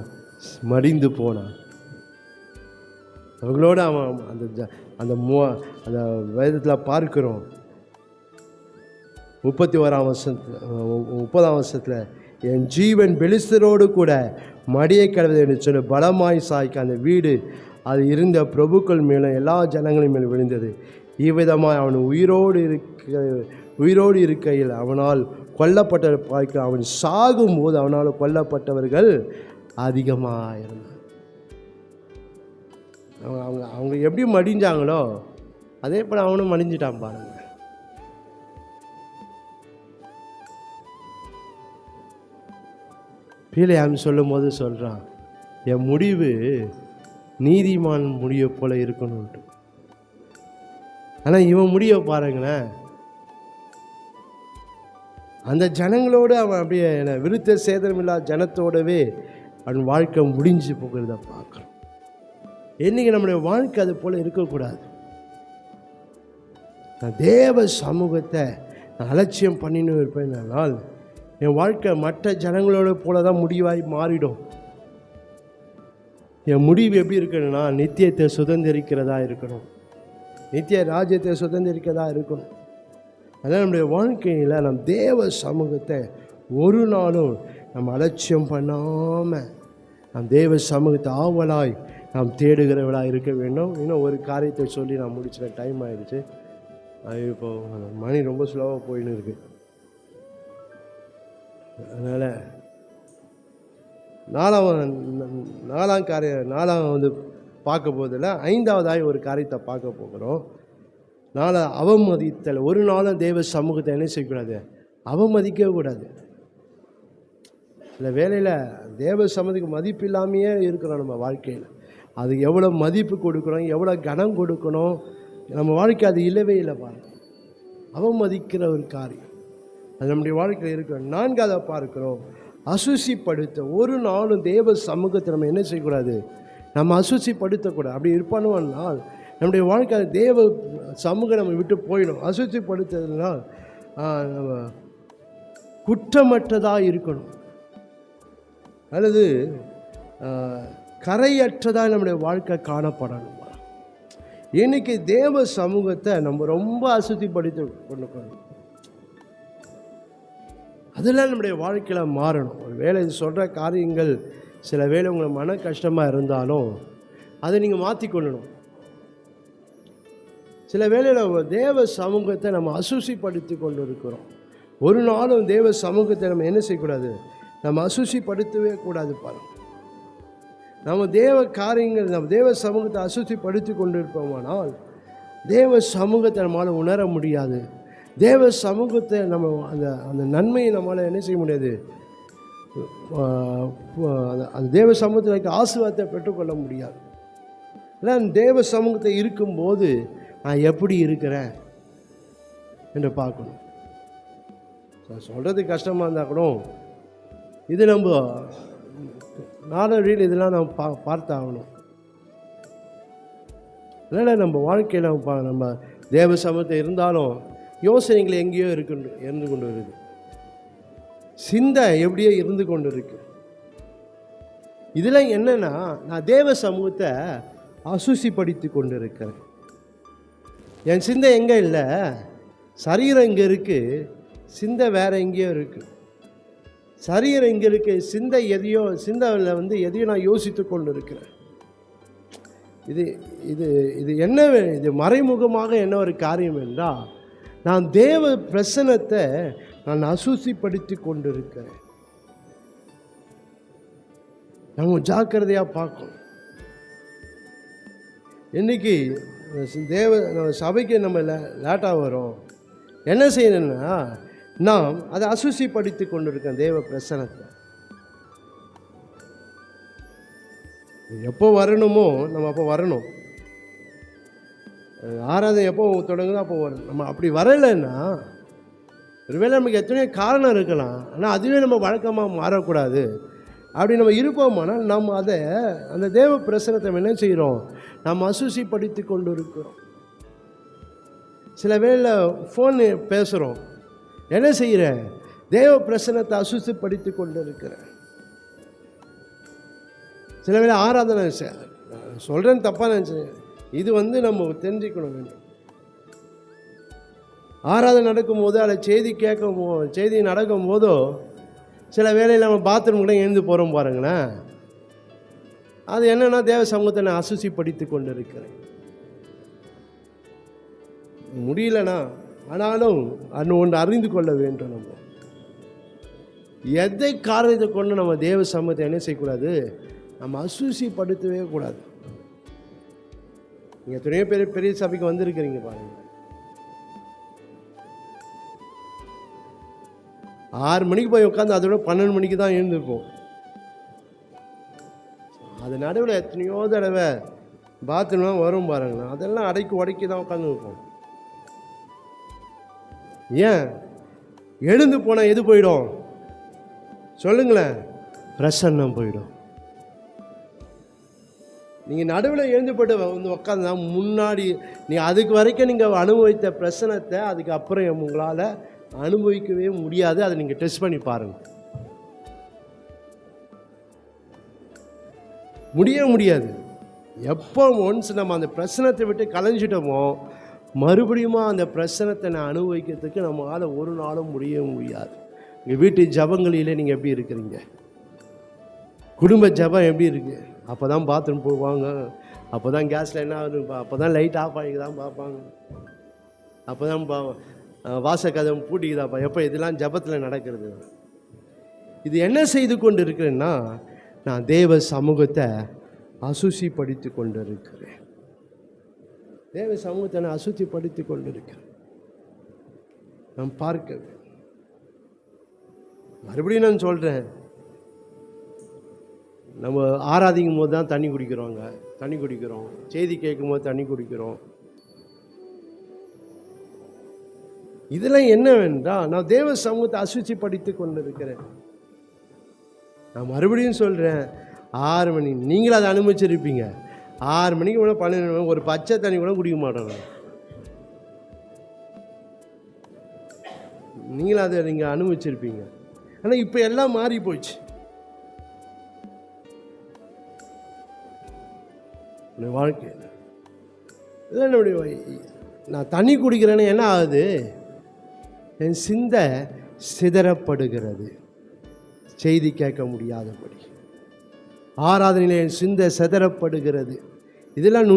மடிந்து போனான். அவங்களோட அவன் அந்த அந்த வேதத்தில் பார்க்கிறோம் 30ஆம் வருஷத்தில் என் ஜீவன் பெலிஸ்தரோடு கூட மடியை கடவுது என்று சொல்லி பலமாய் சாய்க்க அந்த வீடு அது இருந்த பிரபுக்கள் மேலும் எல்லா ஜனங்களின் மேலும் விழுந்தது. இவ்விதமாக அவன் உயிரோடு இருக்கையில் அவனால் கொல்லப்பட்ட பார்க்க அவன் சாகும்போது அவனால் கொல்லப்பட்டவர்கள் அதிகமாக இருந்தார். அவங்க எப்படி மடிஞ்சாங்களோ அதே போல் அவனும் மடிஞ்சிட்டான் பாருங்க. பீலையாம் சொல்லும் போது சொல்கிறான், என் முடிவு நீதிமான் முடிய போல இருக்கணும்ட்டு. ஆனால் இவன் முடிய பாருங்களேன், அந்த ஜனங்களோடு அவன் அப்படியே விருத்த சேதனமில்லா ஜனத்தோடவே அவன் வாழ்க்கை முடிஞ்சு போகிறத பார்க்குறோம். இன்னைக்கு நம்முடைய வாழ்க்கை அது போல் இருக்கக்கூடாது. நான் தேவ சமூகத்தை நான் அலட்சியம் பண்ணின்னு இருப்பேனால் என் வாழ்க்கை மற்ற ஜனங்களோட போல தான் முடிவாய் மாறிடும். என் முடிவு எப்படி இருக்கணும்னா நித்தியத்தை சுதந்திரிக்கிறதா இருக்கணும், நித்திய ராஜ்யத்தை சுதந்திரிக்கிறதா இருக்கணும். அதனால் நம்முடைய வாழ்க்கையில் நம் தேவ சமூகத்தை ஒரு நாளும் நம்ம அலட்சியம் பண்ணாமல் நம் தேவ சமூகத்தை ஆவலாய் நாம் தேடுகிறவளாக இருக்க வேண்டும். இன்னும் ஒரு காரியத்தை சொல்லி நான் முடிச்சிட்டேன், டைம் ஆகிடுச்சு. இப்போ மணி ரொம்ப ஸ்லோவாக போயின்னு இருக்குது. அதனால் நாலாம் வந்து பார்க்க போதில் 5வதாய் ஒரு காரியத்தை பார்க்க போகிறோம். அவமதித்தல். ஒரு நாளும் தேவ சமூகத்தை என்ன செய்யக்கூடாது, அவமதிக்கவே கூடாது. சில வேளையில் தேவ சமூகத்துக்கு மதிப்பு இல்லாமையே இருக்கிறோம் நம்ம வாழ்க்கையில். அதுக்கு எவ்வளோ மதிப்பு கொடுக்கணும், எவ்வளோ கனம் கொடுக்கணும், நம்ம வாழ்க்கை அது இல்லவே இல்லை பாருங்க. அவமதிக்கிற ஒரு காரியம் அது நம்முடைய வாழ்க்கையில் இருக்கிற. 4வதாக பார்க்கிறோம், அசுசிப்படுத்த. ஒரு நாளும் தேவ சமூகத்தை நம்ம என்ன செய்யக்கூடாது, நம்ம அசுசிப்படுத்தக்கூடாது. அப்படி இருப்பானுவனால் நம்முடைய வாழ்க்கை தேவ சமூகம் நம்ம விட்டு போயிடும். அசுசிப்படுத்துறதுனால் நம்ம குற்றமற்றதாக இருக்கணும், அல்லது கரையற்றதாக நம்முடைய வாழ்க்கை காணப்படணும். இன்னைக்கு தேவ சமூகத்தை நம்ம ரொம்ப அசுத்திப்படுத்தி கொண்டு அதெல்லாம் நம்முடைய வாழ்க்கையில் மாறணும். ஒரு வேளை இது சொல்கிற காரியங்கள் சில வேளை உங்களை மன கஷ்டமாக இருந்தாலும் அதை நீங்கள் மாற்றிக்கொள்ளணும். சில வேளையில் தேவ சமூகத்தை நம்ம அசுசிப்படுத்தி கொண்டு இருக்கிறோம். ஒரு நாளும் தேவ சமூகத்தை நம்ம என்ன செய்யக்கூடாது, நம்ம அசுசிப்படுத்தவே கூடாது பாருங்கள். நம்ம தேவ காரியங்கள் நம்ம தேவ சமூகத்தை அசுசிப்படுத்தி கொண்டு இருப்போமானால் தேவ சமூகத்தை நம்மளால் உணர முடியாது. தேவ சமூகத்தை நம்ம அந்த நன்மையை நம்மளால் என்ன செய்ய முடியாது, அந்த தேவ சமூகத்தில் ஆசீர்வாதத்தை பெற்றுக்கொள்ள முடியாது. இல்லை, தேவ சமூகத்தை இருக்கும்போது நான் எப்படி இருக்கிறேன் என்று பார்க்கணும். சொல்கிறது கஷ்டமாக இருந்தால் கூட இது நம்ம நாளடியில் இதெல்லாம் நம்ம பார்த்தாகணும். அதனால் நம்ம வாழ்க்கையில் நம்ம தேவ சமூகத்தை இருந்தாலும் யோசனைகள் எங்கேயோ இருந்து கொண்டு வருது, சிந்தை எப்படியோ இருந்து கொண்டு இருக்கு. இதெல்லாம் என்னென்னா நான் தேவ சமூகத்தை அசுசிப்படுத்தி கொண்டு இருக்கிறேன். என் சிந்தை எங்கே இல்லை, சரீரம் இங்கே இருக்குது, சிந்தை வேறு எங்கேயோ இருக்குது. சரீரம் இங்கே இருக்குது, சிந்தையில் வந்து எதையோ நான் யோசித்து கொண்டு இருக்கிறேன். இது இது இது என்ன, இது மறைமுகமாக என்ன ஒரு காரியம் என்றால் நான் தேவ பிரசன்னத்தை நான் அசுசிப்படுத்தி கொண்டு இருக்கிறேன். நம்ம ஜாக்கிரதையாக பார்க்கணும். இன்னைக்கு தேவ சபைக்கு நம்ம லேட்டாக வரோம், என்ன செய்யணும்னா நாம் அதை அசுசிப்படுத்தி கொண்டு இருக்கோம் தேவ பிரசன்னத்தை. எப்போ வரணுமோ நம்ம அப்போ வரணும். ஆராதனை எப்போ தொடங்குதோ அப்போ வரணும். நம்ம அப்படி வரலைன்னா ஒருவேளை நமக்கு எத்தனையோ காரணம் இருக்கலாம், ஆனால் அதுவே நம்ம வழக்கமாக மாறக்கூடாது. அப்படி நம்ம இருப்போமானால் நம்ம அதை அந்த தேவ பிரசன்னத்தை என்ன செய்கிறோம், நம்ம அசுசிப்படுத்தி கொண்டு இருக்கிறோம். சில வேளை ஃபோன் பேசுகிறோம், என்ன செய்கிறேன், தேவ பிரசன்னத்தை அசுசிப்படுத்தி கொண்டு இருக்கிறேன். சில வேளை ஆராதனை சொல்கிறேன்னு தப்பாக நினச்சேன். இது நம்ம தெரிஞ்சுக்கணும் வேண்டும். ஆராதனை நடக்கும்போது அதில் செய்தி நடக்கும் போதோ சில வேளையில் நம்ம பாத்ரூம் கூட எழுந்து போகிறோம் பாருங்களேன். அது என்னென்னா தேவ சமூகத்தை நான் அசுசிப்படுத்தி கொண்டு இருக்கிறேன். முடியலனா ஆனாலும் அது ஒன்று அறிந்து கொள்ள வேண்டும். நம்ம எதை காரணத்தை கொண்டு நம்ம தேவ சமூகத்தை என்ன செய்யக்கூடாது, நம்ம அசுசிப்படுத்தவே கூடாது. நீங்கள் எத்தனையோ பேர் பெரிய சபைக்கு வந்திருக்கிறீங்க பாருங்க. 6 மணிக்கு போய் உட்காந்து அதோட 12 மணிக்கு தான் எழுந்திருப்போம். அது நடுவில் எத்தனையோ தடவை பாத்ரூம்லாம் வரும் பாருங்களேன். அதெல்லாம் உடைக்கி தான் உட்காந்து இருப்போம். ஏன் எழுந்து போனால் எது போயிடும் சொல்லுங்களேன்? பிரசன்னம் போயிடும். நீங்கள் நடுவில் எழுந்து போய்ட்டு வந்து உட்காந்து முன்னாடி அதுக்கு வரைக்கும் நீங்கள் அனுபவித்த பிரசனத்தை அதுக்கப்புறம் உங்களால் அனுபவிக்கவே முடியாது. அதை நீங்கள் டெஸ்ட் பண்ணி பாருங்கள். முடியாது. எப்போ ஒன்ஸ் நம்ம அந்த பிரசனத்தை விட்டு கலைஞ்சிட்டோமோ மறுபடியும் அந்த பிரசனத்தை நான் அனுபவிக்கிறதுக்கு நம்மளால் ஒரு நாளும் முடியாது. எங்கள் வீட்டு ஜபங்களிலே நீங்கள் எப்படி இருக்கிறீங்க? குடும்ப ஜபம் எப்படி இருக்குது? அப்போ தான் பாத்ரூம் போவாங்க, அப்போ தான் கேஸில் என்ன ஆகுது, அப்போ தான் லைட் ஆஃப் ஆகி தான் பார்ப்பாங்க, அப்போ தான் வாசக்கதம் பூட்டிக்குதாப்பா. எப்போ இதெல்லாம் ஜபத்தில் நடக்கிறது. இது என்ன செய்து கொண்டு இருக்கிறேன்னா, நான் தேவ சமூகத்தை அசுசிப்படுத்தி கொண்டு இருக்கிறேன். தேவ சமூகத்தை நான் அசுத்திப்படுத்தி கொண்டு இருக்கிறேன். நான் பார்க்க மறுபடியும் நான் சொல்கிறேன், நம்ம ஆராதிக்கும் போது தான் தண்ணி குடிக்கிறோம், செய்தி கேட்கும் போது தண்ணி குடிக்கிறோம். இதெல்லாம் என்னவென்றால் நான் தேவ சமூகத்தை அசுச்சிப்படுத்தி கொண்டு இருக்கிறேன். நான் மறுபடியும் சொல்கிறேன், 6 மணி நீங்களும் அதை அனுபவிச்சிருப்பீங்க. 6 மணிக்கு கூட 12 மணி ஒரு பச்சை தண்ணி கூட குடிக்க மாட்டோம். நீங்களும் அதை நீங்கள் அனுபவிச்சிருப்பீங்க. ஆனால் இப்போ எல்லாம் மாறி போச்சு. வாழ்க்கை இல்லை. என்னுடைய நான் தண்ணி குடிக்கிறேன்னு என்ன ஆகுது? என் சிந்தை சிதறப்படுகிறது, செய்தி கேட்க முடியாதபடி. ஆராதனையில் என் சிந்தை சிதறப்படுகிறது. இதெல்லாம்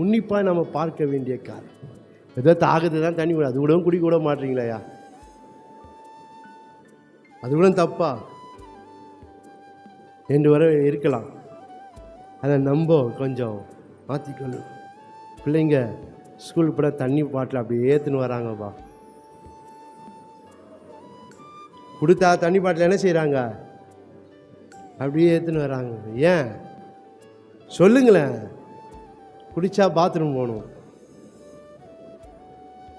உன்னிப்பாக நம்ம பார்க்க வேண்டிய காரணம். ஏதோ தாகத்து தான் தண்ணி கூட, அது கூட குடிக்க கூட மாட்டீங்களையா? அது கூட தப்பா என்று வர இருக்கலாம். அதை நம்ம கொஞ்சம் மாற்றிக்கணும். பிள்ளைங்க ஸ்கூல் கூட தண்ணி பாட்டில் அப்படியே ஏற்றுன்னு வராங்கப்பா. கொடுத்தா தண்ணி பாட்டில் என்ன செய்கிறாங்க? அப்படியே ஏற்றுன்னு வராங்க. ஏன் சொல்லுங்களேன்? குடித்தா பாத்ரூம் போகணும்.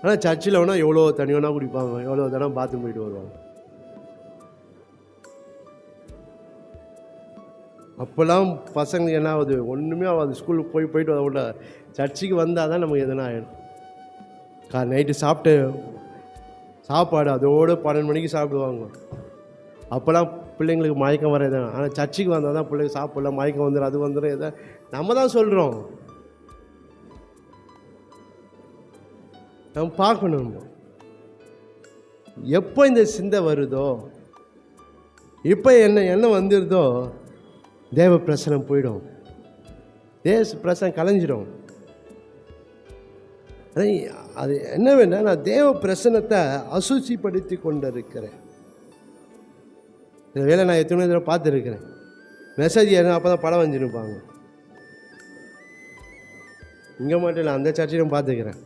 ஆனால் சர்ச்சில் வேணால் எவ்வளோ தண்ணி வேணால் குடிப்பாங்க, எவ்வளோ தடவை பாத்ரூம் போயிட்டு வருவாங்க. அப்போல்லாம் பசங்களுக்கு என்ன ஆகுது? ஒன்றுமே ஆகாது. ஸ்கூலுக்கு போயிட்டு வரவில்ல, சர்ச்சுக்கு வந்தால் தான் நமக்கு எதுனா ஆகிடும். நைட்டு சாப்பாடு அதோடு 12 மணிக்கு சாப்பிடுவாங்க. அப்போல்லாம் பிள்ளைங்களுக்கு மயக்கம் வர எதுவும். ஆனால் சர்ச்சுக்கு வந்தால் தான் பிள்ளைங்க சாப்பிடல, மயக்கம் வந்துடும், அது வந்துடும். எதை நம்ம தான் சொல்கிறோம். நம்ம பார்க்கணும். எப்போ இந்த சிந்தை வருதோ, இப்போ என்ன வந்துடுதோ, தேவ பிரசனம் போயிடும், தேவ பிரசனம் கலைஞ்சிடும். அது என்ன வேண்டாம், நான் தேவ பிரசனத்தை அசுசிப்படுத்தி கொண்டு இருக்கிறேன். இந்த வேலை நான் எத்தனை தடவை பார்த்துருக்கிறேன். மெசேஜ் ஏறினா அப்போ தான் படம் வந்துருப்பாங்க. இங்கே மட்டும் இல்லை, அந்த சர்ச்சையும் பார்த்துக்கிறேன்.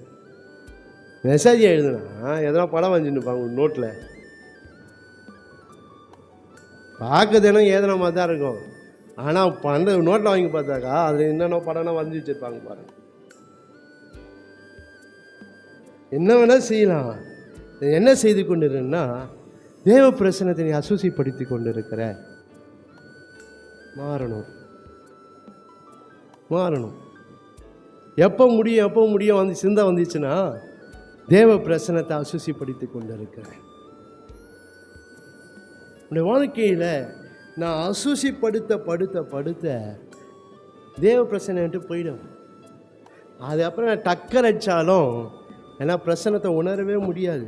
மெசேஜ் எழுதுனா எதனா படம் வந்துருப்பாங்க நோட்டில். பார்க்குறதுனும் ஏதனா மாதிரி தான் இருக்கும். ஆனால் நோட்டில் வாங்கி பார்த்தாக்கா அதில் என்னென்ன படம்னா வந்து வச்சுருப்பாங்க பாருங்கள். என்ன வேணால் செய்யலாம். என்ன செய்து கொண்டு இருக்குன்னா, தேவ பிரசனத்தை நீ அசுசிப்படுத்தி கொண்டு இருக்கிற. மாறணும். எப்போ முடியும் வந்து சிந்தை வந்துச்சுன்னா, தேவ பிரசனத்தை அசுசிப்படுத்தி கொண்டு இருக்கிறேன். உன்னுடைய வாழ்க்கையில் நான் அசூசிப்படுத்த தேவ பிரசனை விட்டு போயிடும். அது அப்புறம் நான் டக்கர் அடித்தாலும் ஏன்னா பிரசனத்தை உணரவே முடியாது.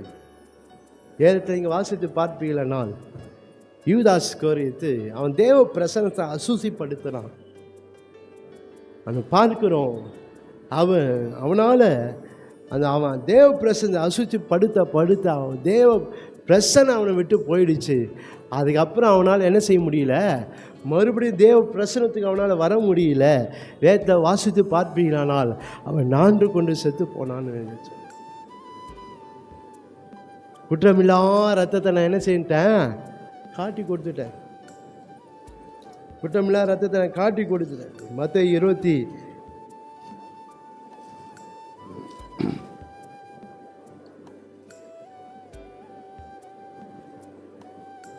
வேதத்தை நீங்கள் வாசித்து பார்ப்பீங்களனால் யூதாஸ் கோரித்து அவன் தேவ பிரசனத்தை அசூசிப்படுத்துகிறான். அவன் பார்க்கிறோம், அவனால் அவன் தேவ பிரசனத்தை அசூசிப்படுத்த அவன் தேவ பிரசனை அவனை விட்டு போயிடுச்சு. அதுக்கப்புறம் அவனால் என்ன செய்ய முடியல, மறுபடியும் தேவ பிரசனத்துக்கு அவனால் வர முடியல. வேதத்தை வாசித்து பார்ப்பீங்களானால் அவன் நான்று கொண்டு செத்து போனான்னு நினைச்சு. குற்றமில்லா ரத்தத்தை நான் என்ன செய்யிட்டேன், காட்டி கொடுத்துட்டேன். குற்றமில்லா ரத்தத்தை நான் காட்டி கொடுத்துட்டேன். மத்தேயு 20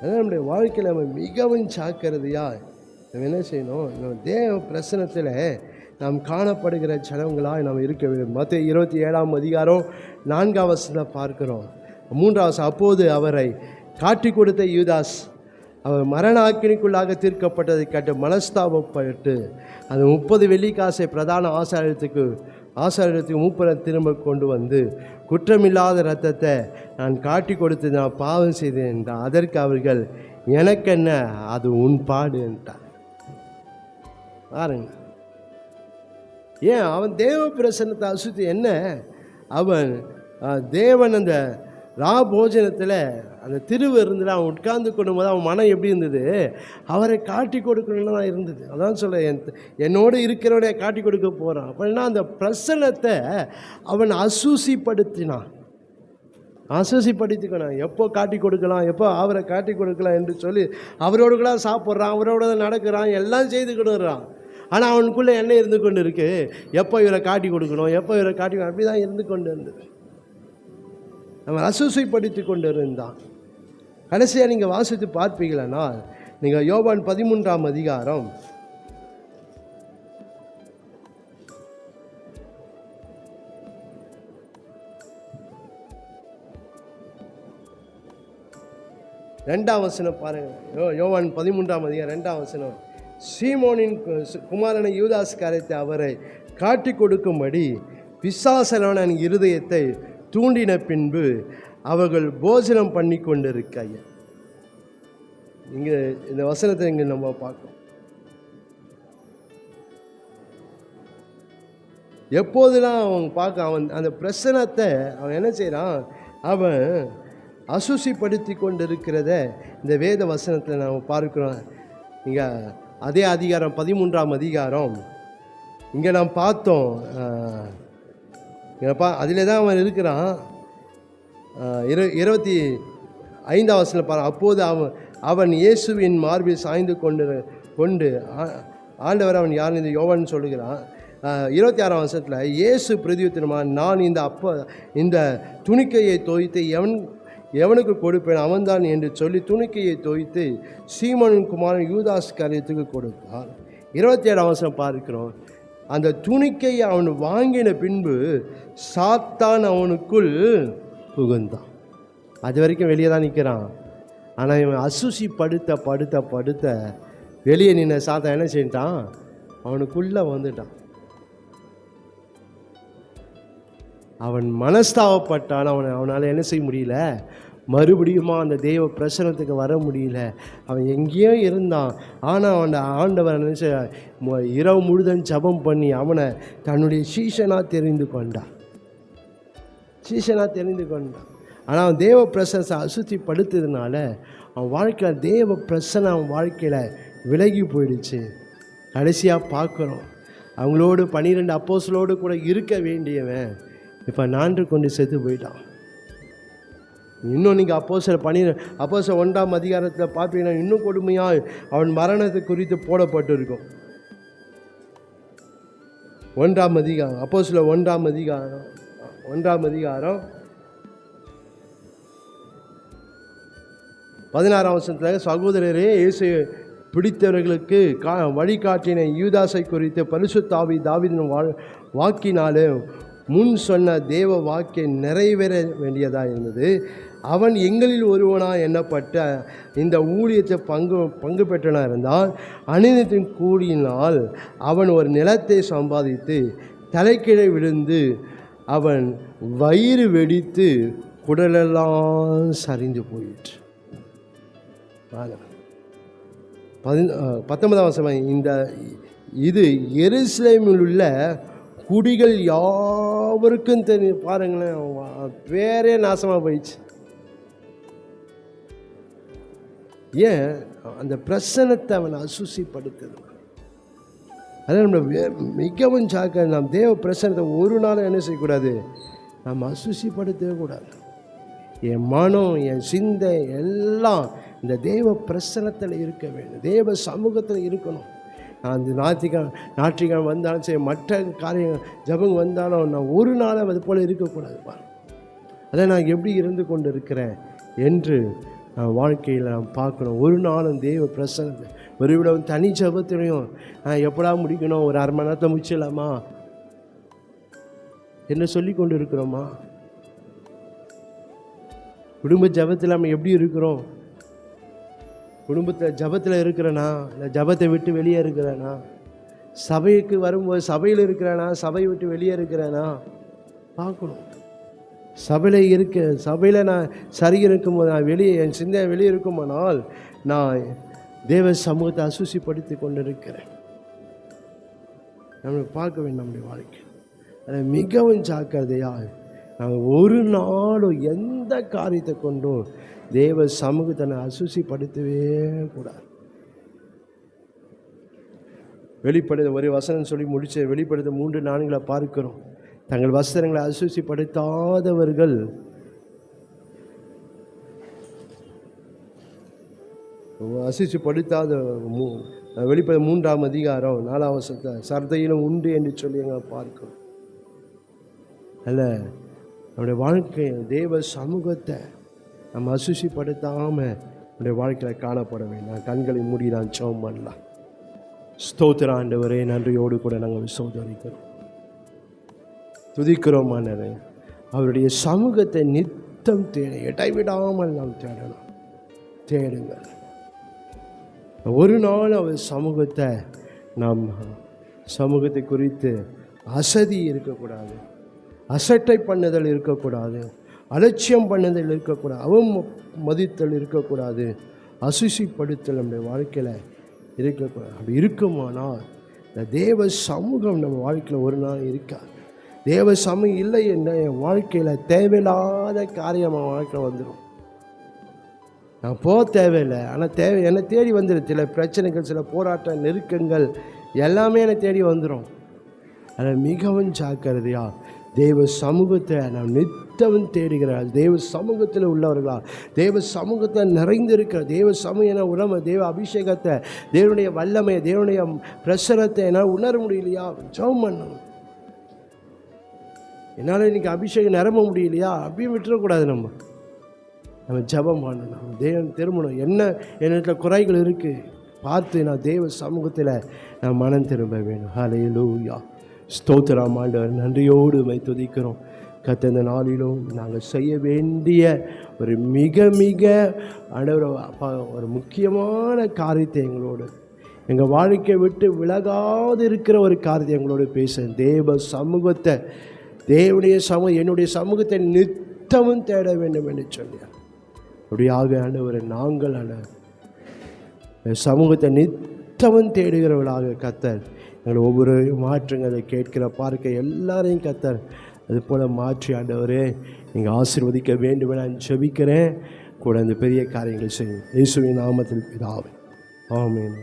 அதான் நம்முடைய வாழ்க்கையில் நம்ம மிகவும் ஜாக்கிரதையா நம்ம என்ன செய்யணும், நம்ம தேவ பிரசனத்தில் நாம் காணப்படுகிற ஜனங்களாக நாம் இருக்க வேண்டும். மத்தேயு 27 அதிகாரம் 4 வசனத்தை பார்க்கிறோம். 3 அப்போது அவரை காட்டி கொடுத்த யூதாஸ் அவர் மரண ஆக்கினிக்குள்ளாக தீர்க்கப்பட்டதை கேட்டு மனஸ்தாபப்பட்டு அந்த 30 வெள்ளிக்காசை பிரதான ஆசாரியத்துக்கு மூப்பரை திரும்ப கொண்டு வந்து, குற்றமில்லாத இரத்தத்தை நான் காட்டி கொடுத்து நான் பாவம் செய்தேன் என்றார். அதற்கு அவர்கள், எனக்கென்ன, அது உன் பாடு என்றார். பாருங்க, ஏன் அவன் தேவ பிரசன்னத்தை அசுத்தி என்ன, அவன் தேவன் அந்த போஜனத்தில் அந்த திருவு இருந்தது. அவன் உட்கார்ந்து கொள்ளும்போது அவன் மனம் எப்படி இருந்தது, அவரை காட்டி கொடுக்கணும்னு தான் இருந்தது. அதான் சொல்ல, என்னோடு இருக்கிறவனைய காட்டி கொடுக்க போகிறான். அப்படின்னா அந்த பிரசனத்தை அவன் அசூசிப்படுத்தினான். எப்போ காட்டி கொடுக்கலாம், எப்போ அவரை காட்டி கொடுக்கலாம் என்று சொல்லி அவரோடுலாம் சாப்பிட்றான், அவரோட நடக்கிறான், எல்லாம் செய்து கொண்டுறான். ஆனால் அவனுக்குள்ளே என்ன இருந்து கொண்டு இருக்கு, எப்போ இவரை காட்டி கொடுக்கணும், எப்போ இவரை காட்டி, அப்படி தான் இருந்து கொண்டு இருந்தது. அவன் அசூசைப்படுத்தி கொண்டு இருந்தான். கடைசியாக நீங்கள் வாசித்து பார்ப்பீங்களா, நீங்கள் யோவான் 13 அதிகாரம் 2 வசனம் பாருங்கள். யோவான் 13 அதிகாரம் 2 வசனம். சீமோனின் குமாரனை யூதாஸ் கரைத்து அவரை காட்டி கொடுக்கும்படி பிசாசனான இருதயத்தை தூண்டின பின்பு அவர்கள் போஜனம் பண்ணி கொண்டிருக்க. இங்கே இந்த வசனத்தை இங்கே நம்ம பார்க்கணும். எப்போதெல்லாம் அவன் பார்க்க, அவன் அந்த பிரசனத்தை அவன் என்ன செய்கிறான், அவன் அசூசிப்படுத்தி கொண்டு இருக்கிறத இந்த வேத வசனத்தில் நாம் பார்க்கிறோம். இங்கே அதே அதிகாரம் 13 அதிகாரம் இங்கே நாம் பார்த்தோம். அதில் தான் அவன் இருக்கிறான். 25 வசனம் பாரு. அப்போது அவன் இயேசுவின் மார்பில் சாய்ந்து கொண்டு ஆண்டவர் அவன் யார் இந்த யோவான் சொல்லுகிறான். 26 வசனத்தில் இயேசு பிரதியுத்தரமாக, நான் இந்த துணிக்கையை தோய்த்து எவனுக்கு கொடுப்பேன் அவன்தான் என்று சொல்லி துணிக்கையை தோய்த்து சீமோனின் குமாரன் யூதாஸ் காரியத்துக்கு கொடுத்தார். 27 வசனம் பார்க்கிறோம். அந்த துணிக்கையை அவன் வாங்கின பின்பு சாத்தான் அவனுக்குள் புகுந்தான். அது வரைக்கும் வெளியே தான் நிற்கிறான். ஆனால் இவன் அசூசிப்படுத்த வெளியே நின்ன சாத்தான் என்ன செஞ்சிட்டான், அவனுக்குள்ளே வந்துட்டான். அவன் மனஸ்தாபப்பட்டான். அவனால் என்ன செய்ய முடியல, மறுபடியுமா அந்த தெய்வ பிரசனத்துக்கு வர முடியல. அவன் எங்கேயோ இருந்தான். ஆனால் அவன் ஆண்டவர் நினச்ச இரவு முழுதும் ஜபம் பண்ணி அவனை தன்னுடைய சீஷனாக தெரிந்து கொண்டான். ஆனால் அவன் தேவ பிரசனத்தை அசுத்திப்படுத்துறதுனால அவன் வாழ்க்கையில் தேவ பிரசனை அவன் வாழ்க்கையில் விலகி போயிடுச்சு. கடைசியாக பார்க்குறோம், அவங்களோடு 12 அப்போஸ்தலரோடு கூட இருக்க வேண்டியவன் இப்போ நான்று கொண்டு செத்து போயிட்டான். இன்னும் நீங்கள் அப்போஸ்தலர் 1 அதிகாரத்தில் பார்ப்பீங்கன்னா இன்னும் கொடுமையாக அவன் மரணத்தை குறித்து போடப்பட்டிருக்கும். 1 அதிகாரம் அப்போஸ்தலர் 1 அதிகாரம் 16 வசனத்தில், சகோதரரே, இயேசு பிடித்தவர்களுக்கு வழிகாட்டின யூதாசை குறித்து பரிசுத்த ஆவி தாவீதின் வாக்கினாலே முன் சொன்ன தேவ வாக்கை நிறைவேற வேண்டியதாக இருந்தது. அவன் எங்களில் ஒருவனாக எண்ணப்பட்ட இந்த ஊழியத்தை பங்கு பெற்றனாக இருந்தால் அநிதத்தின் கூடியினால் அவன் ஒரு நிலத்தை சம்பாதித்து தலைக்கீழே விழுந்து அவன் வயிறு வெடித்து குடலெல்லாம் சரிந்து போயிற்று. 19ஆம் வசனம், இது எருசலேமில் உள்ள குடிகள் யாவருக்கும் தெரியும். பாருங்களேன், பேரே நாசமாக போயிடுச்சு. ஏன்? அந்த பிரசனத்தை அவன் அசுசிப்படுத்துது. அதான் நம்ம மிகவும் சாக்க, நாம் தேவ பிரசனத்தை ஒரு நாளும் என்ன செய்யக்கூடாது, நாம் அசுசிப்படுத்தவே கூடாது. என் மனம், என் சிந்தை எல்லாம் இந்த தேவ பிரசனத்தில் இருக்க வேண்டும், தேவ சமூகத்தில் இருக்கணும். நான் அந்த ஞாயிற்றுக்கிழமை வந்தாலும் சரி, மற்ற காரியம் ஜபங்க வந்தாலும் நான் ஒரு நாளும் அது போல் இருக்கக்கூடாதுப்பா. அதை நான் எப்படி இருந்து கொண்டு இருக்கிறேன் என்று வாழ்க்கையில் நாம் பார்க்கணும். ஒரு நாளும் தேவ பிரசனத்தை ஒரு விட தனி ஜபத்திலையும் எப்படா முடிக்கணும், ஒரு அரை மணி நேரத்தை முடிச்சிடலாமா என்ன சொல்லி கொண்டு இருக்கிறோமா? குடும்ப ஜபத்தில் நம்ம எப்படி இருக்கிறோம்? குடும்பத்தில் ஜபத்தில் இருக்கிறேனா, இல்லை ஜபத்தை விட்டு வெளியே இருக்கிறேனா? சபைக்கு வரும்போது சபையில் இருக்கிறேனா, சபையை விட்டு வெளியே இருக்கிறேனா பார்க்கணும். சபையில் நான் சரி இருக்கும்போது, நான் வெளியே என் சிந்தை வெளியே இருக்குமானால் நான் தேவ சமூகத்தை அசுசிப்படுத்தி கொண்டு இருக்கிறேன். நம்ம பார்க்க வேண்டும் நம்முடைய வாழ்க்கை. அதை மிகவும் ஜாக்கிரதையாக நாங்கள் ஒரு நாளும் எந்த காரியத்தை கொண்டும் தேவ சமூகத்தை அசுசிப்படுத்தவே கூடாது. வெளிப்படுத்த ஒரு வசனம் சொல்லி முடிச்ச வெளிப்படுத்த 3:4 பார்க்கிறோம். தங்கள் வஸ்திரங்களை அசுசிப்படுத்தாதவர்கள் அசுசிப்படுத்தாத வெளிப்படுத்த 3ஆம் அதிகாரம் 4ஆம் வசனத்தை சர்தையிலும் உண்டு என்று சொல்லி எங்களை பார்க்கிறோம். அல்ல, நம்முடைய வாழ்க்கை தேவ சமூகத்தை நம்ம அசுசிப்படுத்தாமல் நம்முடைய வாழ்க்கையில் காணப்பட வேண்டும். கண்களை மூடி நான் ஜெபம் பண்ணலாம். ஸ்தோத்திர ஆண்டவரே, நன்றியோடு கூட நாங்கள் சோதரிக்கிறோம், துதிக்கிறோம். ஆண்டவரே, அவருடைய சமூகத்தை நித்தம் தேட இடைவிடாமல் நாம் தேடணும். தேடுங்கள். ஒரு நாள் அவர் சமூகத்தை நாம் சமூகத்தை குறித்து அசதி இருக்கக்கூடாது, அசட்டை பண்ணுதல் இருக்கக்கூடாது, அலட்சியம் பண்ணுதல் இருக்கக்கூடாது, அவமதித்தல் இருக்கக்கூடாது, அசுசிப்படுத்தல் நம்முடைய வாழ்க்கையில் இருக்கக்கூடாது. அப்படி இருக்குமானால் இந்த தேவ சமூகம் நம்ம வாழ்க்கையில் ஒரு நாள் இருக்காது. தேவ சமூகம் இல்லை என்ற என் வாழ்க்கையில் தேவையில்லாத காரியம் நம்ம வாழ்க்கையில் வந்துடும். நான் போக தேவையில்லை, ஆனால் என்னை தேடி வந்துடும். சில பிரச்சனைகள், சில போராட்ட நெருக்கங்கள் எல்லாமே என்னை தேடி வந்துடும். அதில் மிகவும் ஜாக்கிரதையா தேவ சமூகத்தை நாம் நித்தமும் தேடுகிறார். தேவ சமூகத்தில் உள்ளவர்களா, தேவ சமூகத்தில் நிறைந்திருக்கிற தேவ சமூக உடம்பு, தேவ அபிஷேகத்தை, தேவனுடைய வல்லமை, தேவனுடைய பிரசனத்தை என்னால் உணர முடியலையா? ஜெபம் பண்ணணும். என்னால் இன்றைக்கி அபிஷேகம் நிரம்ப முடியலையா? அப்படியும் விட்டுறக்கூடாது. நம்ம ஜெபம் பண்ணணும். தேவன் திரும்பணும். என்னிடத்துல குறைகள் இருக்குது பார்த்து நான் தேவ சமூகத்தில் நான் மனம் திரும்ப வேணும். ஹல்லேலூயா. ஸ்தோத்திரம் ஆண்டவர், நன்றியோடு உம்மை துதிக்கிறோம். கர்த்தர், இந்த நாளிலும் நாங்கள் செய்ய வேண்டிய ஒரு மிக ஆண்டவர் ஒரு முக்கியமான காரியத்தை எங்களோடு, எங்கள் வாழ்க்கையை விட்டு விலகாது இருக்கிற ஒரு காரியத்தை எங்களோடு பேச, தேவ சமூகத்தை, தேவனுடைய என்னுடைய சமூகத்தை நித்தமும் தேட வேண்டும் என்று சொன்னார். அப்படியாக ஆண்டவர் நாங்கள் சமூகத்தை நித்தமும் தேடுகிறவர்களாக கர்த்தர் எங்களை ஒவ்வொரு மாற்றங்களை கேட்கிற பார்க்க எல்லாரையும் கர்த்தர் அது போல் மாற்றி ஆண்டவரே நீங்கள் ஆசீர்வதிக்க வேண்டும் என நான் ஜெபிக்கிறேன். கூட இந்த பெரிய காரியங்களை செய்யும் இயேசுவின் நாமத்தில் பிதாவே, ஆமென்.